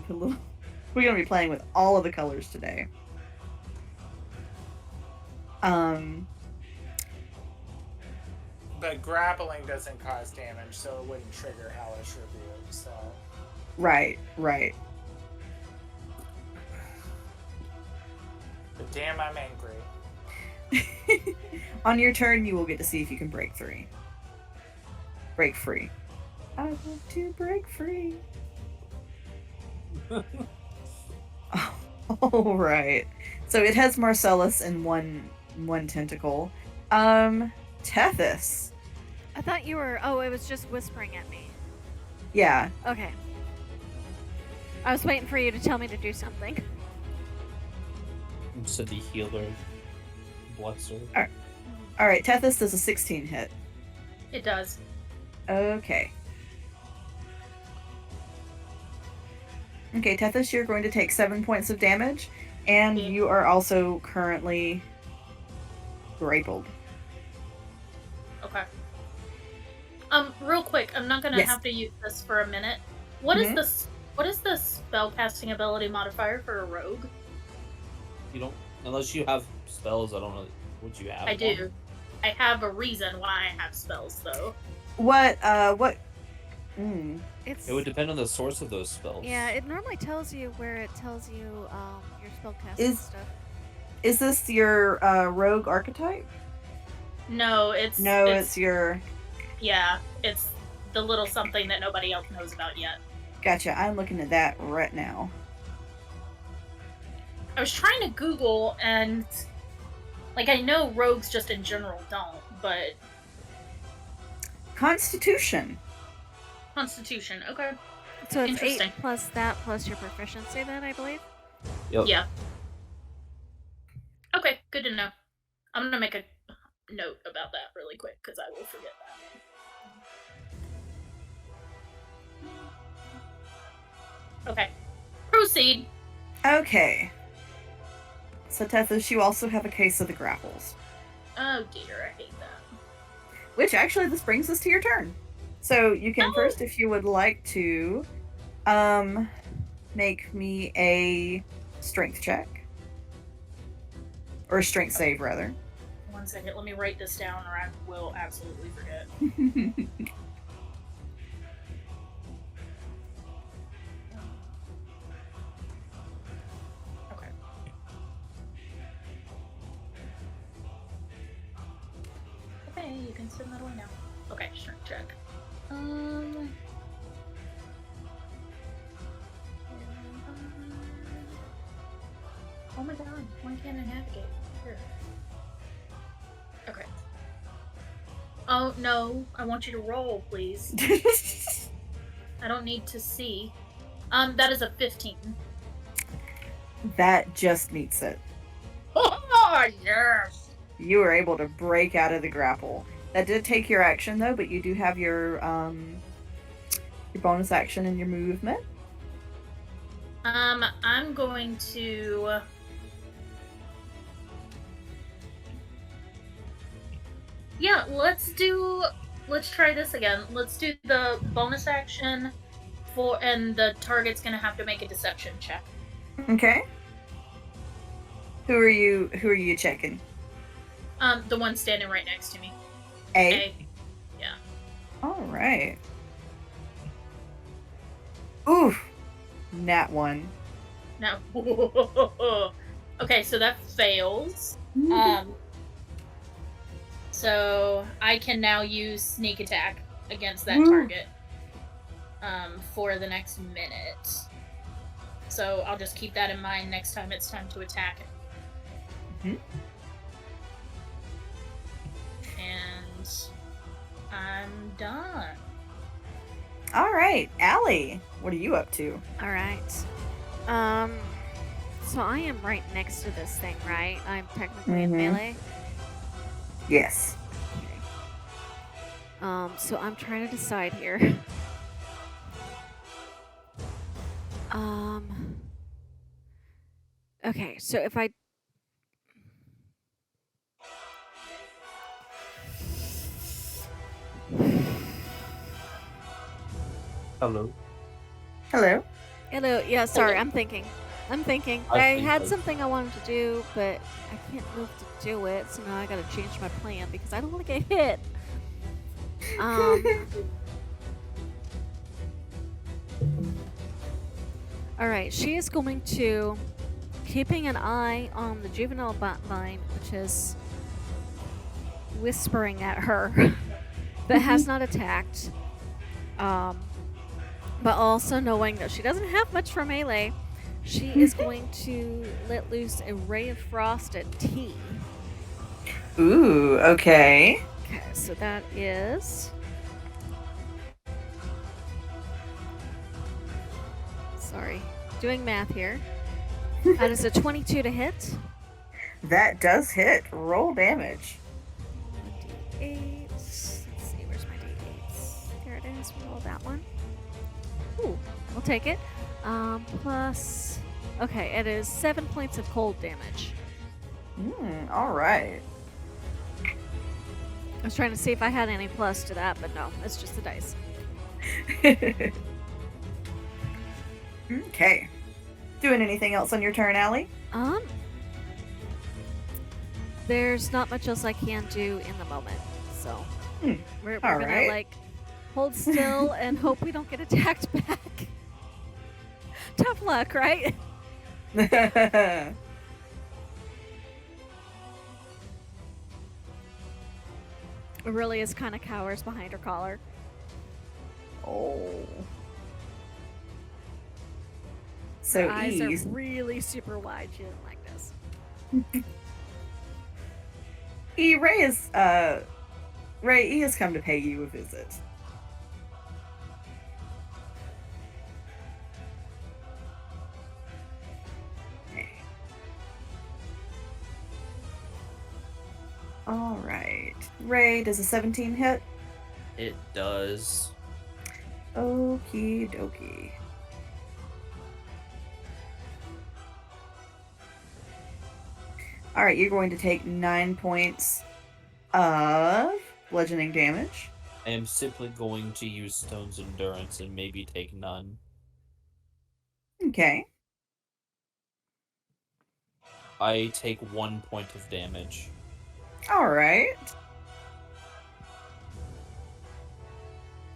We're going to be playing with all of the colors today. But grappling doesn't cause damage, so it wouldn't trigger Hellish Rebuke, so... Right. But damn, I'm angry. On your turn, you will get to see if you can break free. Break free. I want to break free. All right. So it has Marcellus and one tentacle. Tethys. I thought you were. Oh, it was just whispering at me. Yeah. Okay. I was waiting for you to tell me to do something. So the healer, bless her. All right. Tethys does a 16 hit. It does. Okay. Okay, Tethys, you're going to take 7 points of damage, and Yeah. you are also currently grappled. Okay. Real quick, I'm not gonna Yes. have to use this for a minute. What is this? What is the spellcasting ability modifier for a rogue? You don't, unless you have spells. I don't know what you have. I do. I have a reason why I have spells, though. What? It's. It would depend on the source of those spells. Yeah, it normally tells you where it tells you your spellcasting Is- stuff. Is this your rogue archetype? No, it's It's your. yeah, it's the little something that nobody else knows about yet. Gotcha. I'm looking at that right now. I was trying to Google and like I know rogues just in general don't, but Constitution. Constitution, okay. So it's 8 Interesting. plus that plus your proficiency, then I believe. Yep. Yeah. Okay, good to know. I'm gonna make a note about that really quick because I will forget that. Okay. Proceed. Okay. So Tethys, you also have a case of the grapples. Oh dear, I hate that. Which actually, this brings us to your turn. So you can Oh. first, if you would like to, make me a strength check. Or a strength save, rather. 1 second, let me write this down or I will absolutely forget. Okay. Okay, you can send that away now. Okay, strength check. Oh my god, why can't I navigate? Here. Okay. Oh no, I want you to roll, please. I don't need to see. That is a 15. That just meets it. Oh, yes! You were able to break out of the grapple. That did take your action, though, but you do have your bonus action and your movement. I'm going to... Yeah, let's try this again. Let's do the bonus action and the target's gonna have to make a deception check. Okay. Who are you checking? The one standing right next to me. A. Yeah. All right. Ooh. Nat 1. No. Okay, so that fails. So I can now use sneak attack against that target for the next minute. So I'll just keep that in mind next time it's time to attack it. rounds. I'm done. All right, Allie, what are you up to? All right. So I am right next to this thing, right? I'm technically in Mhm. melee. Yes. Okay. So I'm trying to decide here. Okay, so if I Hello. Hello. Hello, yeah, sorry, I'm thinking. I I think had so. something I wanted to do, but I can't move to do it, so now I gotta change my plan because I don't want to get hit. Alright, she is going to keeping an eye on the juvenile vine, which is whispering at her, but has not attacked. But also knowing that she doesn't have much for melee, she is going to let loose a ray of frost at T. Ooh, okay. Okay, so that is. Sorry, doing math here. That is a 22 to hit. That does hit. Roll damage. D8. Let's see, where's my D8s? There it is. Roll that one. Ooh, we'll take it. Plus. Okay, it is 7 points of cold damage. All right. I was trying to see if I had any plus to that, but no, it's just the dice. Okay. Doing anything else on your turn, Allie? There's not much else I can do in the moment, so we're all gonna right. like hold still and hope we don't get attacked back. Tough luck, right? Aurelius kind of cowers behind her collar. Oh. So Her eyes E's. are really super wide. She doesn't like this. Ray E has come to pay you a visit. All right. Ray, does a 17 hit? It does. Okie dokie. All right, you're going to take 9 points of bludgeoning damage. I am simply going to use Stone's Endurance and maybe take none. Okay. I take 1 point of damage. All right.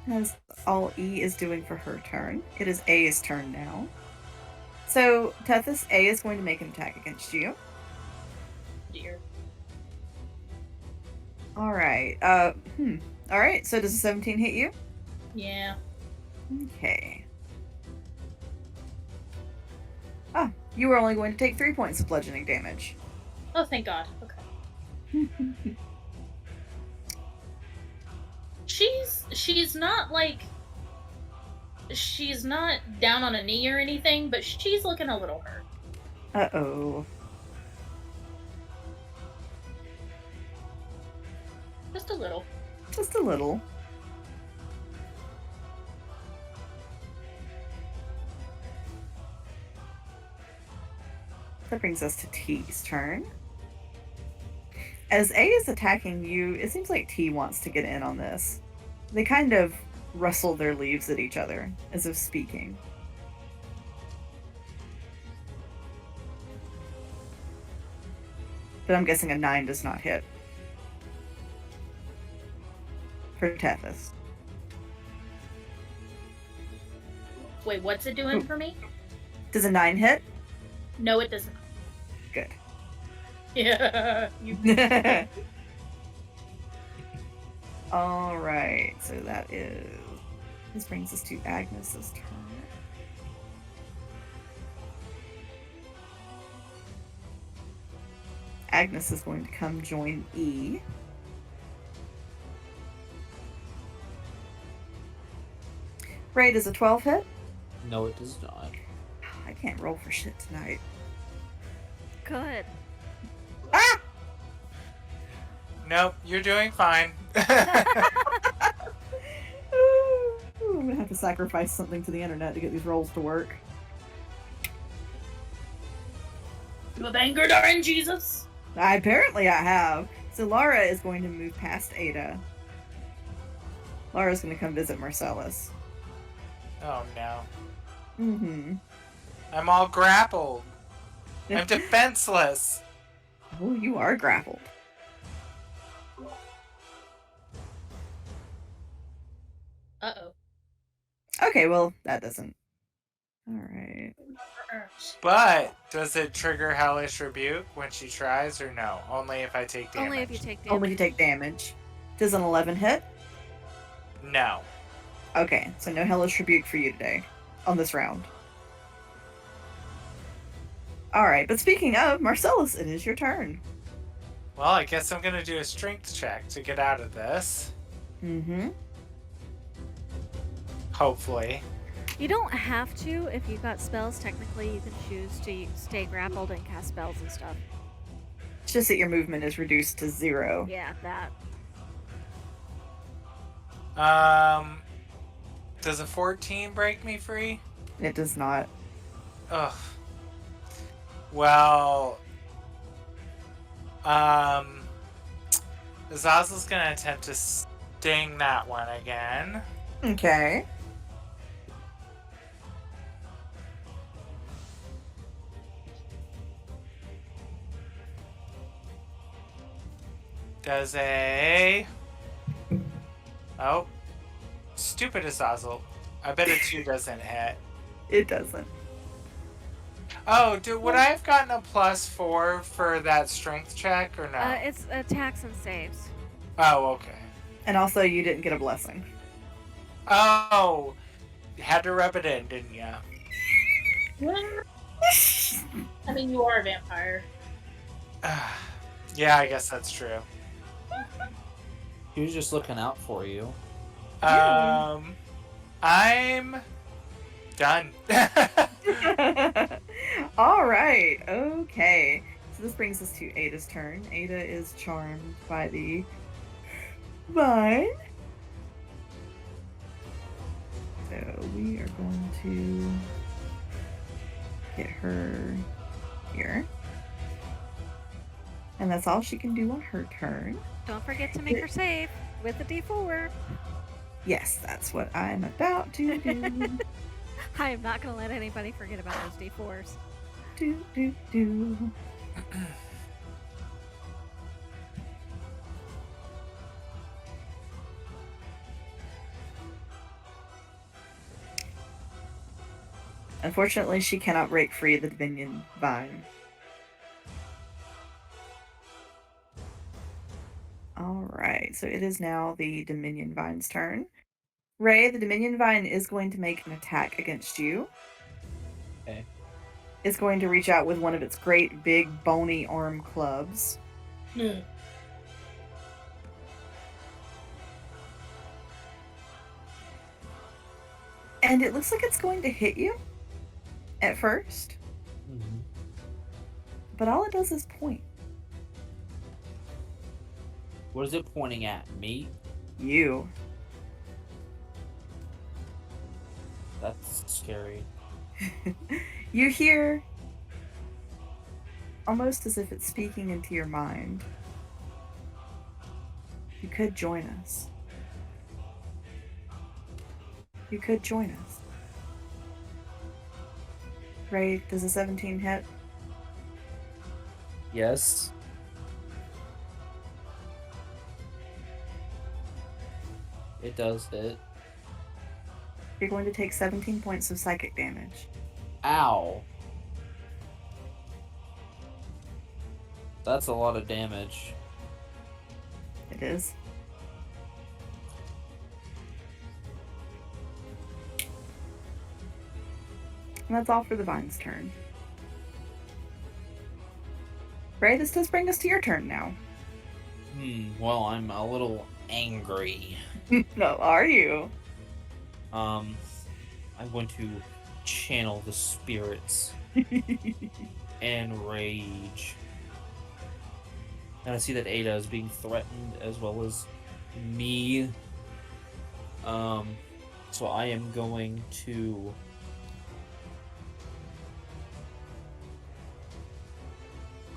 That's all E is doing for her turn. It is A's turn now. So, Tethys, A is going to make an attack against you. Dear. All right. All right. So, does a 17 hit you? Yeah. Okay. Ah, you were only going to take 3 points of bludgeoning damage. Oh, thank God. Okay. She's not like she's not down on a knee or anything, but she's looking a little hurt. Uh-oh. Just a little. Just a little. That brings us to T's turn. As A is attacking you, it seems like T wants to get in on this. They kind of rustle their leaves at each other, as if speaking. But I'm guessing a 9 does not hit. For Tethys. Wait, what's it doing for me? Does a 9 hit? No, it doesn't. Good. Yeah. All right, so this brings us to Agnes's turn. Agnes is going to come join E. Ray, does a 12 hit? No, it does not. I can't roll for shit tonight. Good. Ah! Nope, you're doing fine. Ooh, I'm gonna have to sacrifice something to the internet to get these rolls to work. You have angered RNGesus? Apparently I have. So Lara is going to move past Ada. Lara's going to come visit Marcellus. Oh no. Mm-hmm. I'm all grappled. I'm defenseless. Oh, you are grappled. Uh-oh. Okay, well, that doesn't. Alright. But does it trigger Hellish Rebuke when she tries, or no? Only if I take damage. Only if you take damage. Only if you take damage. Does an 11 hit? No. Okay, so no Hellish Rebuke for you today. On this round. Alright, but speaking of, Marcellus, it is your turn. Well, I guess I'm gonna do a strength check to get out of this. Mm-hmm. Hopefully. You don't have to. If you've got spells, technically you can choose to stay grappled and cast spells and stuff. It's just that your movement is reduced to 0. Yeah, that. Does a 14 break me free? It does not. Ugh. Well, Azazel's gonna attempt to sting that one again. Okay. Does a... Oh. Stupid Azazel. I bet a 2 doesn't hit. It doesn't. Oh, would I have gotten a +4 for that strength check, or no? It's attacks and saves. Oh, okay. And also, you didn't get a blessing. Oh! You had to rub it in, didn't ya? I mean, you are a vampire. Yeah, I guess that's true. He was just looking out for you. I'm done. All right. Okay. So this brings us to Ada's turn. Ada is charmed by the vine. So we are going to get her here. And that's all she can do on her turn. Don't forget to make her save with a D4. Yes, that's what I'm about to do. I am not going to let anybody forget about those D4s. do. Unfortunately, she cannot break free of the Dominion Vine. Alright, so it is now the Dominion Vine's turn. Ray, the Dominion Vine is going to make an attack against you. Okay. It's going to reach out with one of its great big bony arm clubs. And it looks like it's going to hit you at first. Mm-hmm. But all it does is point. What is it pointing at? Me? You. That's scary. You hear almost as if it's speaking into your mind. You could join us. You could join us. Ray, does a 17 hit? Yes. It does hit. You're going to take 17 points of psychic damage. Ow. That's a lot of damage. It is. And that's all for the Vine's turn. Ray, this does bring us to your turn now. Well, I'm a little angry. No, are you? I'm going to channel the spirits and rage. And I see that Ada is being threatened as well as me. So I am going to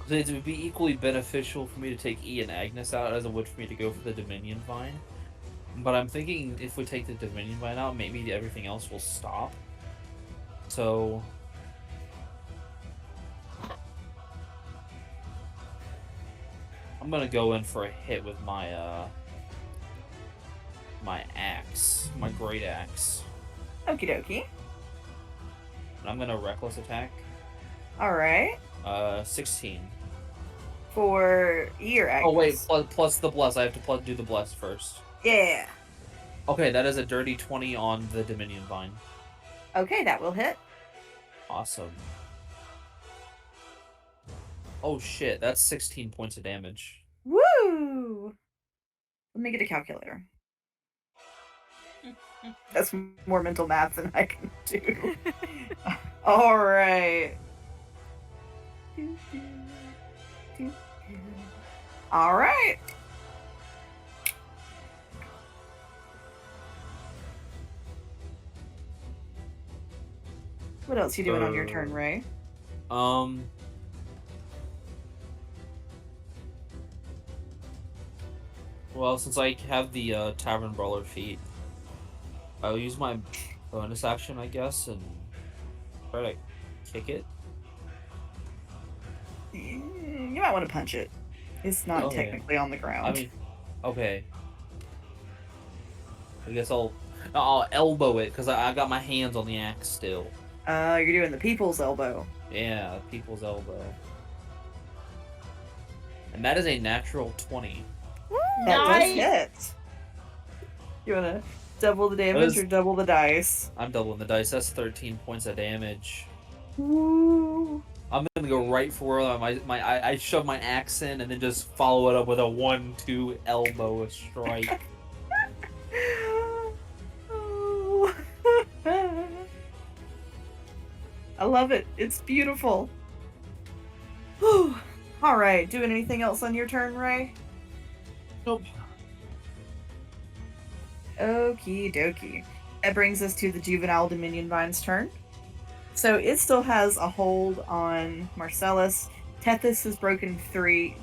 it would be equally beneficial for me to take E and Agnes out as it would for me to go for the Dominion Vine. But I'm thinking if we take the Dominion Vine out, maybe everything else will stop. So I'm gonna go in for a hit with my my axe, my great axe. Okie dokie. And I'm gonna reckless attack. Alright. 16. For your Agnes. Oh wait, plus the bless. I have to do the bless first. Yeah. Okay, that is a dirty 20 on the Dominion Vine. Okay, that will hit. Awesome. Oh shit, that's 16 points of damage. Woo! Let me get a calculator. That's more mental math than I can do. Alright. Alright. What else you doing on your turn, Ray? Well, since I have the Tavern Brawler feat, I'll use my bonus action, I guess, and try to kick it. You might want to punch it. It's not Okay. technically on the ground. I mean, okay. I guess I'll elbow it because I got my hands on the axe still. You're doing the people's elbow. Yeah, people's elbow. And that is a natural 20. That does Nice. hit. You wanna double the damage or double the dice? I'm doubling the dice. That's 13 points of damage. Woo! I'm gonna go right for I shove my axe in and then just follow it up with a 1-2 elbow strike. Oh. I love it. It's beautiful. Whew. All right. Doing anything else on your turn, Ray? Nope. Okie dokie. That brings us to the Juvenile Dominion Vine's turn. So it still has a hold on Marcellus. Tethys is broken free.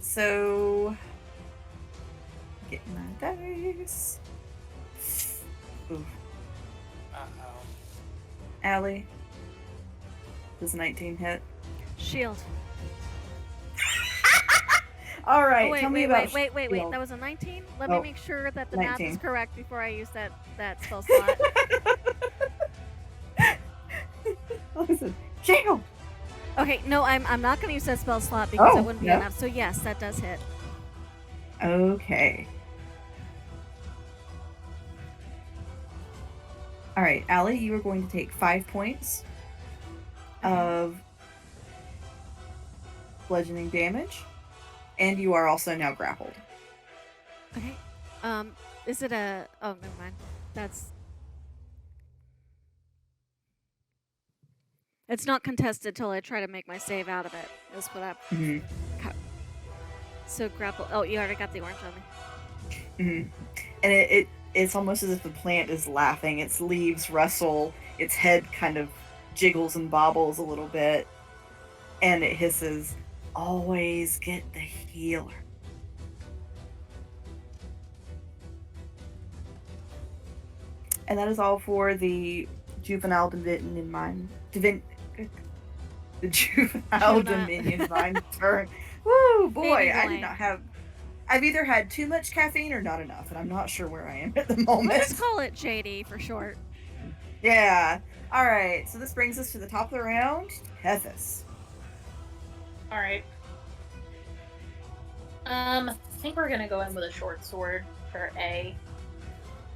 So, get my dice. Ooh. Uh-oh. Allie. Does 19 hit? Shield. All right. Oh, wait, tell me wait, about wait. shield. That was a 19? Let Oh, me make sure that the math 19. is correct before I use that spell slot. Listen, shield. Okay, no, I'm not going to use that spell slot because Oh, it wouldn't be no? enough. So yes, that does hit. Okay. All right, Allie, you are going to take 5 points of bludgeoning damage, and you are also now grappled. Okay. Is it a? Oh, never mind. It's not contested till I try to make my save out of it. Is what I. Mm-hmm. So grapple. Oh, you already got the orange on me. Mm-hmm. And it's almost as if the plant is laughing. Its leaves rustle. Its head kind of jiggles and bobbles a little bit, and it hisses, "Always get the healer." And that is all for the Juvenile Dominion Vine. The Juvenile Dominion Vine turn. Woo, boy, Baby I boy. did not have. I've either had too much caffeine or not enough, and I'm not sure where I am at the We'll moment. just call it JD for short. Yeah. All right. So this brings us to the top of the round. Tethys. All right. I think we're gonna go in with a short sword for A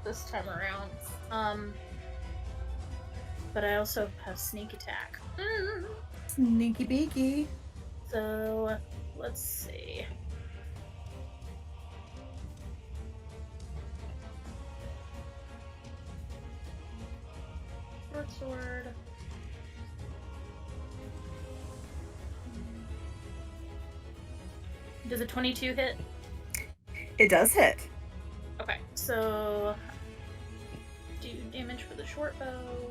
this time around. But I also have sneak attack. Sneaky beaky. So let's see. sword. Does a 22 hit? It does hit. Okay, so do damage for the short bow,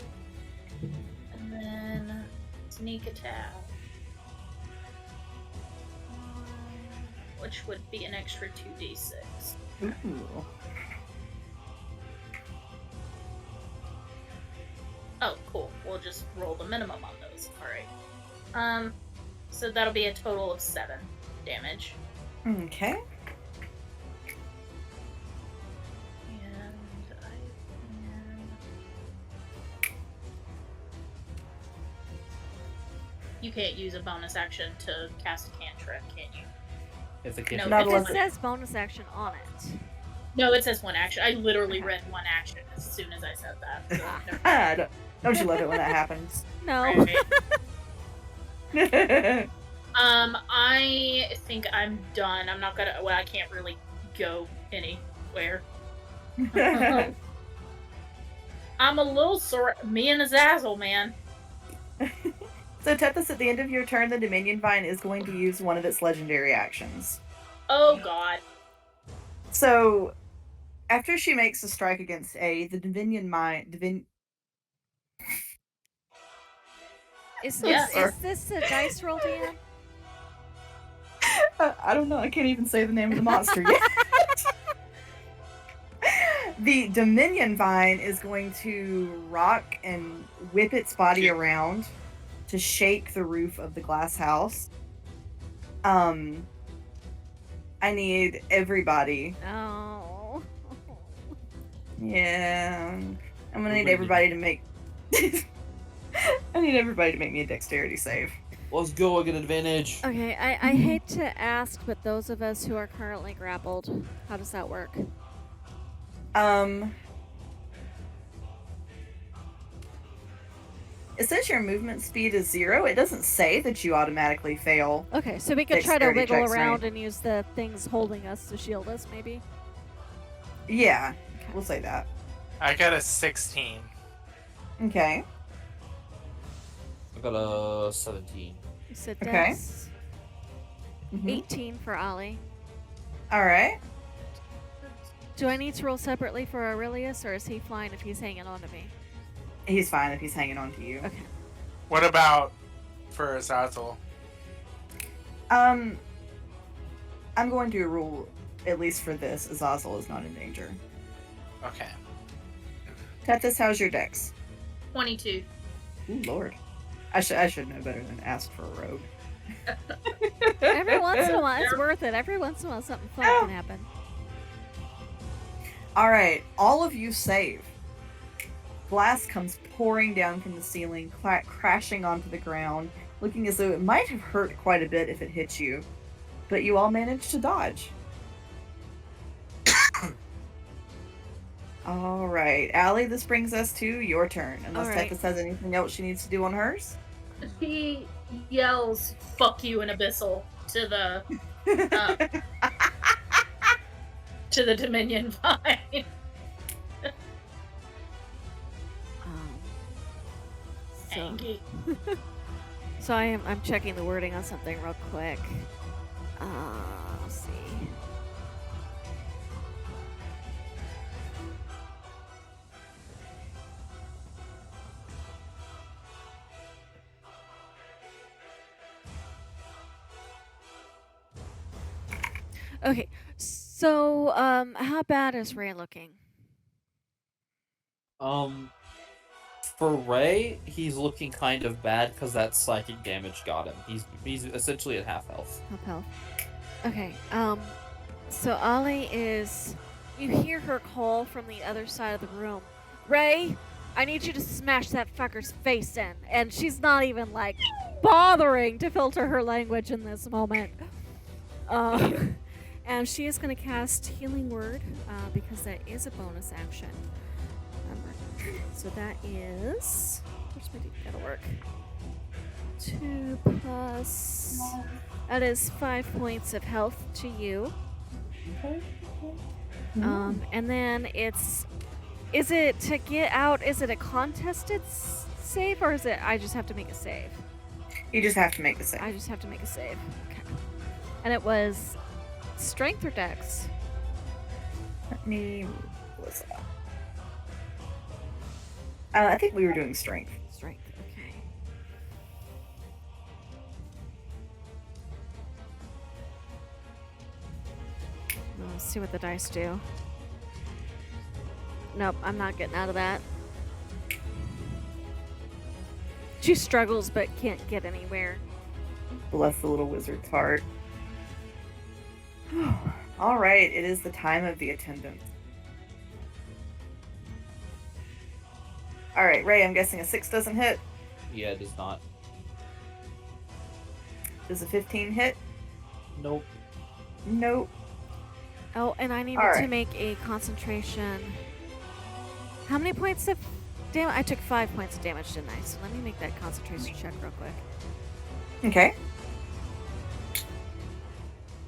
and then sneak attack, which would be an extra 2d6. Ooh. Oh, cool. We'll just roll the minimum on those. All right. So that'll be a total of 7 damage. Okay. And I can... You can't use a bonus action to cast a cantrip, can you? If the kid No, Not It unless says bonus action on it. No, it says one action. I literally read one action as soon as I said that. So never mind. Don't you love it when that happens? No. Right. I think I'm done. I'm not gonna. Well, I can't really go anywhere. I'm a little sore. Me and Azazel, man. So, Tethys, at the end of your turn, the Dominion Vine is going to use one of its legendary actions. Oh God. So, after she makes a strike against A, the Dominion Vine... Is Yeah. this a dice roll, Dan? I don't know. I can't even say the name of the monster yet. The Dominion Vine is going to rock and whip its body around to shake the roof of the glass house. I need everybody. Oh. Yeah. I'm gonna need everybody to make... I need everybody to make me a dexterity save. Let's go, I get advantage. Okay, I hate to ask, but those of us who are currently grappled, how does that work? It says your movement speed is 0. It doesn't say that you automatically fail. Okay, so we could try to Dexterity wiggle checks, around right? and use the things holding us to shield us, maybe? Yeah, we'll say that. I got a 16. Okay. I got a 17. You said Okay. Dex. Mhm. 18 for Ollie. All right. Do I need to roll separately for Aurelius, or is he fine if he's hanging on to me? He's fine if he's hanging on to you. Okay. What about for Azazel? I'm going to rule, at least for this, Azazel is not in danger. Okay. Tethys, how's your dex? 22. Ooh, Lord. I should know better than ask for a rogue. Every once in a while, it's worth it. Every once in a while, something fun can happen. All right, all of you save. Glass comes pouring down from the ceiling, crashing onto the ground, looking as though it might have hurt quite a bit if it hit you. But you all managed to dodge. All right, Allie, this brings us to your turn. Unless All right. Tethys has anything else she needs to do on hers. He yells "fuck you" and abyssal to the to the Dominion Vine. So, Angie. so I'm checking the wording on something real quick. Let's see. Okay, so how bad is Ray looking? For Ray, he's looking kind of bad because that psychic damage got him. He's essentially at half health. Help health. Okay, so Ollie is... You hear her call from the other side of the room. Ray, I need you to smash that fucker's face in. And she's not even, like, bothering to filter her language in this moment. And she is going to cast Healing Word, because that is a bonus action. So that is... Where's my that'll work. 2 plus... That is 5 points of health to you. Okay. And then it's Is it to get out? Is it a contested save, or is it I just have to make a save? You just have to make the I save. just have to make a save. Okay. And it was strength or dex? Let me pull this up. I think we were doing strength. Strength. Okay. Let's see what the dice do. Nope, I'm not getting out of that. She struggles but can't get anywhere. Bless the little wizard's heart. All right, it is the time of the attendant. All right, Ray, I'm guessing a 6 doesn't hit. Yeah, it does not. Does a 15 hit? Nope. Nope. Oh, and I needed All to right. make a concentration. How many points of damage? I took 5 points of damage, didn't I? So let me make that concentration check real quick. Okay.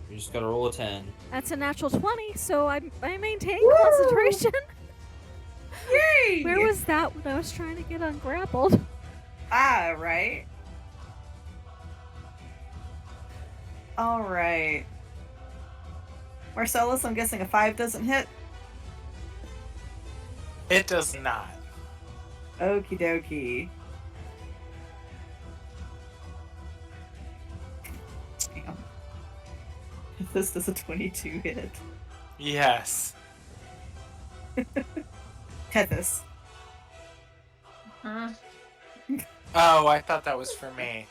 You just gotta roll a 10. That's a natural 20, so I maintain concentration. Yay! Where was that when I was trying to get ungrappled? Ah, right. All right. Marcellus, I'm guessing a 5 doesn't hit. It does not. Okie dokie. Damn. If this does a 22 hit. Yes. Tethys. Huh? Oh, I thought that was for me.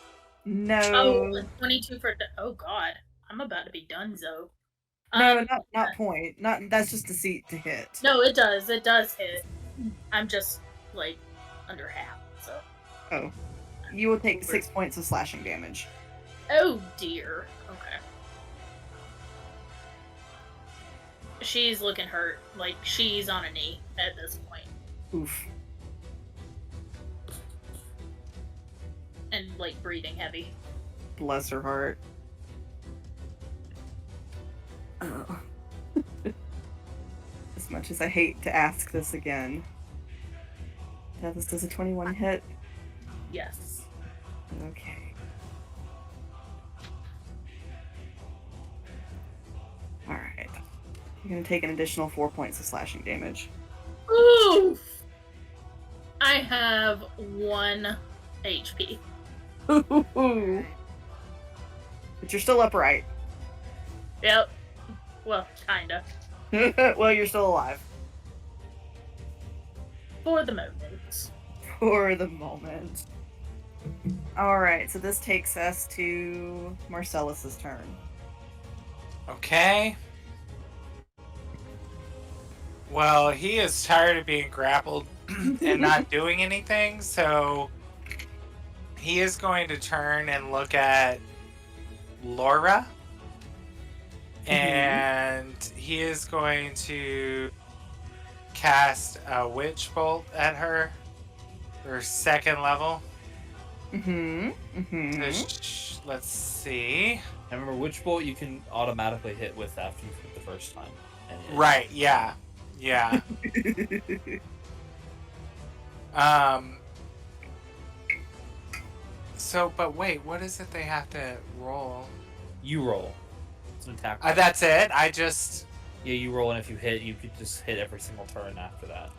No. Oh, 22 for. Oh, God. I'm about to be donezo. No, not point. Not that's just a seat to hit. No, it does. It does hit. I'm just, like, under half, so. Oh. You will take 6 points of slashing damage. Oh, dear. Okay. She's looking hurt. Like, she's on a knee at this point. Oof. And, like, breathing heavy. Bless her heart. Oh. As much as I hate to ask this again. Tethys, does a 21 hit? Yes. Okay. Alright. You're gonna take an additional 4 points of slashing damage. Oof! I have 1 HP. But you're still upright. Yep. Well, kinda. Well, you're still alive. For the moment. For the moment. Alright, so this takes us to Marcellus's turn. Okay. Well, he is tired of being grappled and not doing anything, so he is going to turn and look at Laura. And he is going to cast a witch bolt at her for 2nd level. Let's see. And remember, which bolt you can automatically hit with after you hit the first time. And it- Right, yeah. Yeah. So, but wait, what is it they have to roll? You roll. It's an attack. That's it? I just... Yeah, you roll, and if you hit, you could just hit every single turn after that.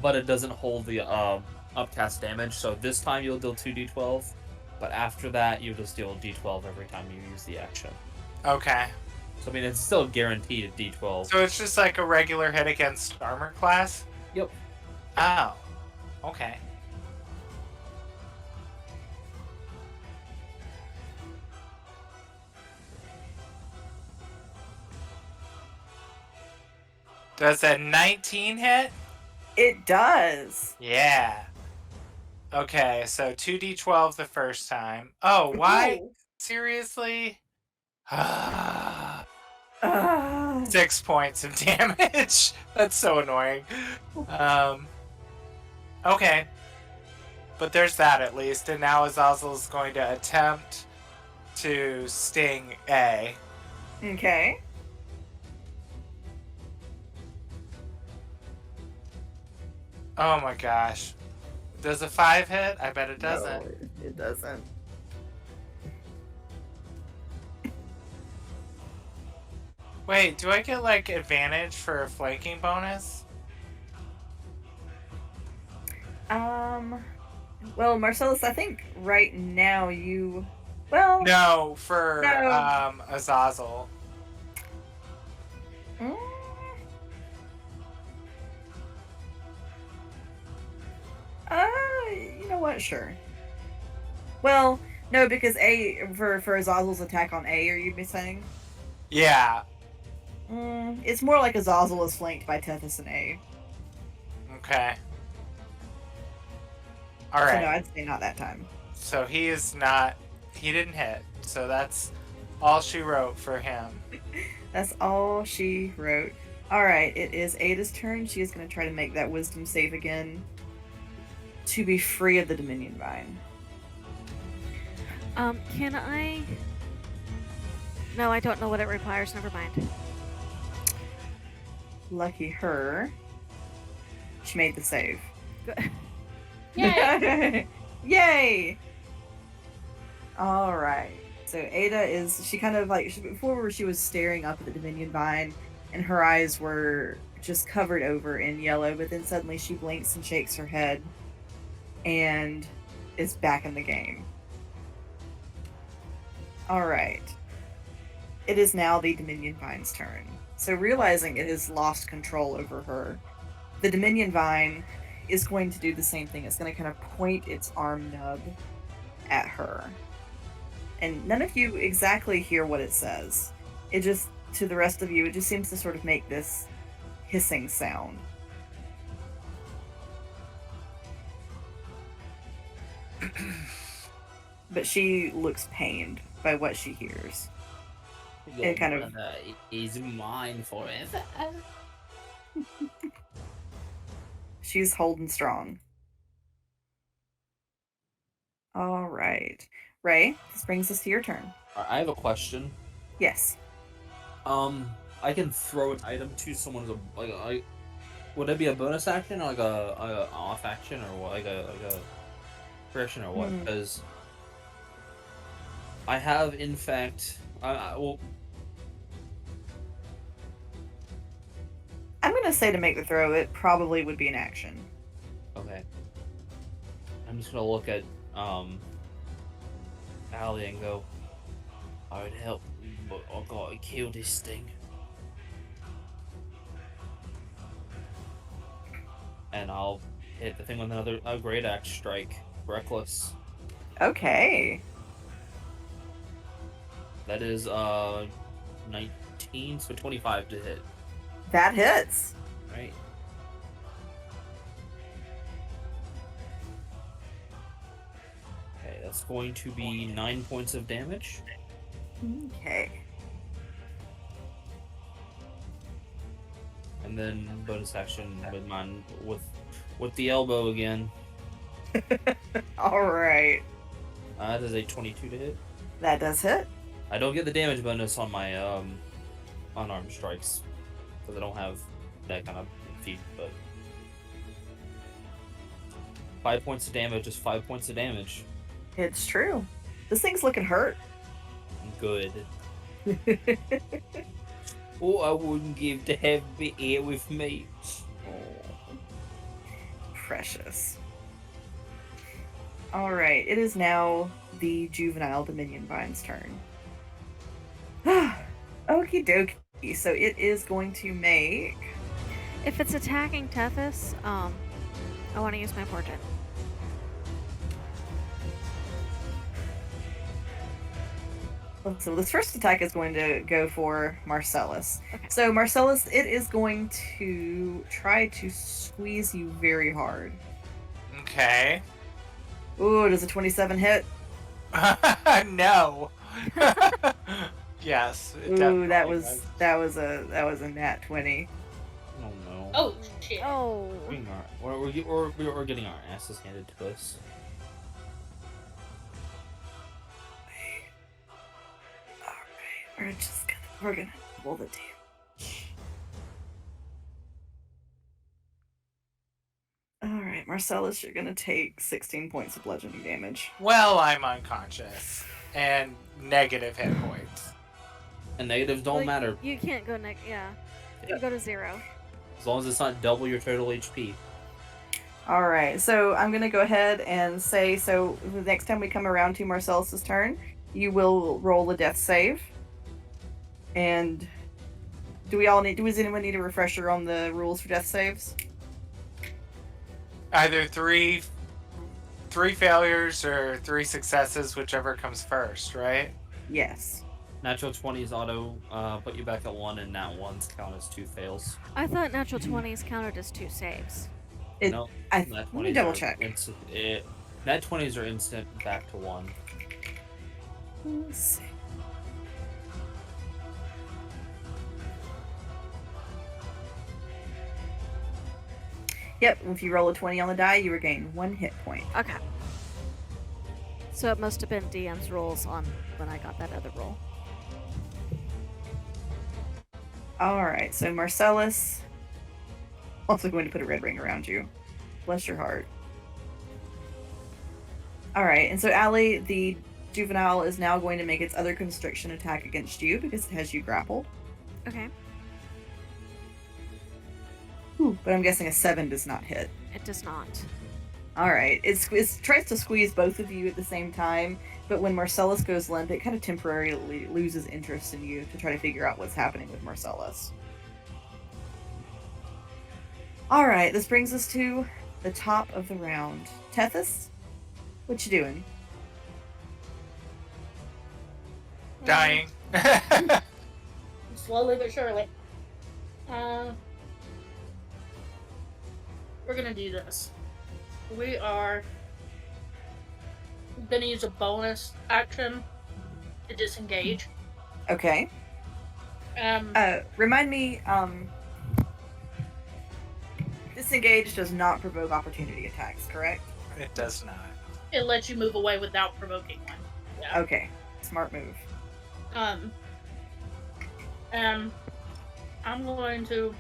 But it doesn't hold the upcast damage, so this time you'll deal 2d12, but after that you'll just deal d12 every time you use the action. Okay. So, I mean, it's still guaranteed at d12. So it's just like a regular hit against armor class? Yep. Oh. Okay. Does a 19 hit? It does. Yeah. Okay, so 2d12 the first time. Oh, why? Seriously? 6 points of damage. That's so annoying. Okay. But there's that at least. And now Azazel is going to attempt to sting A. Okay. Oh my gosh. Does a 5 hit? I bet it doesn't. No, it doesn't. Wait, do I get like advantage for a flanking bonus? Well, Marcellus, I think right now you. Well, No, for no. Azazel. Mm, uh, you know what? Sure. Well, no, because A for Azazel's attack on A. Are you saying? Yeah. It's more like Azazel is flanked by Tethys and A. Okay. So no, Alright. I'd say not that time. So he is not. He didn't hit. So that's all she wrote for him. That's all she wrote. Alright, it is Ada's turn. She is going to try to make that wisdom save again to be free of the Dominion Vine. Can I? No, I don't know what it requires. Never mind. Lucky her. She made the save. Good. Yay! Yay! Alright. So Ada is, she kind of like, before she was staring up at the Dominion Vine, and her eyes were just covered over in yellow, but then suddenly she blinks and shakes her head, and is back in the game. Alright. It is now the Dominion Vine's turn. So realizing it has lost control over her, the Dominion Vine is going to do the same thing. It's going to kind of point its arm nub at her. And none of you exactly hear what it says. It just, to the rest of you, it just seems to sort of make this hissing sound. But she looks pained by what she hears. Your kind of- brother is mine forever. She's holding strong. All right. Ray, this brings us to your turn. I have a question. Yes. I can throw an item to someone as a would it be a bonus action or like a off action or what? Like a correction or what? Hmm. Because I have in fact well I'm going to say to make the throw, it probably would be an action. okay. I'm just gonna look at Allie and go, I would help, but I gotta kill this thing. And I'll hit the thing with another great axe strike. Reckless. Okay. That is 19, so 25 to hit. That hits. Right. Okay, that's going to be 9 points of damage. Okay. And then bonus action with mine with the elbow again. All right. That is a 22 to hit. That does hit. I don't get the damage bonus on my unarmed strikes because I don't have that kind of feat, but 5 points of damage is 5 points of damage. It's true. This thing's looking hurt. Good. Oh, I wouldn't give to have it here with me. Precious. All right. It is now the juvenile Dominion Vine's turn. Okie dokie. So it is going to make. If it's attacking Tethys, I want to use my portent. So this first attack is going to go for Marcellus. Okay. So Marcellus, it is going to try to squeeze you very hard. Okay. Ooh, does a 27 hit? No. Yes. It Ooh, that definitely was does. that was a nat 20. Oh no. Oh shit! Oh. We're getting our asses handed to us. Alright, we're gonna roll the damage. Marcellus, you're gonna take 16 points of bludgeoning damage. Well, I'm unconscious and negative hit points. And negatives don't matter. You can't go yeah. You go to 0. As long as it's not double your total HP. Alright, so I'm gonna go ahead and say, so the next time we come around to Marcellus's turn, you will roll a death save. And does anyone need a refresher on the rules for death saves? Either three failures or 3 successes, whichever comes first, right? Yes. Natural 20s auto put you back at 1, and nat 1s count as 2 fails. I thought natural 20s counted as 2 saves. No, let me double check. Nat 20s are instant back to 1. Let's see. Yep, if you roll a 20 on the die, you regain 1 hit point. Okay. So it must have been DM's rules on when I got that other roll. Alright, so Marcellus. Also going to put a red ring around you. Bless your heart. Alright, and so Allie, the juvenile, is now going to make its other constriction attack against you because it has you grappled. Okay. Ooh, but I'm guessing a 7 does not hit. It does not. Alright, it tries to squeeze both of you at the same time, but when Marcellus goes limp, it kind of temporarily loses interest in you to try to figure out what's happening with Marcellus. Alright, this brings us to the top of the round. Tethys, what you doing? Dying. Slowly but surely. We're gonna do this. We are gonna use a bonus action to disengage. Okay. Remind me, disengage does not provoke opportunity attacks, correct? It does not. It lets you move away without provoking one. Yeah. Okay. Smart move. I'm going to.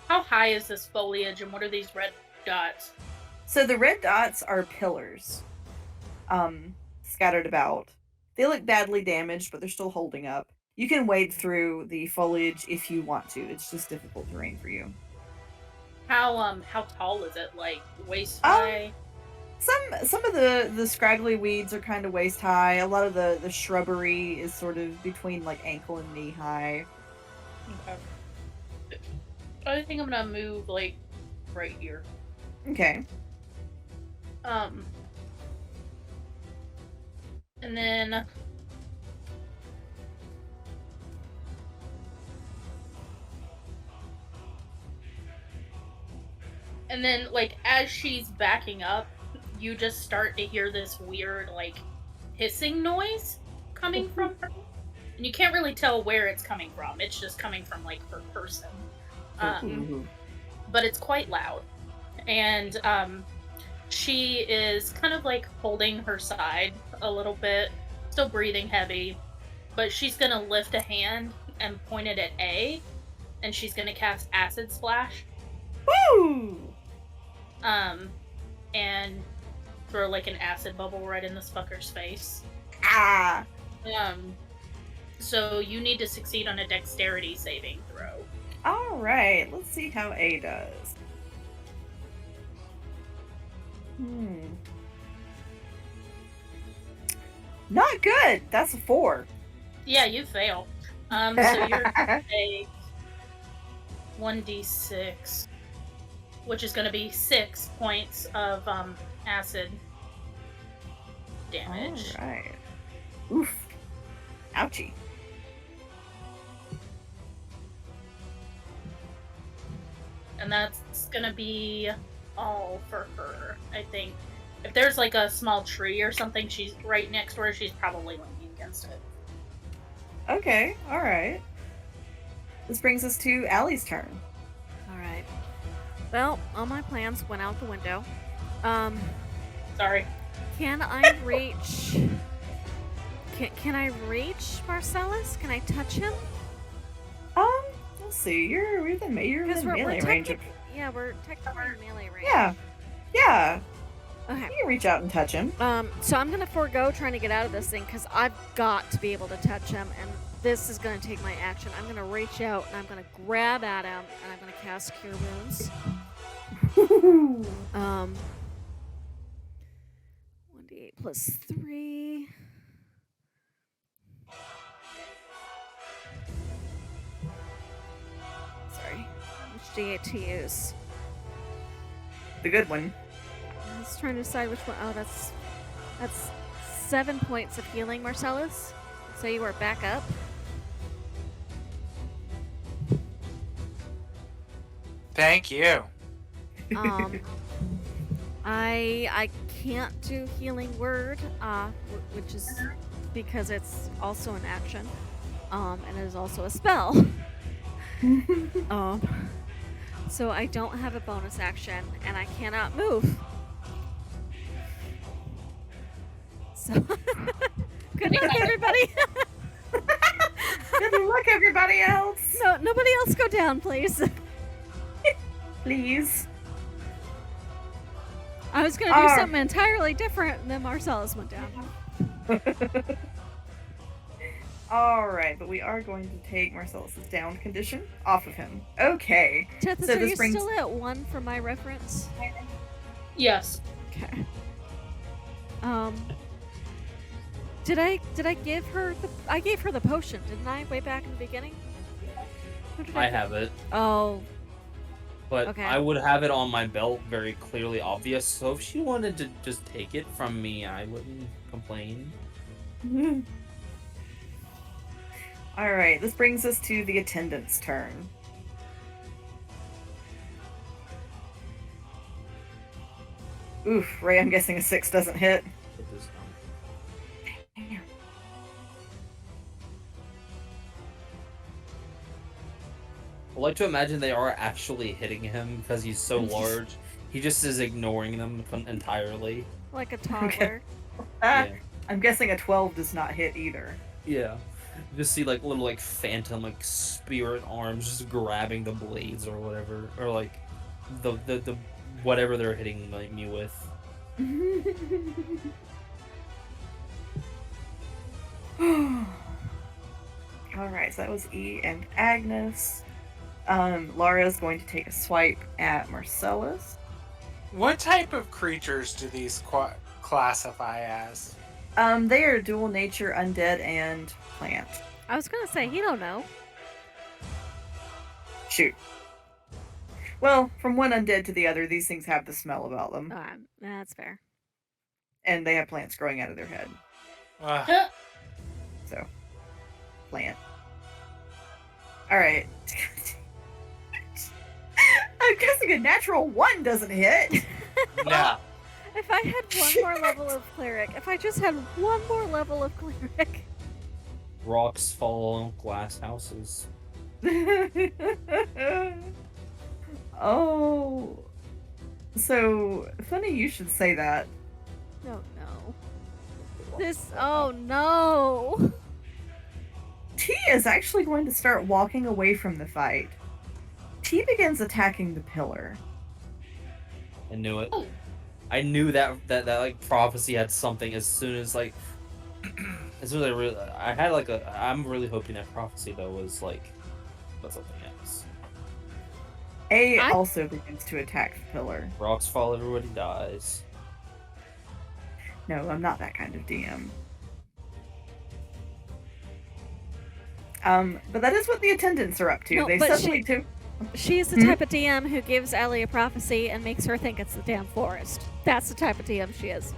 How high is this foliage, and what are these red dots? So the red dots are pillars, scattered about. They look badly damaged, but they're still holding up. You can wade through the foliage if you want to. It's just difficult terrain for you. How tall is it? Like waist high? Some of the scraggly weeds are kind of waist high. A lot of the shrubbery is sort of between like ankle and knee high. Okay. I think I'm gonna move like right here. Okay. And then like as she's backing up, you just start to hear this weird like hissing noise coming from her. And you can't really tell where it's coming from. It's just coming from like her person. But it's quite loud. And she is kind of like holding her side a little bit, still breathing heavy, but she's gonna lift a hand and point it at A, and she's gonna cast Acid Splash. Woo! And throw like an acid bubble right in this fucker's face. Ah! So you need to succeed on a dexterity saving throw. Alright, let's see how A does. Not good! That's a 4. Yeah, you fail. So you're gonna take 1d6, which is gonna be 6 points of acid damage. Alright. Oof. Ouchie. And that's gonna be all for her, I think. If there's like a small tree or something she's right next to her, she's probably leaning against it. Okay, alright. This brings us to Allie's turn. Alright. Well, all my plans went out the window. Sorry. Can I reach... Can I reach Marcellus? Can I touch him? Let's let's see. You're within melee range. Yeah, we're technically in melee range. Yeah. Okay. You can reach out and touch him. So I'm gonna forego trying to get out of this thing because I've got to be able to touch him, and this is gonna take my action. I'm gonna reach out and I'm gonna grab at him, and I'm gonna cast Cure Wounds. 1d8 plus 3. Sorry, which d8 to use? The good one. I was trying to decide which one. Oh, that's 7 points of healing, Marcellus. So you are back up. Thank you. I can't do healing word, which is because it's also an action, and it is also a spell. So I don't have a bonus action, and I cannot move. So good luck, everybody. Good luck, everybody else. No, nobody else go down, please. Please. I was gonna do something entirely different, and then Marcellus went down. Alright, but we are going to take Marcellus' down condition off of him. Okay. Tethys, So are this you brings- still at 1 for my reference? Yes. Okay. Did I give her I gave her the potion, didn't I? Way back in the beginning? Or did I have it, Oh, but Okay. I would have it on my belt, very clearly obvious. So if she wanted to just take it from me, I wouldn't complain. Alright, this brings us to the attendant's turn. Oof, Ray, I'm guessing a 6 doesn't hit. Put this down. Damn. I like to imagine they are actually hitting him because he's so large. He just is ignoring them entirely. like a toddler. Ah, Yeah. I'm guessing a 12 does not hit either. Yeah. You just see like little like phantom like spirit arms just grabbing the blades or whatever, or like the whatever they're hitting like me with. Alright, so that was E and Agnes. Laura's going to take a swipe at Marcellus. What type of creatures do these classify as? They are dual nature, undead, and plant. I was gonna say he don't know. Shoot. Well, from one undead to the other, these things have the smell about them. That's fair. And they have plants growing out of their head. Ugh. So, plant. Alright. I'm guessing a natural 1 doesn't hit. No. If I had one more level of cleric, if I just had one more level of cleric. Rocks fall on glass houses. Oh. So, funny you should say that. No. Oh no. T is actually going to start walking away from the fight. T begins attacking the pillar. I knew it. Oh. I knew that like prophecy had something as soon as like as soon as I'm really hoping that prophecy though was like about something else. A also begins to attack the pillar. Rocks fall, everybody dies. No, I'm not that kind of DM. But that is what the attendants are up to. No, They but suddenly She's the type of DM who gives Ellie a prophecy and makes her think it's the damn forest. That's the type of DM she is.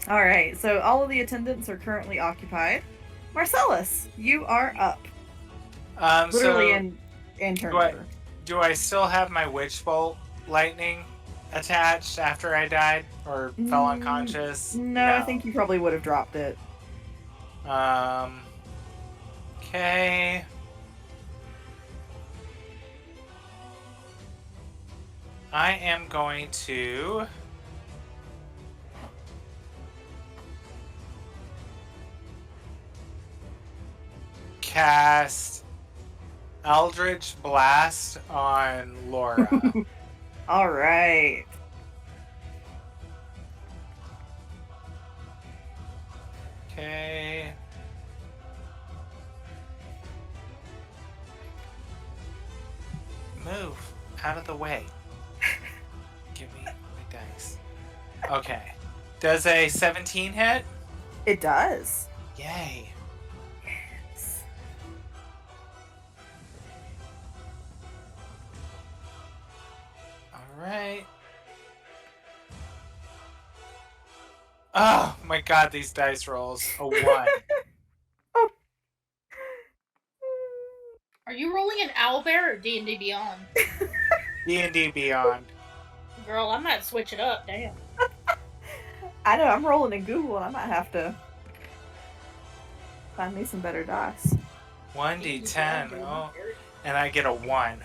Alright, so all of the attendants are currently occupied. Marcellus, you are up. Literally So in turn do I- order. do I still have my witch bolt lightning attached after I died or fell unconscious? No, I think you probably would have dropped it. Okay. I am going to cast Eldritch Blast on Laura. All right. Okay. Move out of the way. Give me my dice. Okay. Does a 17 hit? It does. Yay. Yes. All right. Oh my god, these dice rolls. A 1. Are you rolling an owlbear or D&D Beyond? D&D Beyond. Girl, I might switch it up. Damn. I know, I'm rolling in Google and I might have to find me some better dice. 1d10. Oh, and I get a 1.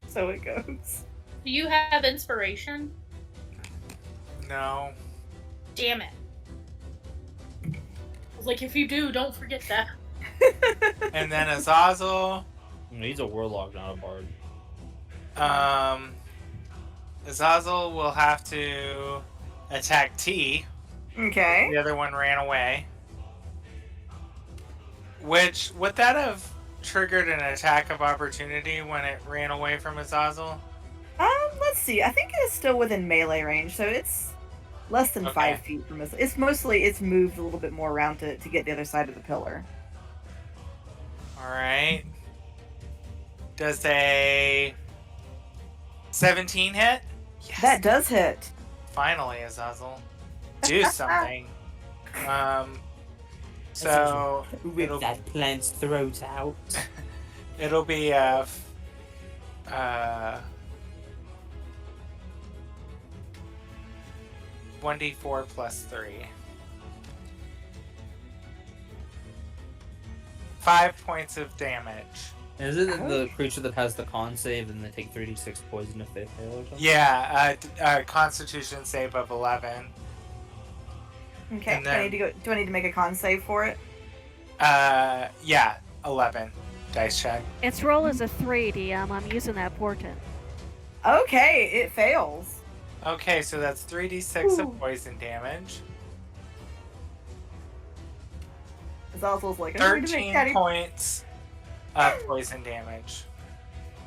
So it goes. Do you have inspiration? No. Damn it. I was like, if you do, don't forget that. And then Azazel. He's a warlock, not a bard. Azazel will have to attack T. Okay. The other one ran away. Which, would that have triggered an attack of opportunity when it ran away from Azazel? Let's see. I think it is still within melee range, so it's less than 5 feet from us. It's moved a little bit more around to get the other side of the pillar. Alright. Does a 17 hit? Yes. That does hit. Finally, Azazel. Do something. So With that plant's throat out. it'll be 1d4 plus 3. 5 points of damage. Is it the creature that has the con save and they take 3d6 poison if they fail or something? Yeah, Constitution save of 11. Okay. And then- do I need to make a con save for it? Yeah, 11. Dice check. Its roll is a 3, DM. I'm using that portent. Okay, it fails. Okay, so that's 3d6 Ooh. of poison damage. Azazel's like, I need to make 13 points of poison damage.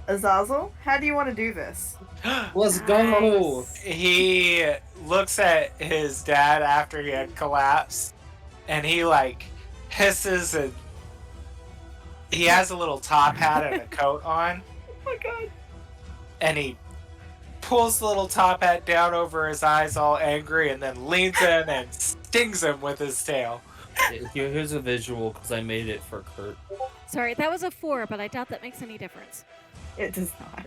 Azazel, how do you want to do this? Let's go! He looks at his dad after he had collapsed, and he like hisses, and he has a little top hat and a coat on, Oh my god. and he pulls the little top hat down over his eyes all angry, and then leans in and stings him with his tail. Here's a visual because I made it for Kurt. Sorry, that was a 4, but I doubt that makes any difference. It does not.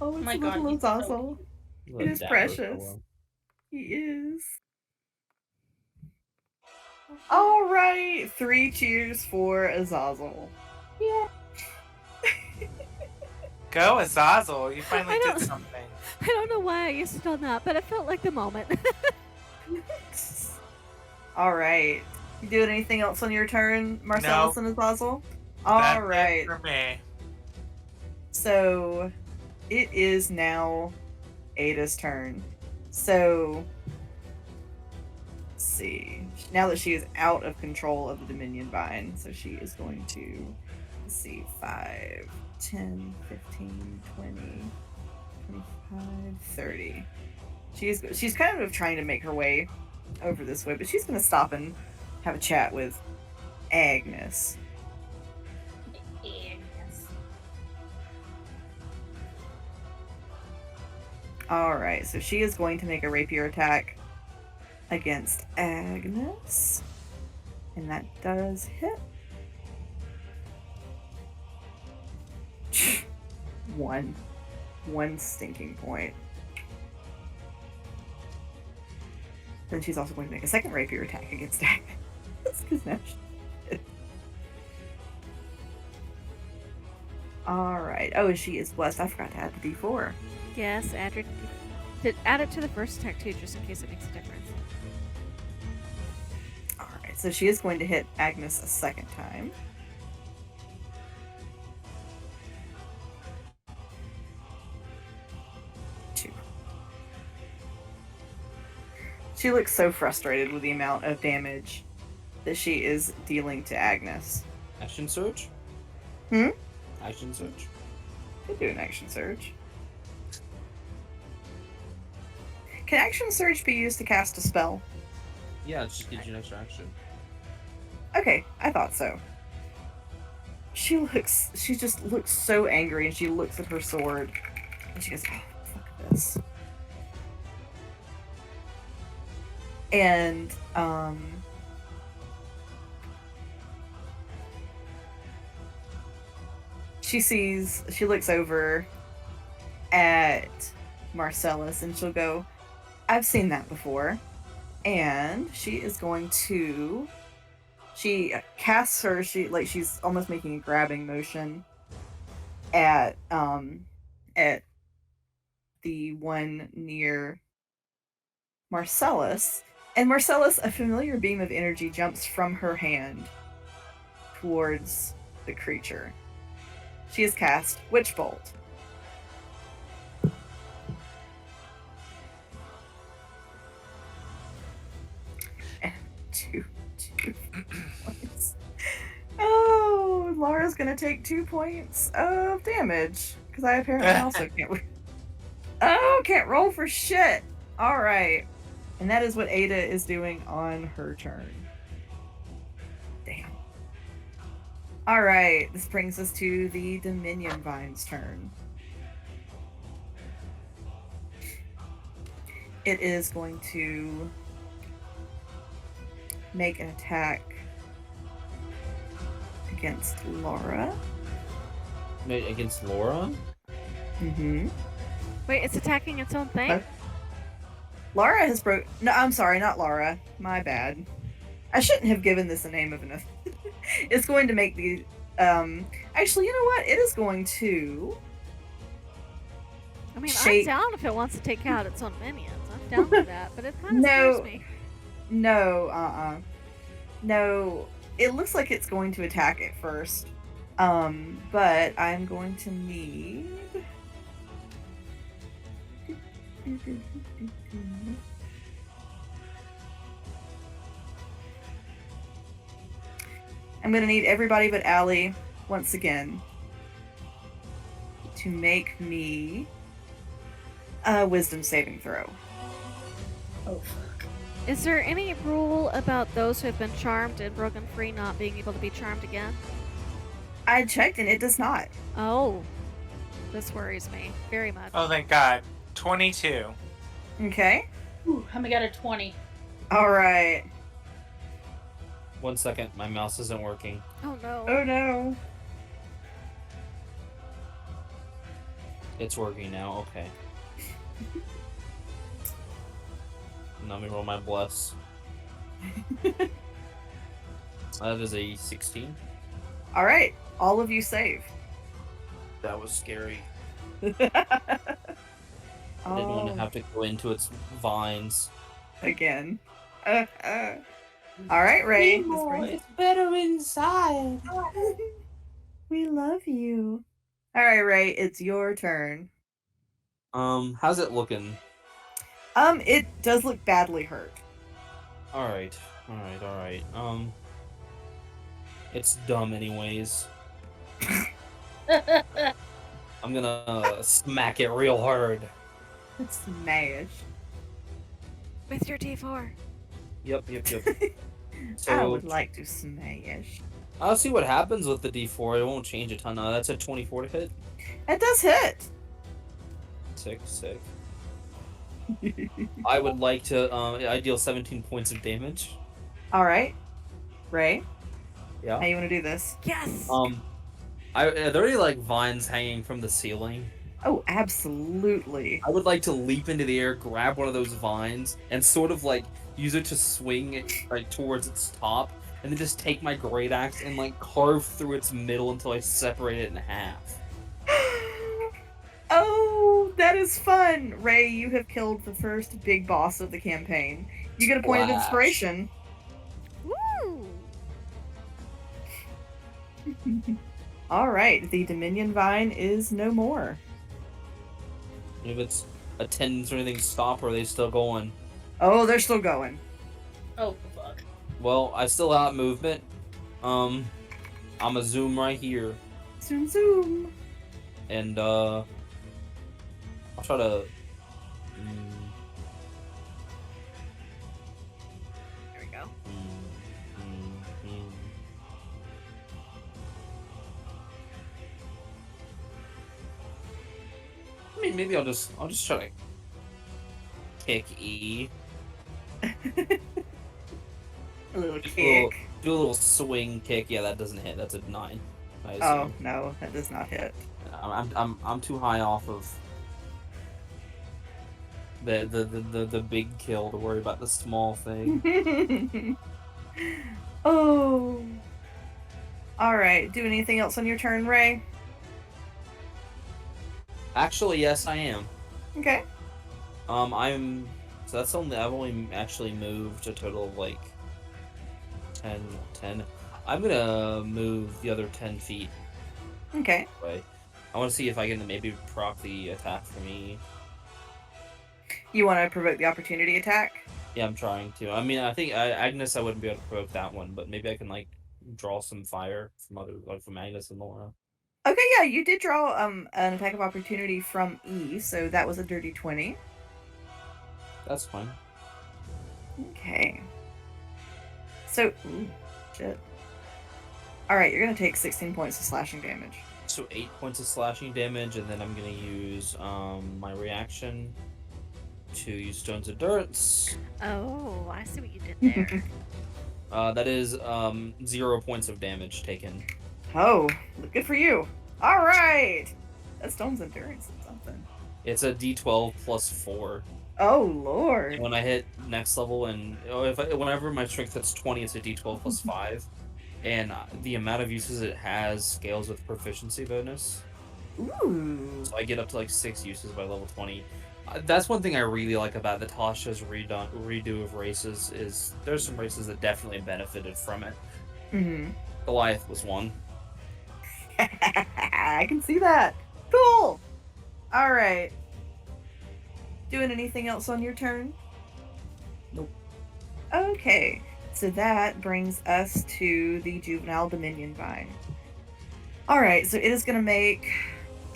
Oh, it's my a God, little he's so Azazel. The It is dapper precious. fellow. He is. All right, 3 cheers for Azazel. Yeah. Go, Azazel! You finally I did don't- something. I don't know why I used it on that, but it felt like the moment. All right. You doing anything else on your turn, Marcellus and Azazel? All That's right. it for me. So it is now Ada's turn. So let's see. Now that she is out of control of the Dominion Vine, so she is going to, let's see, 5, 10, 15, 20, 25, 30. She's kind of trying to make her way over this way, but she's going to stop and have a chat with Agnes. Yes. Alright, so she is going to make a rapier attack against Agnes. And that does hit. One stinking point. Then she's also going to make a second rapier attack against Agnes. Because now she... Alright. Oh, she is blessed. I forgot to add the d4. Yes, add it to the first attack too, just in case it makes a difference. Alright, So she is going to hit Agnes a second time. Two. She looks so frustrated with the amount of damage that she is dealing to Agnes. Action surge? Hmm? Action surge. Could do an action surge. Can action surge be used to cast a spell? Yeah, it just gives you an extra action. Okay, I thought so. She just looks so angry, and she looks at her sword, and she goes, "Oh, fuck this." And she looks over at Marcellus, and she'll go, "I've seen that before." And she is going to, she casts her, she's almost making a grabbing motion at the one near Marcellus. And Marcellus, a familiar beam of energy jumps from her hand towards the creature. She has cast Witch Bolt. And two points. Oh, Laura's gonna take 2 points of damage because I apparently also can't. Oh, can't roll for shit. All right, and that is what Ada is doing on her turn. Damn. All right, this brings us to the Dominion Vine's turn. It is going to make an attack against Laura. Wait, against Laura? Mm-hmm. Wait, it's attacking its own thing? Huh? Laura has broke. No, I'm sorry, not Laura. My bad. I shouldn't have given this a name of enough. It's going to make the. Actually, you know what? It is going to. I mean, shape- I'm down if it wants to take out its own minions. I'm down with that, but it kind of No. scares me. No, No, it looks like it's going to attack it first. But I'm going to need. I'm going to need everybody but Allie, once again, to make me a wisdom saving throw. Oh, fuck. Is there any rule about those who have been charmed and broken free not being able to be charmed again? I checked and it does not. Oh, this worries me very much. Oh, thank God. 22. Okay. Ooh, I got a 20. All right. 1 second, my mouse isn't working. Oh no. Oh no. It's working now, okay. Let me roll my bless. That is a 16. All right. All of you save. That was scary. Oh, I didn't want to have to go into its vines. again. All right, Ray. this brings- It's better inside. We love you. All right, Ray. It's your turn. How's it looking? It does look badly hurt. Alright. It's dumb anyways. I'm gonna smack it real hard. Smash. With your D4. Yep. I So would like to smash. I'll see what happens with the D4. It won't change a ton. That's a 24 to hit. It does hit. Sick. I would like to. I deal 17 points of damage. All right, Ray. Yeah. How you want to do this? Yes. Are there any like vines hanging from the ceiling? Oh, absolutely. I would like to leap into the air, grab one of those vines, and sort of like use it to swing it like towards its top, and then just take my great axe and like carve through its middle until I separate it in half. Oh, that is fun. Ray, you have killed the first big boss of the campaign. You get a point of Splash. inspiration. Woo! All right, the Dominion Vine is no more. If it's attendants or anything stop, or are they still going? Oh, they're still going. Oh fuck. Well, I still have movement. I'm a zoom right here, Zoom, zoom. and I'll try to. There we go. I mean, maybe I'll just try to kick E. A little Do kick. a little swing kick. Yeah, that doesn't hit. That's a 9. I Oh assume. no, that does not hit. I'm too high off of the big kill to worry about the small thing. Oh. All right. Do anything else on your turn, Ray? Actually, yes, I am. Okay. I've only actually moved a total of like 10. I'm gonna move the other 10 feet Okay. away. I want to see if I can maybe proc the attack for me. You want to provoke the opportunity attack? Yeah, I'm trying to. I mean, I think Agnes, I wouldn't be able to provoke that one, but maybe I can like draw some fire from from Agnes and Laura. Okay, yeah, you did draw an attack of opportunity from E, so that was a dirty 20. That's fine. Okay. So, ooh, shit. All right, you're gonna take 16 points of slashing damage. So 8 points of slashing damage, and then I'm gonna use my reaction to use Stone's Endurance. Oh, I see what you did there. That is 0 points of damage taken. Oh, good for you. All right. That Stone's Endurance is something. It's a D12 plus 4. Oh, Lord. And when I hit next level, and whenever my strength hits 20, it's a D12 plus 5. And the amount of uses it has scales with proficiency bonus. Ooh. So I get up to like 6 uses by level 20. That's one thing I really like about the Tasha's redo of races is there's some races that definitely benefited from it. Mm-hmm. Goliath was one. I can see that. Cool. All right. Doing anything else on your turn? Nope. Okay. So that brings us to the Juvenile Dominion Vine. All right. So it is going to make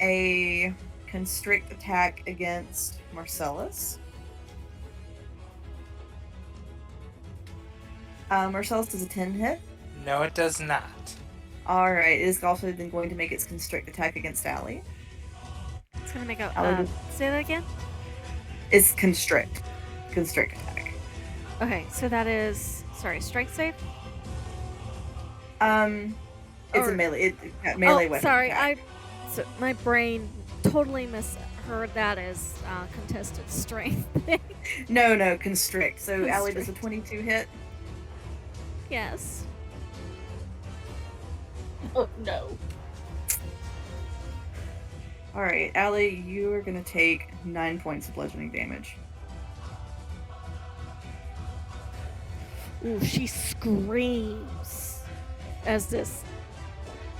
a constrict attack against Marcellus. Marcellus does a 10 hit. No, it does not. All right. It is also then going to make its constrict attack against Allie. It's gonna make a. Allie Say that again. It's constrict attack. Okay, so that is strength save. It's Or- a melee. Melee weapon. Sorry, attack. my brain totally misheard that as contested strength thing. No, constrict. So Allie does a Constrict. 22 hit. Yes. Oh no. All right, Allie, you are gonna take 9 points of bludgeoning damage. Ooh, she screams as this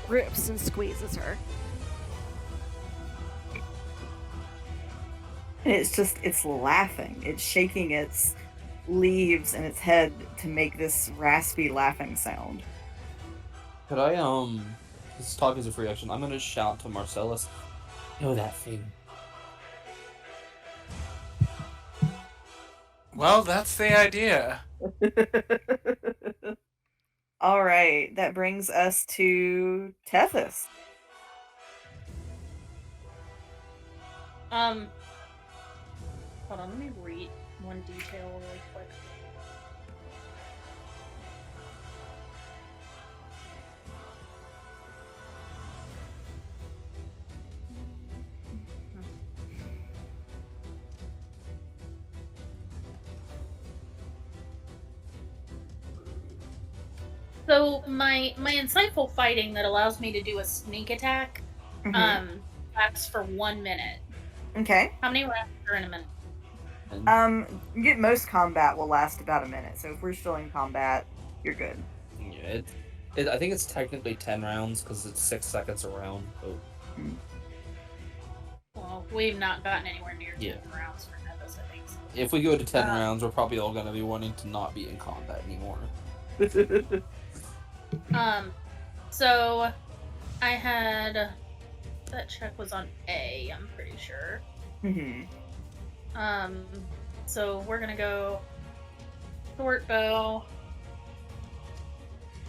grips and squeezes her. And it's laughing. It's shaking its leaves and its head to make this raspy laughing sound. Could I this talk is a free action. I'm gonna shout to Marcellus. Know that thing. Well, that's the idea. All right, that brings us to Tethys. Hold on, let me read one detail really quick. So my insightful fighting that allows me to do a sneak attack Mhm. lasts for 1 minute. Okay. How many rounds are in a minute? And, Most combat will last about a minute. So if we're still in combat, you're good. yeah, I think it's technically 10 rounds because it's 6 seconds a round. So. Well, we've not gotten anywhere near 10 Yeah. rounds for Nevis, I think. So. If we go to 10 rounds, we're probably all going to be wanting to not be in combat anymore. So I had that check was on A, I'm pretty sure. So we're gonna go short bow,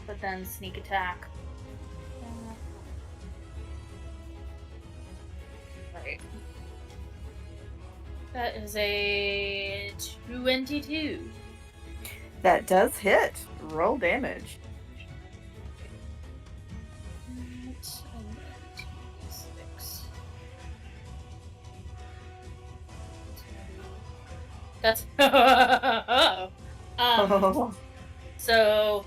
but then sneak attack. Right. That is a 22. That does hit. Roll damage. That's so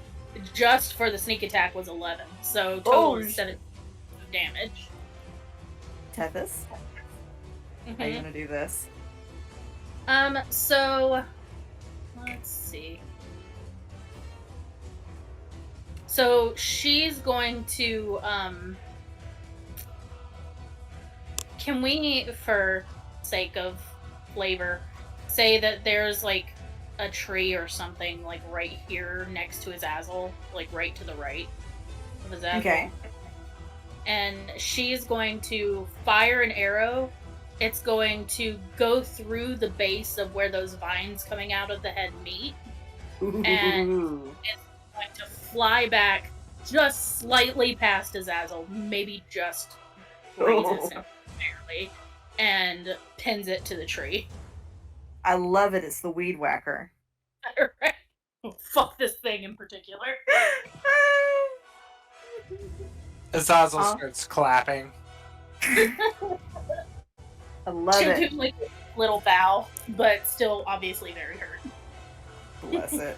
just for the sneak attack was 11. So total is 7 damage. Tethys, how are you gonna do this? So let's see. So she's going to can we, for sake of flavor, say that there's like a tree or something like right here next to his Azazel, like right to the right of his Azazel. Okay. And she's going to fire an arrow. It's going to go through the base of where those vines coming out of the head meet. And it's going to fly back just slightly past Azazel, maybe just grazes him barely, and pins it to the tree. I love it. It's the weed whacker. Right. Fuck this thing in particular. Azazel starts clapping. I love She'll it. do like a little bow, but still obviously very hurt. Bless it.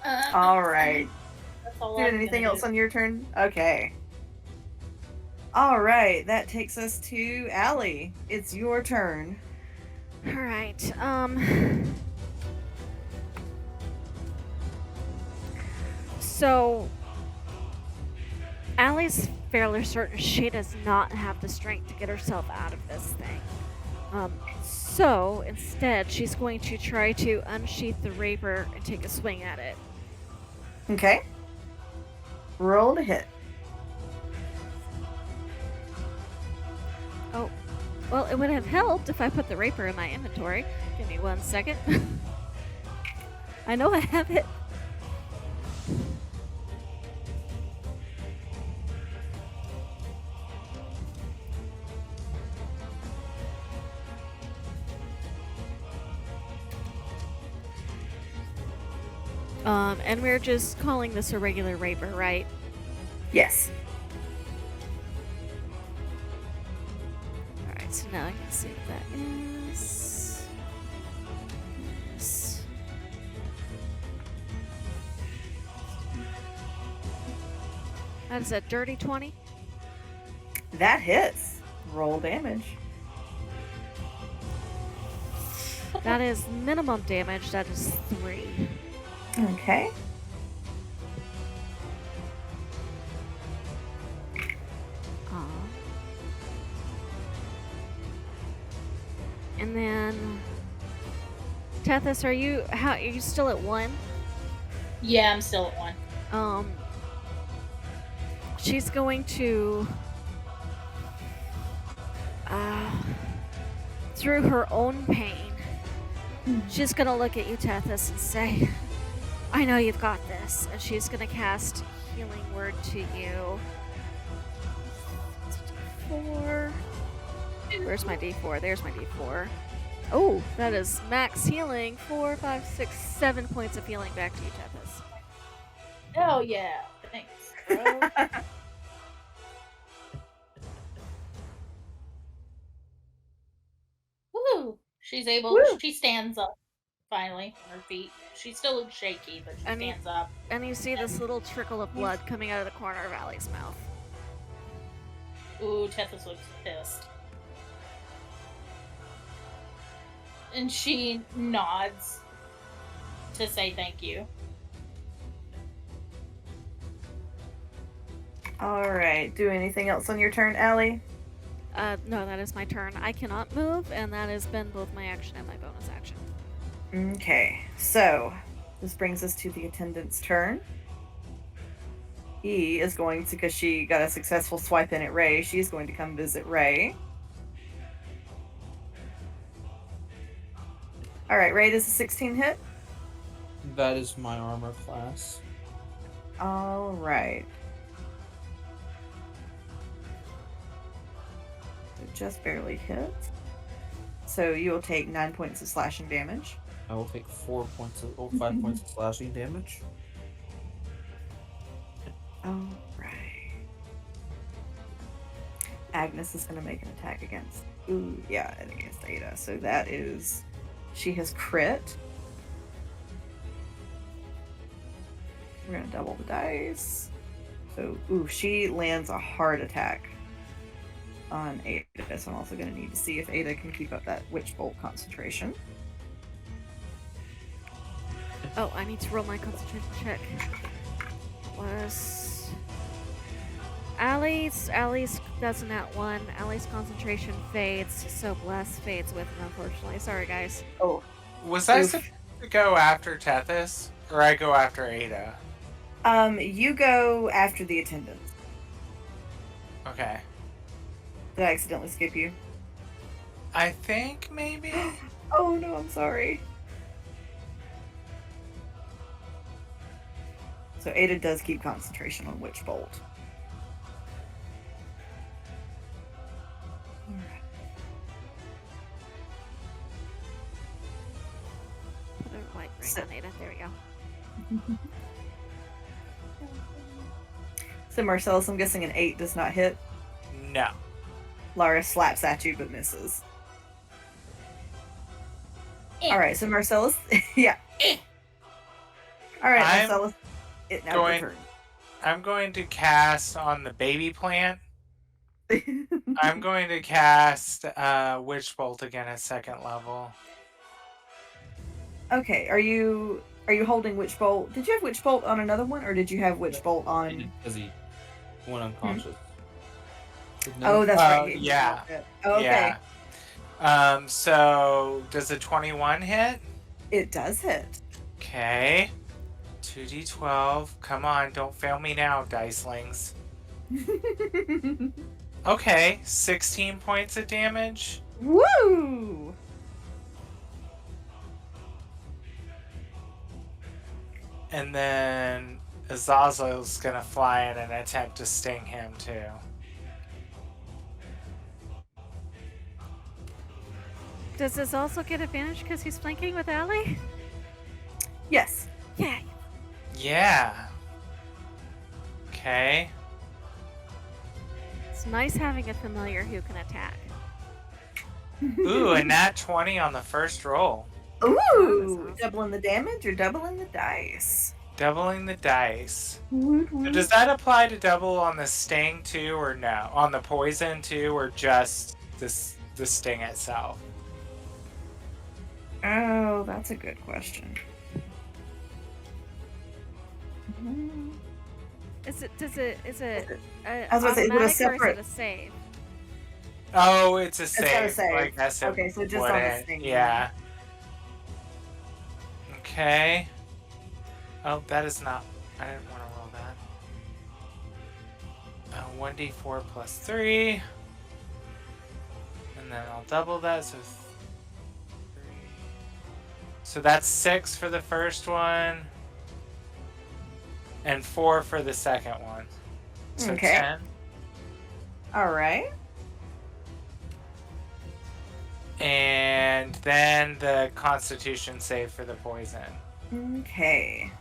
All Alright. That's all Doing I'm anything gonna else do. on your turn? Okay. Alright, that takes us to Allie. It's your turn. All right. So Allie's fairly certain she does not have the strength to get herself out of this thing. So instead, she's going to try to unsheath the rapier and take a swing at it. Okay. Roll to hit. Oh, well, it would have helped if I put the rapier in my inventory. Give me 1 second. I know I have it. And we're just calling this a regular rapier, right? Yes. Alright, so now I can see what that is. Yes. That is a dirty 20. That hits. Roll damage. That is minimum damage. That is 3. Okay. And then Tethys, are you still at 1? Yeah, I'm still at 1. She's going to through her own pain, she's gonna look at you, Tethys, and say, I know you've got this. And she's gonna cast Healing Word to you. 4. Where's my D4? There's my D4. Oh, that is max healing. 4, 5, 6, 7 points of healing back to you, Tethys. Oh yeah, thanks, bro. Woo! She's able. Woo! She stands up finally on her feet. She still looks shaky, but she stands up. And you see this little trickle of blood coming out of the corner of Allie's mouth. Ooh, Tethys looks pissed. And she nods to say thank you. Alright, do anything else on your turn, Allie? No, that is my turn. I cannot move, and that has been both my action and my bonus action. Okay, so this brings us to the attendant's turn. He is going to, because she got a successful swipe in at Ray, she's going to come visit Ray. Alright, Ray, does a 16 hit? That is my armor class. Alright. It just barely hits. So you will take 9 points of slashing damage. I will take 5 points of slashing damage. Alright. Agnes is going to make an attack against... Ooh, yeah, against Ada. So that is... She has crit. We're going to double the dice. So, ooh, she lands a hard attack on Ada. So I'm also going to need to see if Ada can keep up that Witch Bolt concentration. Oh, I need to roll my concentration check. Was Allie's does a nat 1. Allie's concentration fades, so Bless fades with it, unfortunately. Sorry, guys. Oh. Was I supposed to go after Tethys, or I go after Ada? You go after the attendants. Okay. Did I accidentally skip you? I think maybe. Oh no, I'm sorry. So Ada does keep concentration on Witch Bolt. Put a white ring on Ada. There we go. So Marcellus, I'm guessing an 8 does not hit. No. Lara slaps at you but misses. Alright, so Marcellus, yeah. Alright, Marcellus, I'm going to cast on the baby plant. I'm going to cast Witch Bolt again at 2nd level. Okay, are you holding Witch Bolt? Did you have Witch Bolt on another one, or did you have Witch Bolt on... Because he went unconscious. Oh, that's right. Yeah. Oh, okay. Yeah. So, does a 21 hit? It does hit. Okay. 2d12. Come on, don't fail me now, Dicelings. Okay, 16 points of damage. Woo! And then Azazel's gonna fly in and attempt to sting him too. Does this also get advantage because he's flanking with Allie? Yes. Yeah. Yeah. Okay. It's nice having a familiar who can attack. Ooh, a nat 20 on the first roll. Ooh, awesome. Doubling the damage or doubling the dice? Doubling the dice. Woot, So woot. does that apply to double on the sting too, or no? On the poison too, or just the sting itself? Oh, that's a good question. Is it I was about to say, is it a automatic or is separate- it a save? Oh, it's a not a save. save. I guess it Okay, so just on the wouldn't. sting. Yeah. Okay. Oh, that is not... I didn't want to roll that. 1d4 plus 3. And then I'll double that, so 3. So that's 6 for the first one. And 4 for the second one. So Okay. 10. All right. And then the Constitution save for the poison. Okay.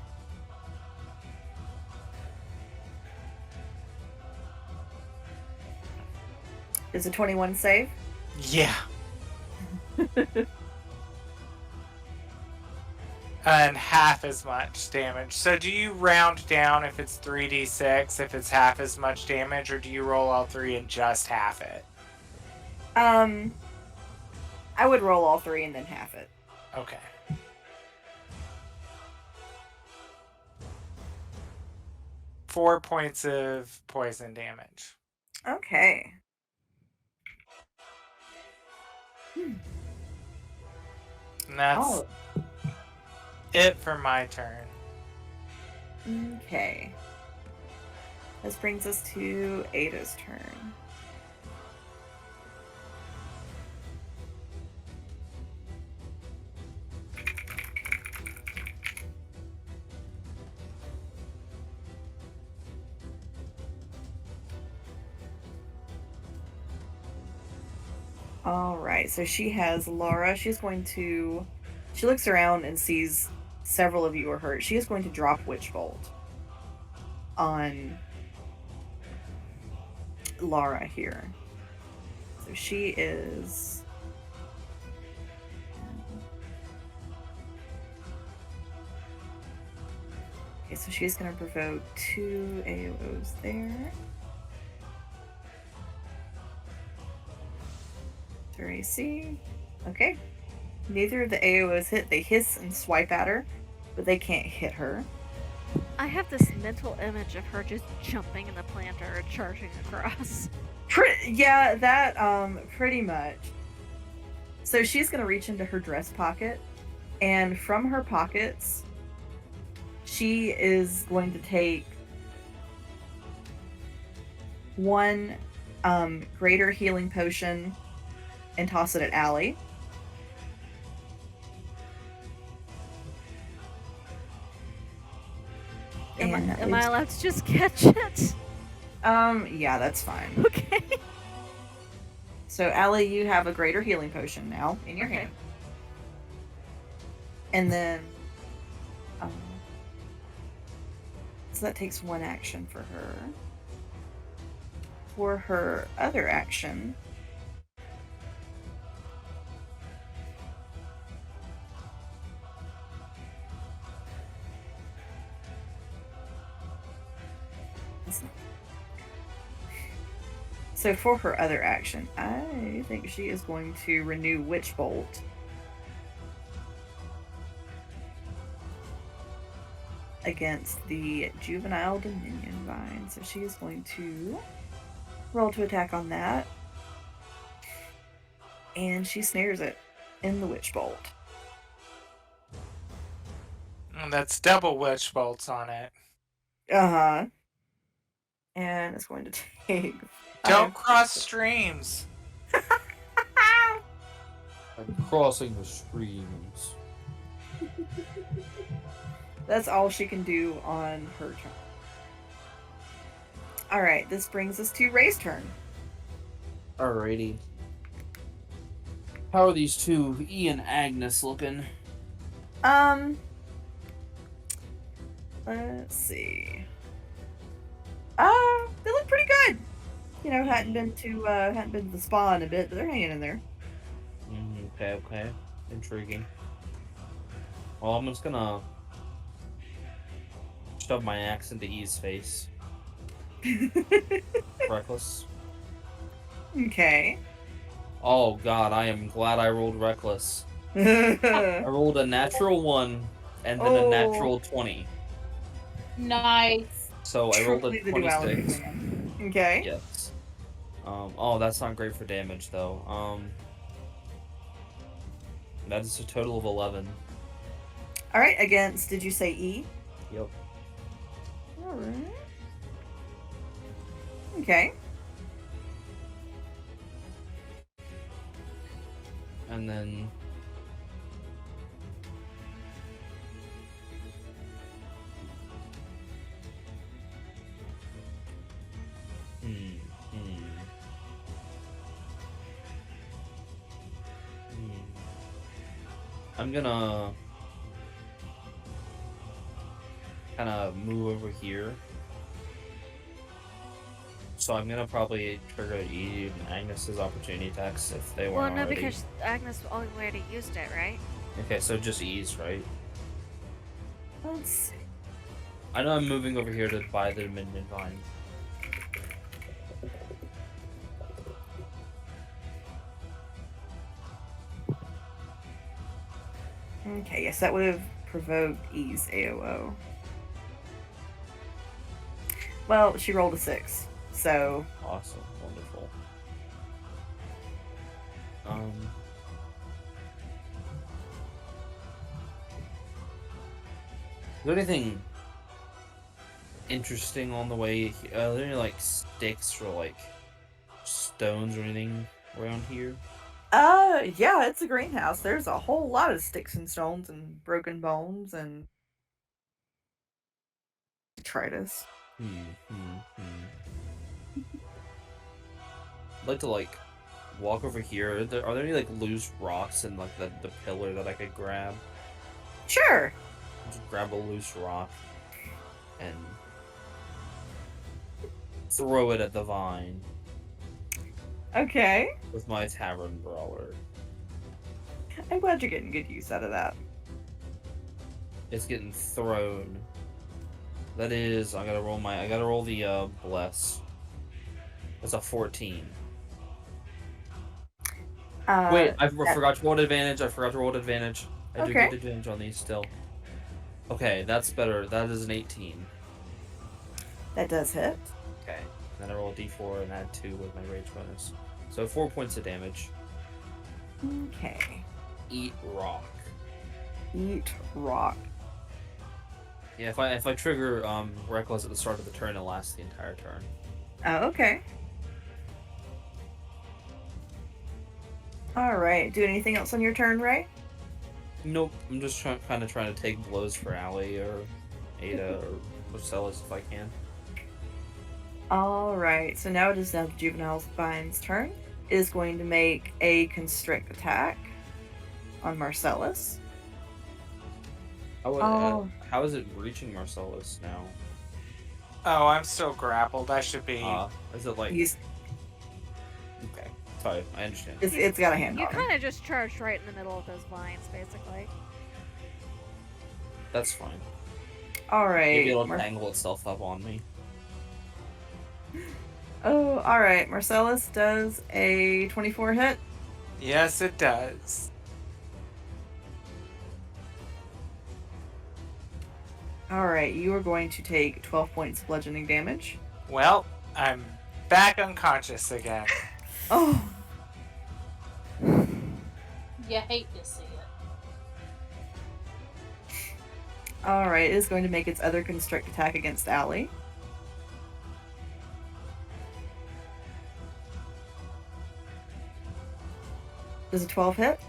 Is a 21 save? Yeah. And half as much damage. So do you round down if it's 3d6, if it's half as much damage, or do you roll all 3 and just half it? I would roll all 3 and then half it. Okay. 4 points of poison damage. Okay. And that's Oh, it for my turn. okay. This brings us to Ada's turn. All right, so she has Laura. She looks around and sees several of you are hurt. She is going to drop Witch Bolt on Laura here. So she is. Okay, so she's going to provoke 2 AOs there. Her AC. Okay. Neither of the AOs hit. They hiss and swipe at her, but they can't hit her. I have this mental image of her just jumping in the planter and charging across. Yeah, that pretty much. So she's gonna reach into her dress pocket, and from her pockets, she is going to take 1 greater healing potion and toss it at Allie. Am I allowed to just catch it? Yeah, that's fine. Okay. So, Allie, you have a greater healing potion now in your hand. And then, so that takes 1 action for her. For her other action, so for her other action, I think she is going to renew Witch Bolt. Against the Juvenile Dominion Vine. So she is going to roll to attack on that. And she snares it in the Witch Bolt. And that's double witch bolts on it. Uh-huh. And it's going to take... Don't cross streams. I'm crossing the streams. That's all she can do on her turn. Alright, this brings us to Ray's turn. Alrighty. How are these two, E and Agnes, looking? Let's see. They look pretty good. You know, hadn't been to the spa in a bit, but they're hanging in there. Okay. Intriguing. Well, I'm just gonna shove my axe into E's face. Reckless. Okay. Oh god, I am glad I rolled reckless. I rolled a natural 1 and then a natural 20. Nice. So I rolled a Truly the duality 26. man. Okay. Yes. Oh, that's not great for damage though. That is a total of 11. Alright, against, did you say E? Yep. Alright. Okay. And then I'm gonna kind of move over here. So I'm gonna probably trigger E and Agnes's opportunity attacks if they weren't already. Because Agnes already used it, right? Okay, so just E's, right? Let's see. I know I'm moving over here to buy the Midian Vine. Okay, yes, that would have provoked E's AOO. Well, she rolled a 6, so Awesome. Wonderful. Is there anything interesting on the way? Are there any like sticks or like stones or anything around here? yeah, it's a greenhouse. There's a whole lot of sticks and stones and broken bones and detritus. I'd like to like walk over here. Are there any like loose rocks in like the pillar that I could grab? Sure. Just grab a loose rock and throw it at the vine Okay. with my tavern brawler. I'm glad you're getting good use out of that. It's getting thrown. That is, I gotta roll the bless. That's a 14. Wait, I forgot to roll advantage. I do Okay. get advantage on these still. Okay, that's better. That is an 18. That does hit. Okay. Then I roll a d4 and add 2 with my rage bonus. So 4 points of damage. Okay. Eat rock. Eat rock. Yeah, if I trigger reckless at the start of the turn, it lasts the entire turn. Oh, okay. Alright. Do anything else on your turn, Ray? Nope. I'm just kind of trying to take blows for Allie or Ada or Marcellus if I can. Alright. So now it is now the Juvenile Vine's turn. It is going to make a constrict attack on Marcellus. How is it reaching Marcellus now? Oh, I'm still grappled. I should be. Is it like... He's, Okay. Sorry, I understand. it's got a hand You on him. kind of just charged right in the middle of those vines, basically. That's fine. Alright. Maybe it'll tangle itself up on me. Oh, alright. Marcellus does a 24 hit. Yes, it does. Alright, you are going to take 12 points of bludgeoning damage. Well, I'm back unconscious again. Oh, You hate to see it. alright. It is going to make its other constrict attack against Allie. Does a 12 hit?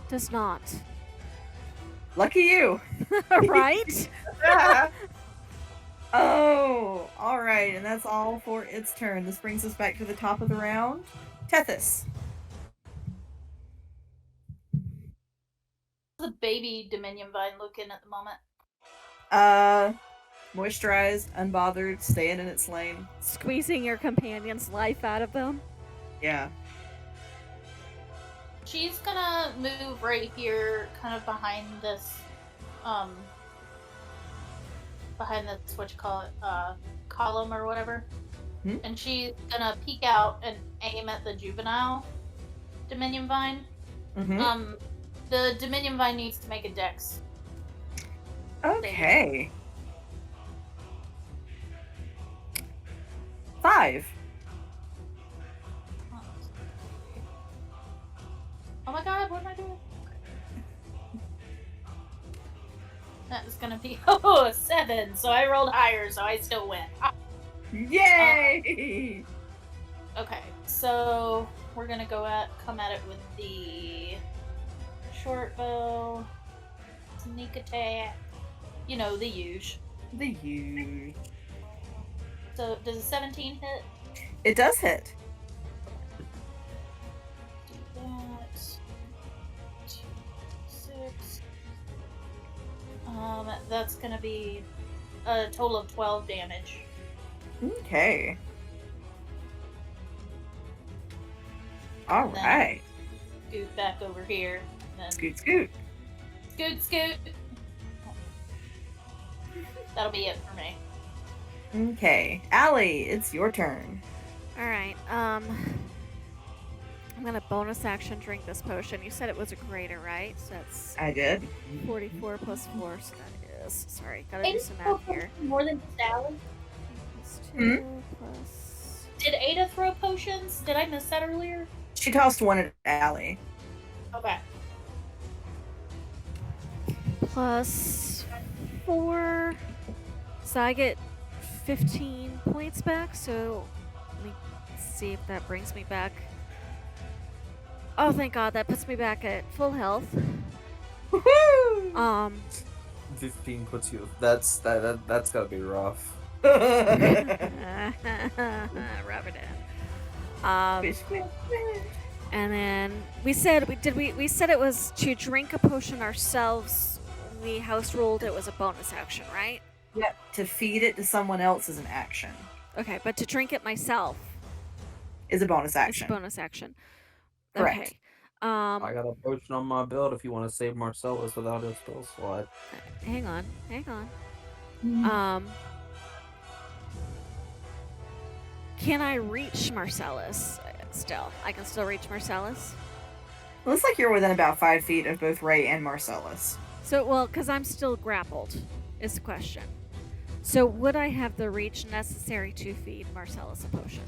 Does not. Lucky you! Right? Oh, alright. And that's all for its turn. This brings us back to the top of the round. Tethys. The baby Dominion Vine looking at the moment. Moisturized, unbothered, staying in its lane. Squeezing your companion's life out of them. Yeah. She's gonna move right here, kind of behind this, what you call it, column or whatever. Hmm? And she's gonna peek out and aim at the juvenile Dominion Vine. Mm-hmm. The Dominion Vine needs to make a dex. Okay. 5. Oh my god, what am I doing? That was gonna be a 7, so I rolled higher, so I still win. Yay! Okay, so we're gonna come at it with the short bow, sneak attack, you know, the usual. The U. So does a 17 hit? It does hit. Do that. 2, 6. That's gonna be a total of 12 damage. Okay. Alright. Scoot back over here. And then Scoot, scoot. scoot, scoot. That'll be it for me. Okay. Allie, it's your turn. Alright, I'm gonna bonus action drink this potion. You said it was a greater, right? So that's I did. 44 plus 4, so that is... Sorry, gotta do some math here. More than Sally? +2 plus. Did Ada throw potions? Did I miss that earlier? She tossed one at Allie. Okay. +4. So I get 15 points back. So let me see if that brings me back. Oh, thank God, that puts me back at full health. Woohoo! 15 puts you. That's gotta be rough. Rub it in. And then we said we said it was to drink a potion ourselves. We house ruled it was a bonus action, right? Yep. To feed it to someone else is an action. Okay, but to drink it myself Is a bonus is action. a bonus action. Correct. Okay. I got a potion on my belt if you want to save Marcellus without a spell slot. Hang on. Can I reach Marcellus still? I can still reach Marcellus? Looks like you're within about 5 feet of both Ray and Marcellus. So, well, because I'm still grappled, is the question. So, would I have the reach necessary to feed Marcellus a potion?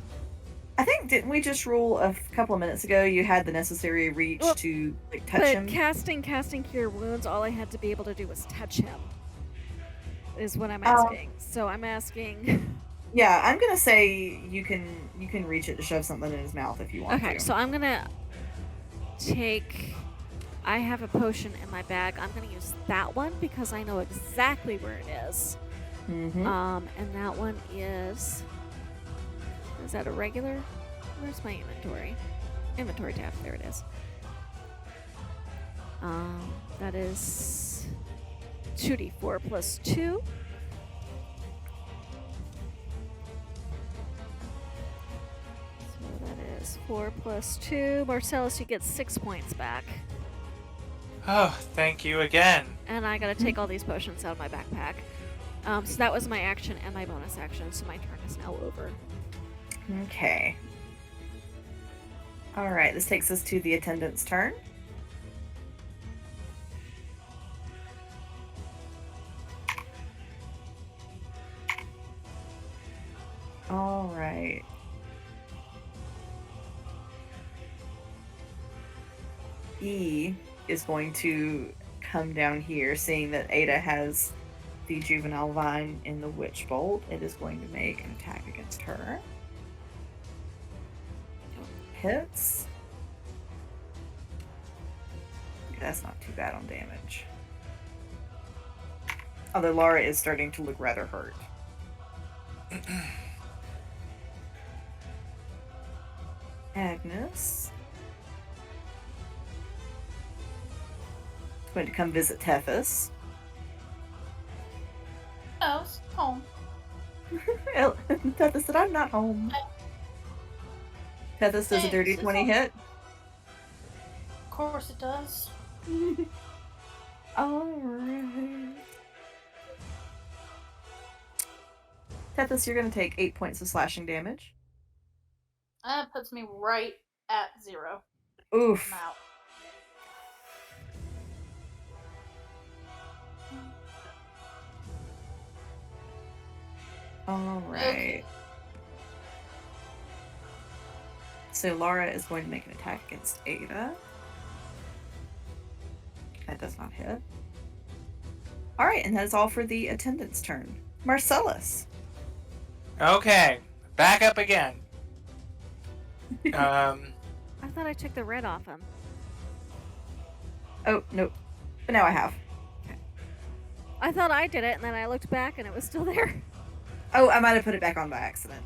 I think, didn't we just rule a couple of minutes ago you had the necessary reach Well, to like, touch But him? casting Cure Wounds, all I had to be able to do was touch him. Is what I'm asking. So I'm asking. Yeah, I'm gonna say you can reach it to shove something in his mouth if you want Okay, to. so I'm gonna take. I have a potion in my bag. I'm gonna use that one because I know exactly where it is. Mm-hmm. And that one is. Is that a regular? Where's my inventory? Inventory tab. There it is. That is 2d4 plus 2. So that is 4 plus 2. Marcellus, you get 6 points back. Oh, thank you again. And I gotta take all these potions out of my backpack. So that was my action and my bonus action, so my turn is now over. Okay. Alright, this takes us to the attendant's turn. Alright. E is going to come down here, seeing that Ada has the juvenile vine in the witch bolt. It is going to make an attack against her. Hits. That's not too bad on damage. Although Laura is starting to look rather hurt. Agnes is going to come visit Tethys. Oh, it's home. Tethys said, I'm not home. Tethys does a dirty Thanks, 20 it's hit. Of course it does. Alright. Tethys, you're going to take 8 points of slashing damage. That puts me right at 0. Oof. I'm out. Alright. Okay. So Laura is going to make an attack against Ada. That does not hit. Alright, and that is all for the attendant's turn. Marcellus. Okay, back up again. I thought I took the red off him. Oh, nope. But now I have. I thought I did it, and then I looked back, and it was still there. Oh, I might have put it back on by accident.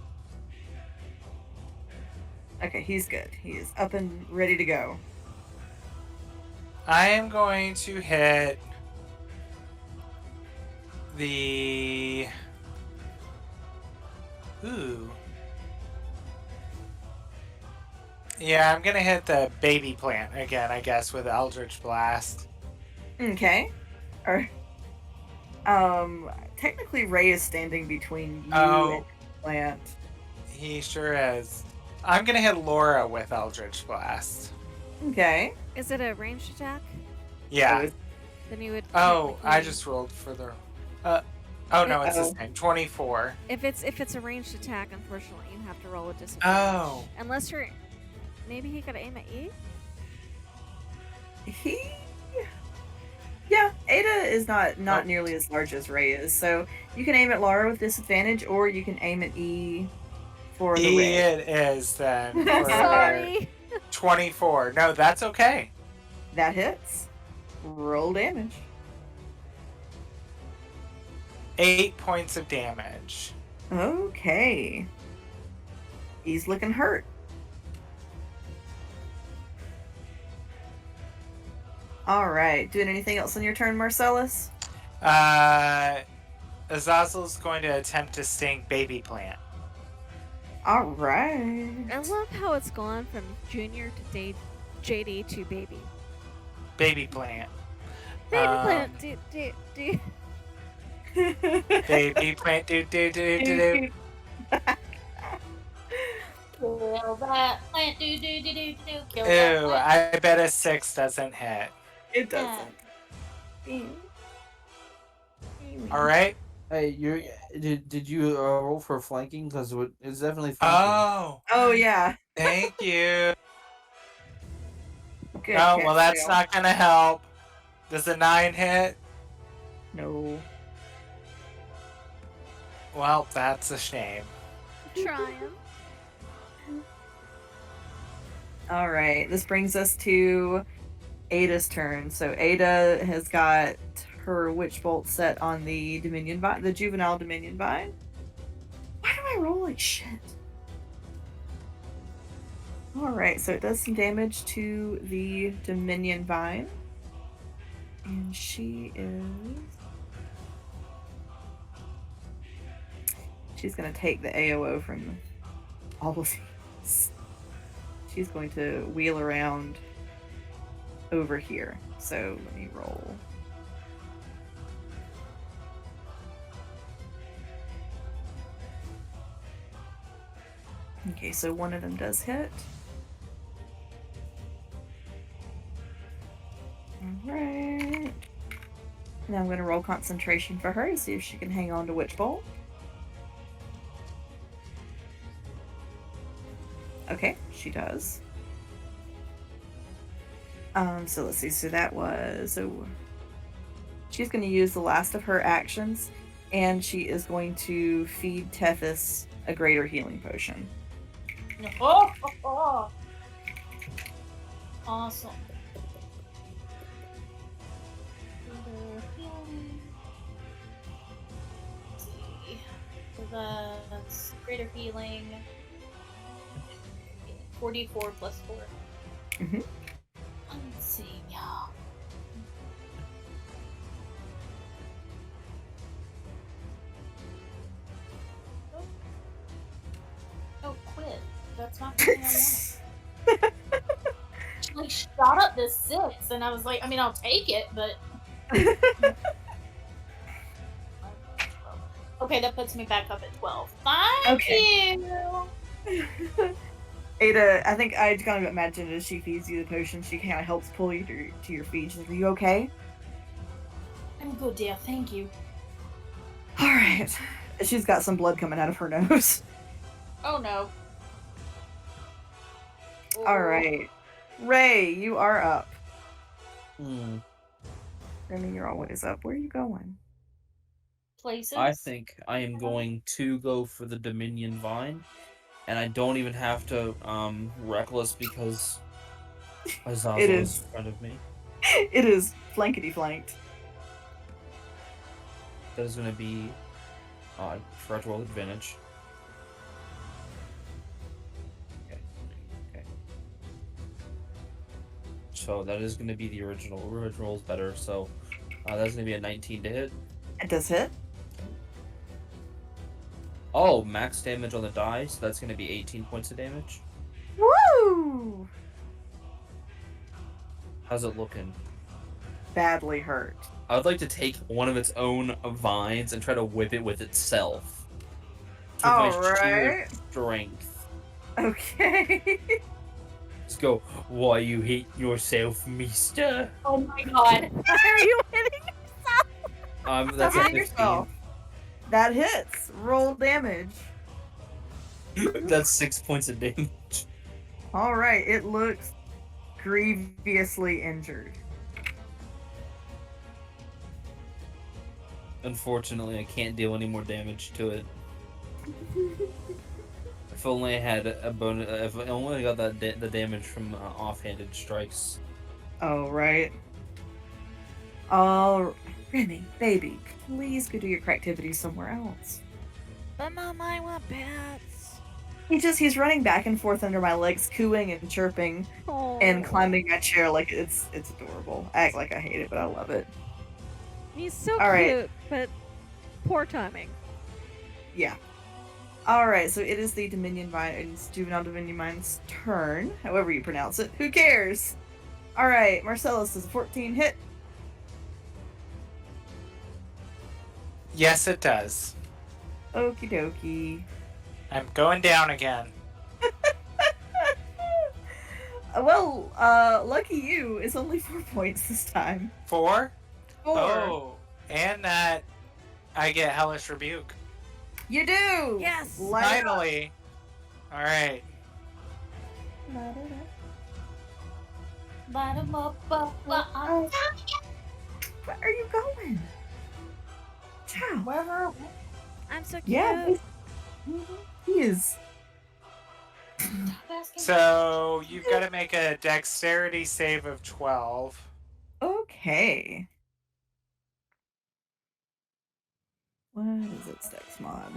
Okay, he's good. He is up and ready to go. I am going to hit the... Ooh. Yeah, I'm gonna hit the baby plant again, I guess, with Eldritch Blast. Okay. Or, technically Ray is standing between you and the plant. He sure is. I'm gonna hit Laura with Eldritch Blast. Okay. Is it a ranged attack? Yeah. Then you would. Oh, I technically- just rolled for the... Oh no, it's the Uh-oh. same. 24. If it's a ranged attack, unfortunately, you have to roll a disadvantage. Oh. Unless you're, maybe he could aim at you. Yeah, Ada is not nearly as large as Ray is, so you can aim at Laura with disadvantage, or you can aim at E for the E Ray. it is then. I'm for Sorry. 24. No, that's okay. That hits. Roll damage. 8 points of damage. Okay. He's looking hurt. All right. Doing anything else on your turn, Marcellus? Azazel's going to attempt to sting Baby Plant. All right. I love how it's gone from junior to JD to baby. Baby Plant. Baby Um, plant. Do. Baby Plant. Do. Kill that plant. Do. Kill that Ooh, plant. I bet a 6 doesn't hit. It doesn't. All right. Hey, did you roll for flanking? Because it's definitely flanking. Oh, Oh yeah. thank you. Good Oh, catch, well, that's Dale. not gonna help. Does a 9 hit? No. Well, that's a shame. Trying. All right. This brings us to Ada's turn. So Ada has got her witch bolt set on the Dominion Vine, the juvenile Dominion Vine. Why do I roll like shit? All right, so it does some damage to the Dominion Vine, and she's gonna take the AOO from all of these. She's going to wheel around over here. So let me roll. Okay, so one of them does hit. Alright. Now I'm going to roll concentration for her to see if she can hang on to Witch Bolt. Okay, she does. So let's see. So that was... So she's going to use the last of her actions, and she is going to feed Tethys a greater healing potion. Oh. Awesome. Let's see. So that's greater healing. 44 plus 4. Mhm. Let's see. Oh, quit. That's not something I want. She like shot up to 6, and I was like, I mean, I'll take it, but. Okay, that puts me back up at 12. Thank you! Ada, I think I kind of imagine as she feeds you the potion, she kind of helps pull you to your feet. She's like, "Are you okay?" I'm good, dear. Thank you. All right. She's got some blood coming out of her nose. Oh no. All right, Ray, you are up. Hmm. I mean, you're always up. Where are you going? Places. I think I am going to go for the Dominion Vine, and I don't even have to reckless because Azazel It is is. in front of me. It is flankety flanked. That is going to be for roll advantage. Okay. So that is going to be the original. Original is better. So that's going to be a 19 to hit. It does hit. Oh, max damage on the die, so that's going to be 18 points of damage. Woo! How's it looking? Badly hurt. I would like to take one of its own vines and try to whip it with itself. With my sheer Alright. strength. Okay. Just go, why you hate yourself, mister? Oh my god. Why are you hitting yourself? That's a Hit 15. yourself. That hits. Roll damage. That's 6 points of damage. All right, it looks grievously injured. Unfortunately, I can't deal any more damage to it. If only I had a bonus. If I only got that the damage from offhanded strikes. Oh, right. Oh, Remy, baby, please go do your activity somewhere else. But Mom, I want pets. He's running back and forth under my legs, cooing and chirping and climbing my chair like it's adorable. I act like I hate it, but I love it. He's so All cute, right. but poor timing. Yeah. Alright, so it is the Juvenile Dominion Mine's turn, however you pronounce it. Who cares? Alright, Marcellus is a 14 hit. Yes, it does. Okie dokie. I'm going down again. Well, lucky you, it's only 4 points this time. 4? 4. Oh, and that I get Hellish Rebuke. You do! Yes! Finally! Alright. Where are you going? Ciao. Wherever. I'm so cute. Yeah, he is. So, you've got to make a dexterity save of 12. Okay. What is its dex mod?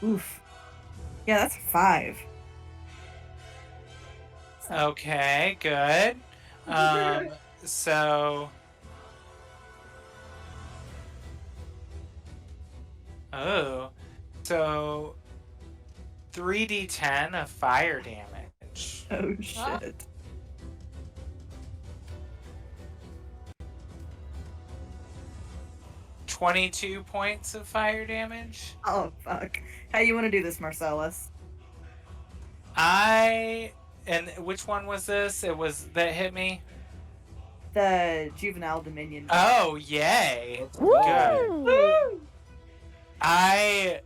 Oof. Yeah, that's a 5. Okay, good. So... Oh. So... 3d10 of fire damage. Oh, shit. 22 points of fire damage. Oh, fuck. How you want to do this, Marcellus? And which one was this? It was that hit me? The Juvenile Dominion. Oh, yay. Woo! Good. I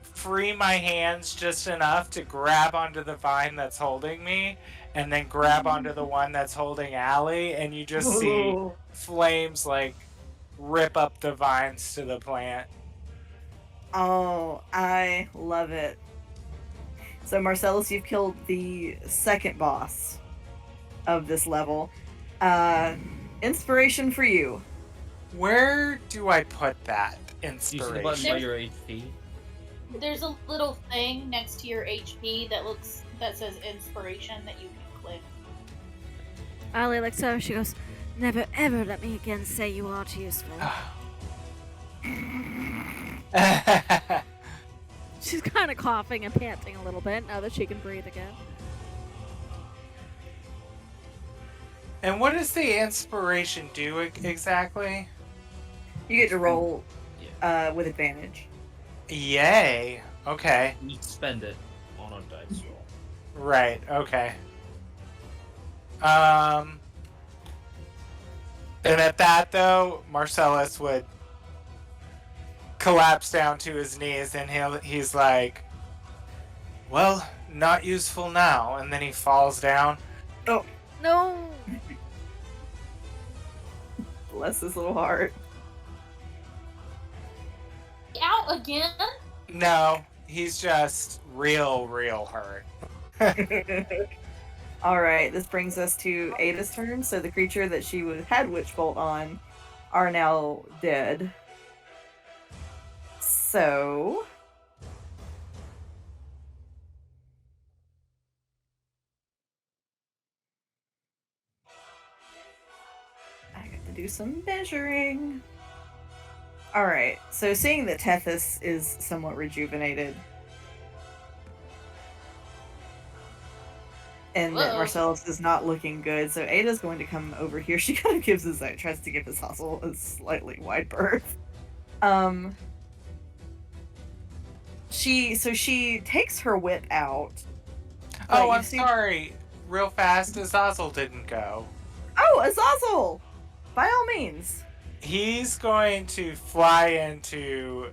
free my hands just enough to grab onto the vine that's holding me, and then grab onto the one that's holding Allie, and you just see flames like rip up the vines to the plant. Oh, I love it. So, Marcellus, you've killed the second boss of this level. Inspiration for you. Where do I put that You see the button inspiration? by your HP. There's a little thing next to your HP that says inspiration that you can click. Ali looks over, she goes, "Never ever let me again say you aren't useful." She's kind of coughing and panting a little bit now that she can breathe again. And what does the inspiration do exactly? You get to roll with advantage. Yay. Okay. You spend it on a dice roll. Right, okay. And at that, though, Marcellus would collapse down to his knees, and he's like, well, not useful now. And then he falls down. Oh, No! bless his little heart. Out again? No, he's just real hurt. Alright, this brings us to Ada's turn. So the creature that she had Witch Bolt on are now dead. So... I got to do some measuring. Alright, so seeing that Tethys is somewhat rejuvenated, and that Whoa. Marcellus is not looking good, so Ada's going to come over here. She kind of tries to give his hustle a slightly wide berth. She takes her whip out. Oh, you I'm see- sorry. Real fast, Azazel didn't go. Oh, Azazel! By all means? He's going to fly in to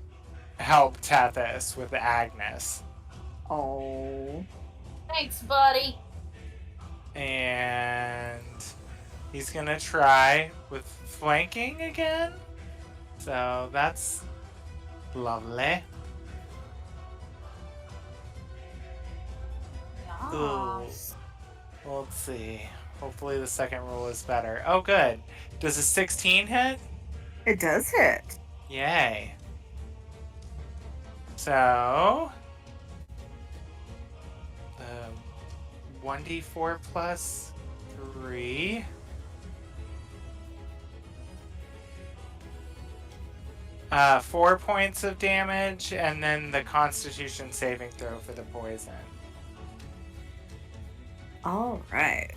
help Tethys with Agnes. Oh. Thanks, buddy. And he's going to try with flanking again. So that's lovely. Yes. Let's see. Hopefully the second roll is better. Oh, good. Does a 16 hit? It does hit. Yay. So, 1d4 plus 3. Uh, 4 points of damage, and then the Constitution saving throw for the poison. All right.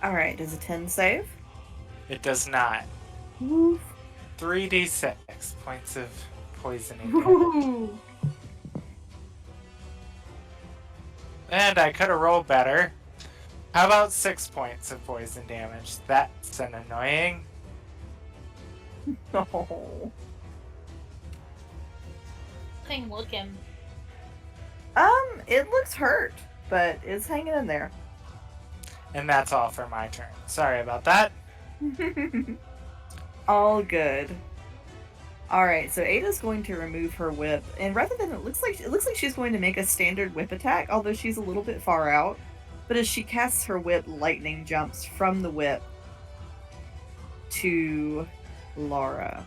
All right. Does a 10 save? It does not. Woof. 3d6 points of poisoning damage. Ooh. And I could have rolled better. How about 6 points of poison damage? That's an annoying. Oh. Thing looking. It looks hurt, but it's hanging in there. And that's all for my turn. Sorry about that. All good. All right, so Ada's going to remove her whip, and rather than it looks like she's going to make a standard whip attack, although she's a little bit far out. But as she casts her whip, lightning jumps from the whip to Laura.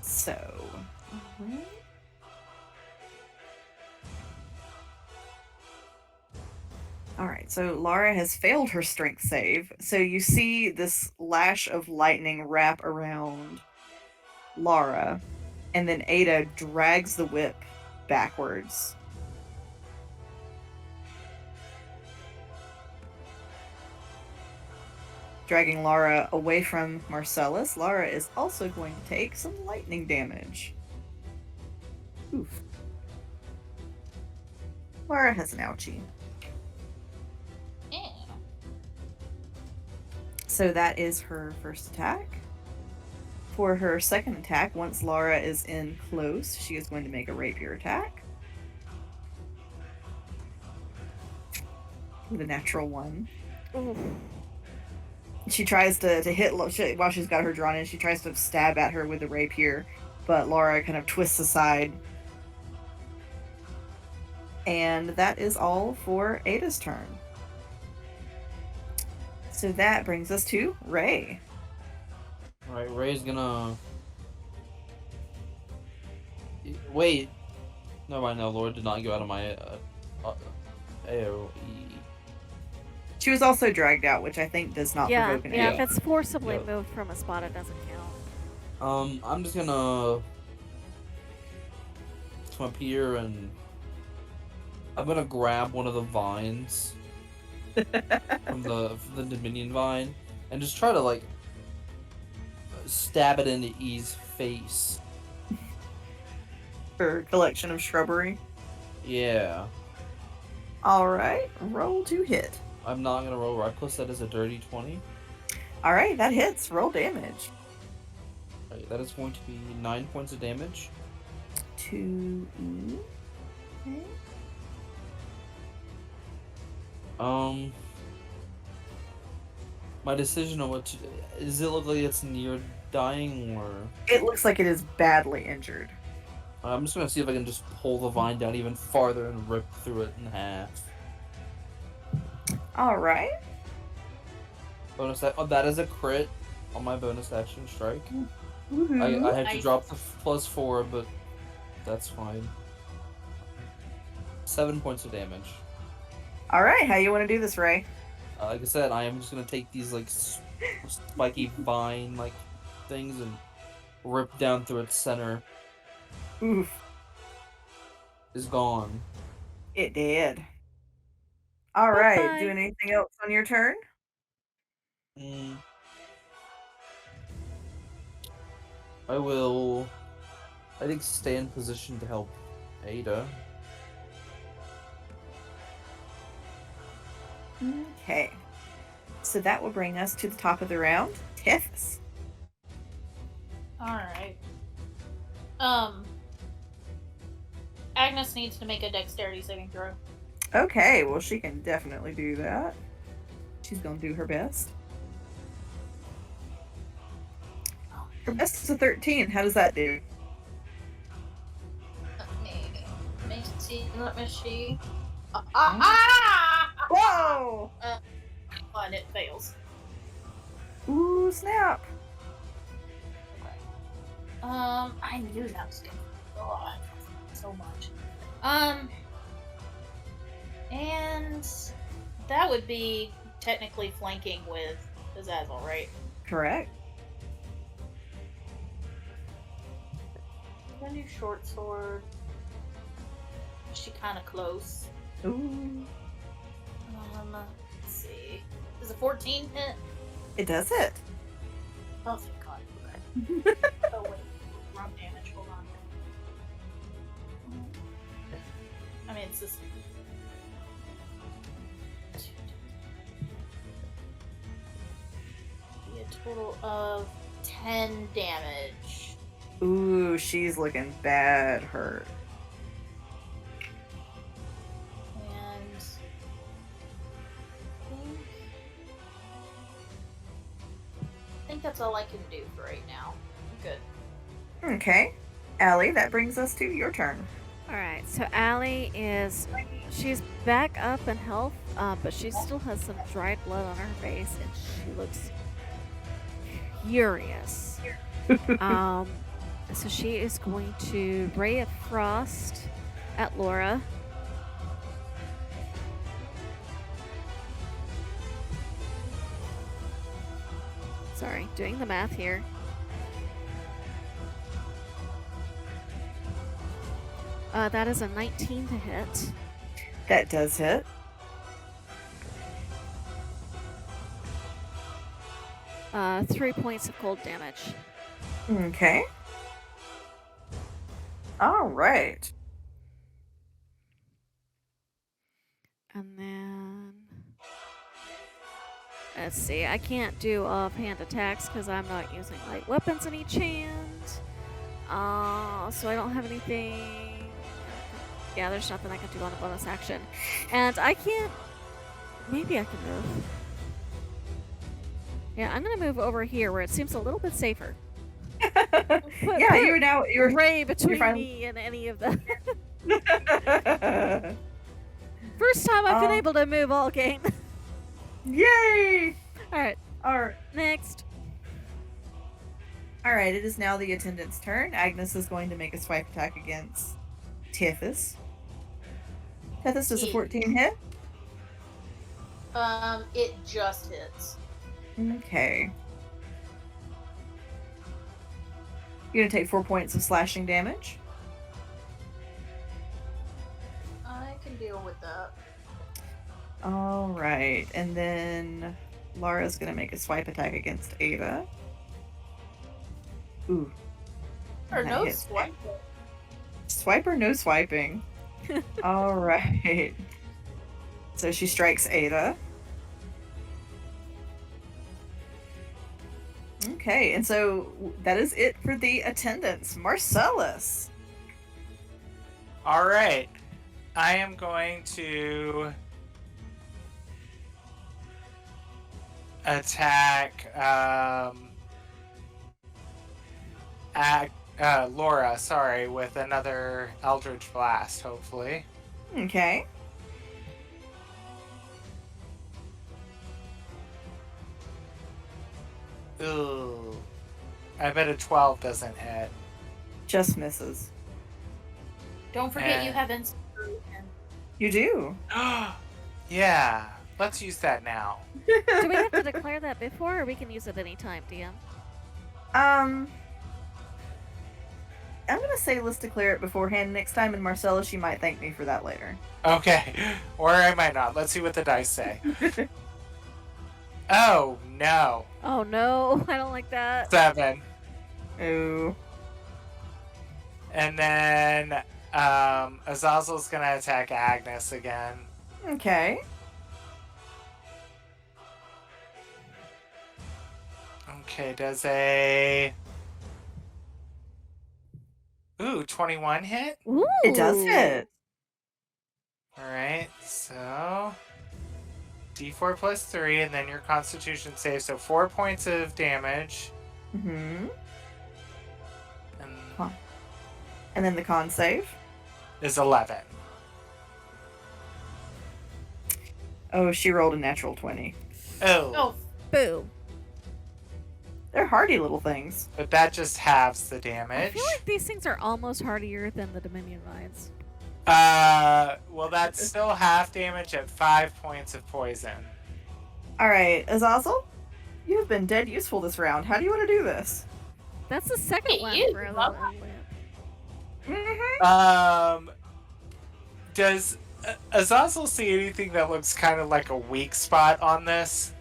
So, all right, so Laura has failed her strength save. So you see this lash of lightning wrap around Laura, and then Ada drags the whip backwards. Dragging Laura away from Marcellus. Laura is also going to take some lightning damage. Oof. Laura has an ouchie. Yeah. So that is her first attack. For her second attack, once Laura is in close, she is going to make a rapier attack. With a natural 1. Oof. She tries to hit, while she's got her drawn in, she tries to stab at her with the rapier, but Laura kind of twists aside. And that is all for Ada's turn. So that brings us to Ray. Alright, Ray's gonna... Wait. No, mind, no, Lord did not go out of my AoE. She was also dragged out, which I think does not Yeah, provoke an yeah. AoE. If it's forcibly Yeah. moved from a spot, it doesn't count. I'm just gonna come up here and I'm gonna grab one of the vines from the Dominion vine and just try to like stab it into E's face. Her collection of shrubbery. Yeah. Alright, roll to hit. I'm not gonna roll reckless. That is a dirty 20. Alright, that hits. Roll damage. Right, that is going to be 9 points of damage. 2E. Okay. My decision on what to... Does it look like it's near dying, or... It looks like it is badly injured. I'm just gonna see if I can just pull the vine down even farther and rip through it in half. Alright. Bonus oh, that is a crit on my bonus action strike. Woohoo. I have to Nice. drop the +4, but that's fine. 7 points of damage. Alright, how you want to do this, Ray? Like I said, I am just gonna take these like spiky vine like things and rip down through its center. Oof. Is gone. It did. Alright, Bye-bye. doing anything else on your turn? I will, I think, stay in position to help Ada. Okay. So that will bring us to the top of the round. Tethys. Alright. Agnes needs to make a dexterity saving throw. Okay, well, she can definitely do that. She's going to do her best. Her best is a 13. How does that do? Let me see. Whoa! And it fails. Ooh, snap. I knew that was gonna. Oh, so much. And that would be technically flanking with Azazel, right? Correct. I'm gonna do short sword. Is she kind of close? Ooh. Let's see. Does a 14 hit? It does it. Oh, thank God. Okay. Oh, wait. Wrong damage. Hold on. I mean, it's just. Be a total of 10 damage. Ooh, she's looking bad hurt. And. I think that's all I can do for right now. Good. Okay. Allie, that brings us to your turn. Alright, so Allie she's back up in health, but she still has some dried blood on her face, and she looks furious. So she is going to Ray of Frost at Laura. Sorry, doing the math here. That is a 19 to hit. That does hit. Uh, 3 points of cold damage. Okay. All right. And then... Let's see, I can't do offhand attacks because I'm not using light weapons in each hand. So I don't have anything... Yeah, there's nothing I can do on a bonus action. And I can't... Maybe I can move. Yeah, I'm gonna move over here where it seems a little bit safer. Yeah, you're Ray between me and any of them. First time I've been able to move all game. Yay! Alright. Alright. Next. Alright, it is now the attendant's turn. Agnes is going to make a swipe attack against Tethys. Tethys, does a 14 hit? It just hits. Okay. You're gonna take 4 points of slashing damage. I can deal with that. Alright, and then Lara's gonna make a swipe attack against Ava. Ooh. Or That no hits. swipe. Swipe or no swiping? Alright. So she strikes Ada. Okay, and so that is it for the attendants. Marcellus. All right. I am going to attack Laura, sorry, with another Eldritch Blast, hopefully. Okay. Ooh. I bet a 12 doesn't hit. Just misses. Don't forget you have inspiration. You do. Yeah. Let's use that now. Do we have to declare that before, or we can use it anytime, DM? I'm gonna say let's declare it beforehand. Next time in Marcellus, you might thank me for that later. Okay. Or I might not. Let's see what the dice say. Oh, no. Oh no, I don't like that. 7. Ooh. And then Azazel's gonna attack Agnes again. Okay. Okay, does a 21 hit? Ooh. It does hit. All right, so D4 plus 3, and then your Constitution save. So 4 points of damage. Mm-hmm. And And then the con save. is 11. Oh, she rolled a natural 20. Oh, Boo. They're hardy little things. but that just halves the I damage. feel like these things are almost hardier than the Dominion Vines. Well, that's still half damage at 5 points of poison. All right, Azazel, you have been dead useful this round. How do you want to do this? That's the second Hey, one you, for a Mama. little lamp. Mm-hmm. Does Azazel see anything that looks kind of like a weak spot on this?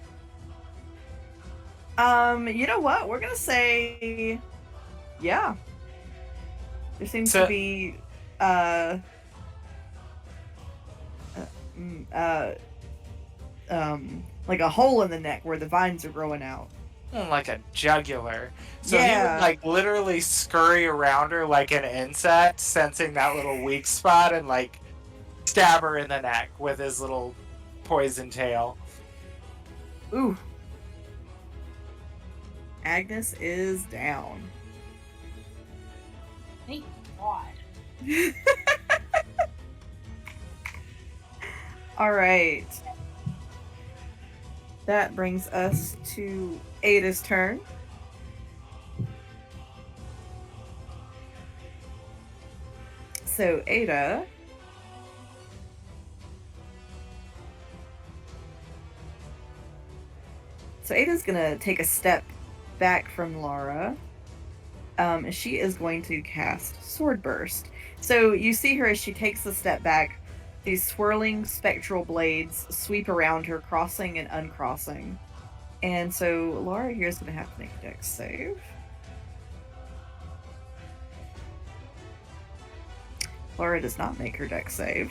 You know what? We're gonna say, yeah. There seems to be, like a hole in the neck where the vines are growing out. Like a jugular. So he Yeah. would like literally scurry around her like an insect, sensing that little weak spot, and like stab her in the neck with his little poison tail. Ooh. Agnes is down. Thank God. All right. That brings us to Ada's turn. So Ada. So Ada's gonna take a step back from Laura. She is going to cast Sword Burst. So you see her as she takes a step back. These swirling spectral blades sweep around her, crossing and uncrossing. And so Laura here is going to have to make a dex save. Laura does not make her dex save.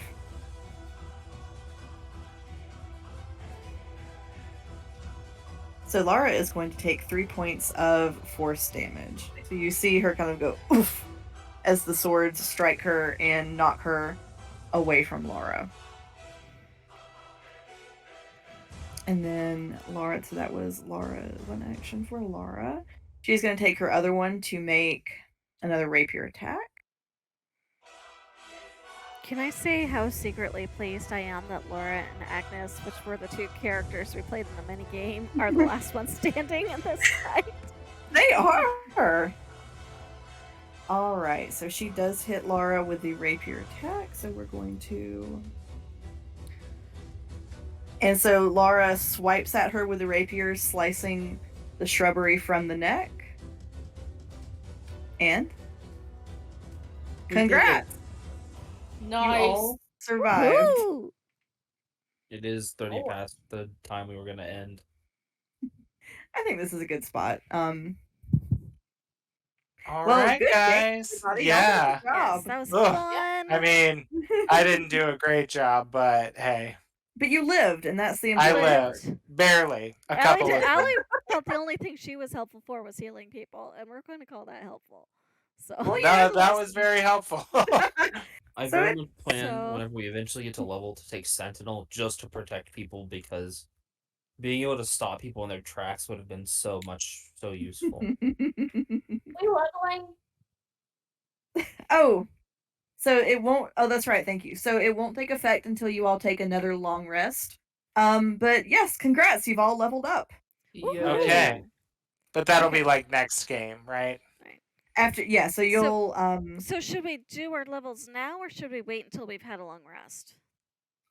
So Laura is going to take 3 points of force damage. So you see her kind of go oof as the swords strike her and knock her away from Laura. And then Laura, so that was Laura, one action for Laura. She's going to take her other one to make another rapier attack. Can I say how secretly pleased I am that Laura and Agnes, which were the two characters we played in the minigame, are the last ones standing in this fight? They are! Alright, so she does hit Laura with the rapier attack, so we're going to... And so Laura swipes at her with the rapier, slicing the shrubbery from the neck. And? Congrats! You all survived. Woohoo! It is 30 Oh. past the time we were going to end. I think this is a good spot. All Well, right, good game, guys. everybody. Y'all did a Yeah. good job. Yes, that was Ugh. fun. I mean, I didn't do a great job, but hey, But you lived, and that's the I important lived. part. Barely. A couple of Allie felt the only thing she was helpful for was healing people, and we're going to call that helpful. So Well, yeah, that was very helpful. I So very much plan so- whenever we eventually get to level to take Sentinel just to protect people, because being able to stop people in their tracks would have been so useful. We leveling? Oh, so it won't. Oh, that's right. Thank you. So it won't take effect until you all take another long rest. But yes, congrats. You've all leveled up. Okay. But that'll be like next game, right? After, yeah. So you'll So should we do our levels now, or should we wait until we've had a long rest?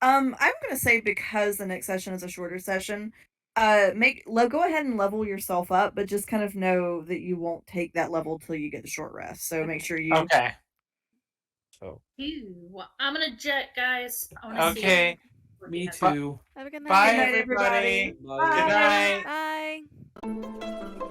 I'm gonna say because the next session is a shorter session, go ahead and level yourself up, but just kind of know that you won't take that level till you get the short rest. So make sure you. Okay. So Ew. I'm gonna jet, guys. I wanna Okay. see me what we have. too. Have a good night. Bye, Good night, everybody. everybody. Bye. Good night. Bye.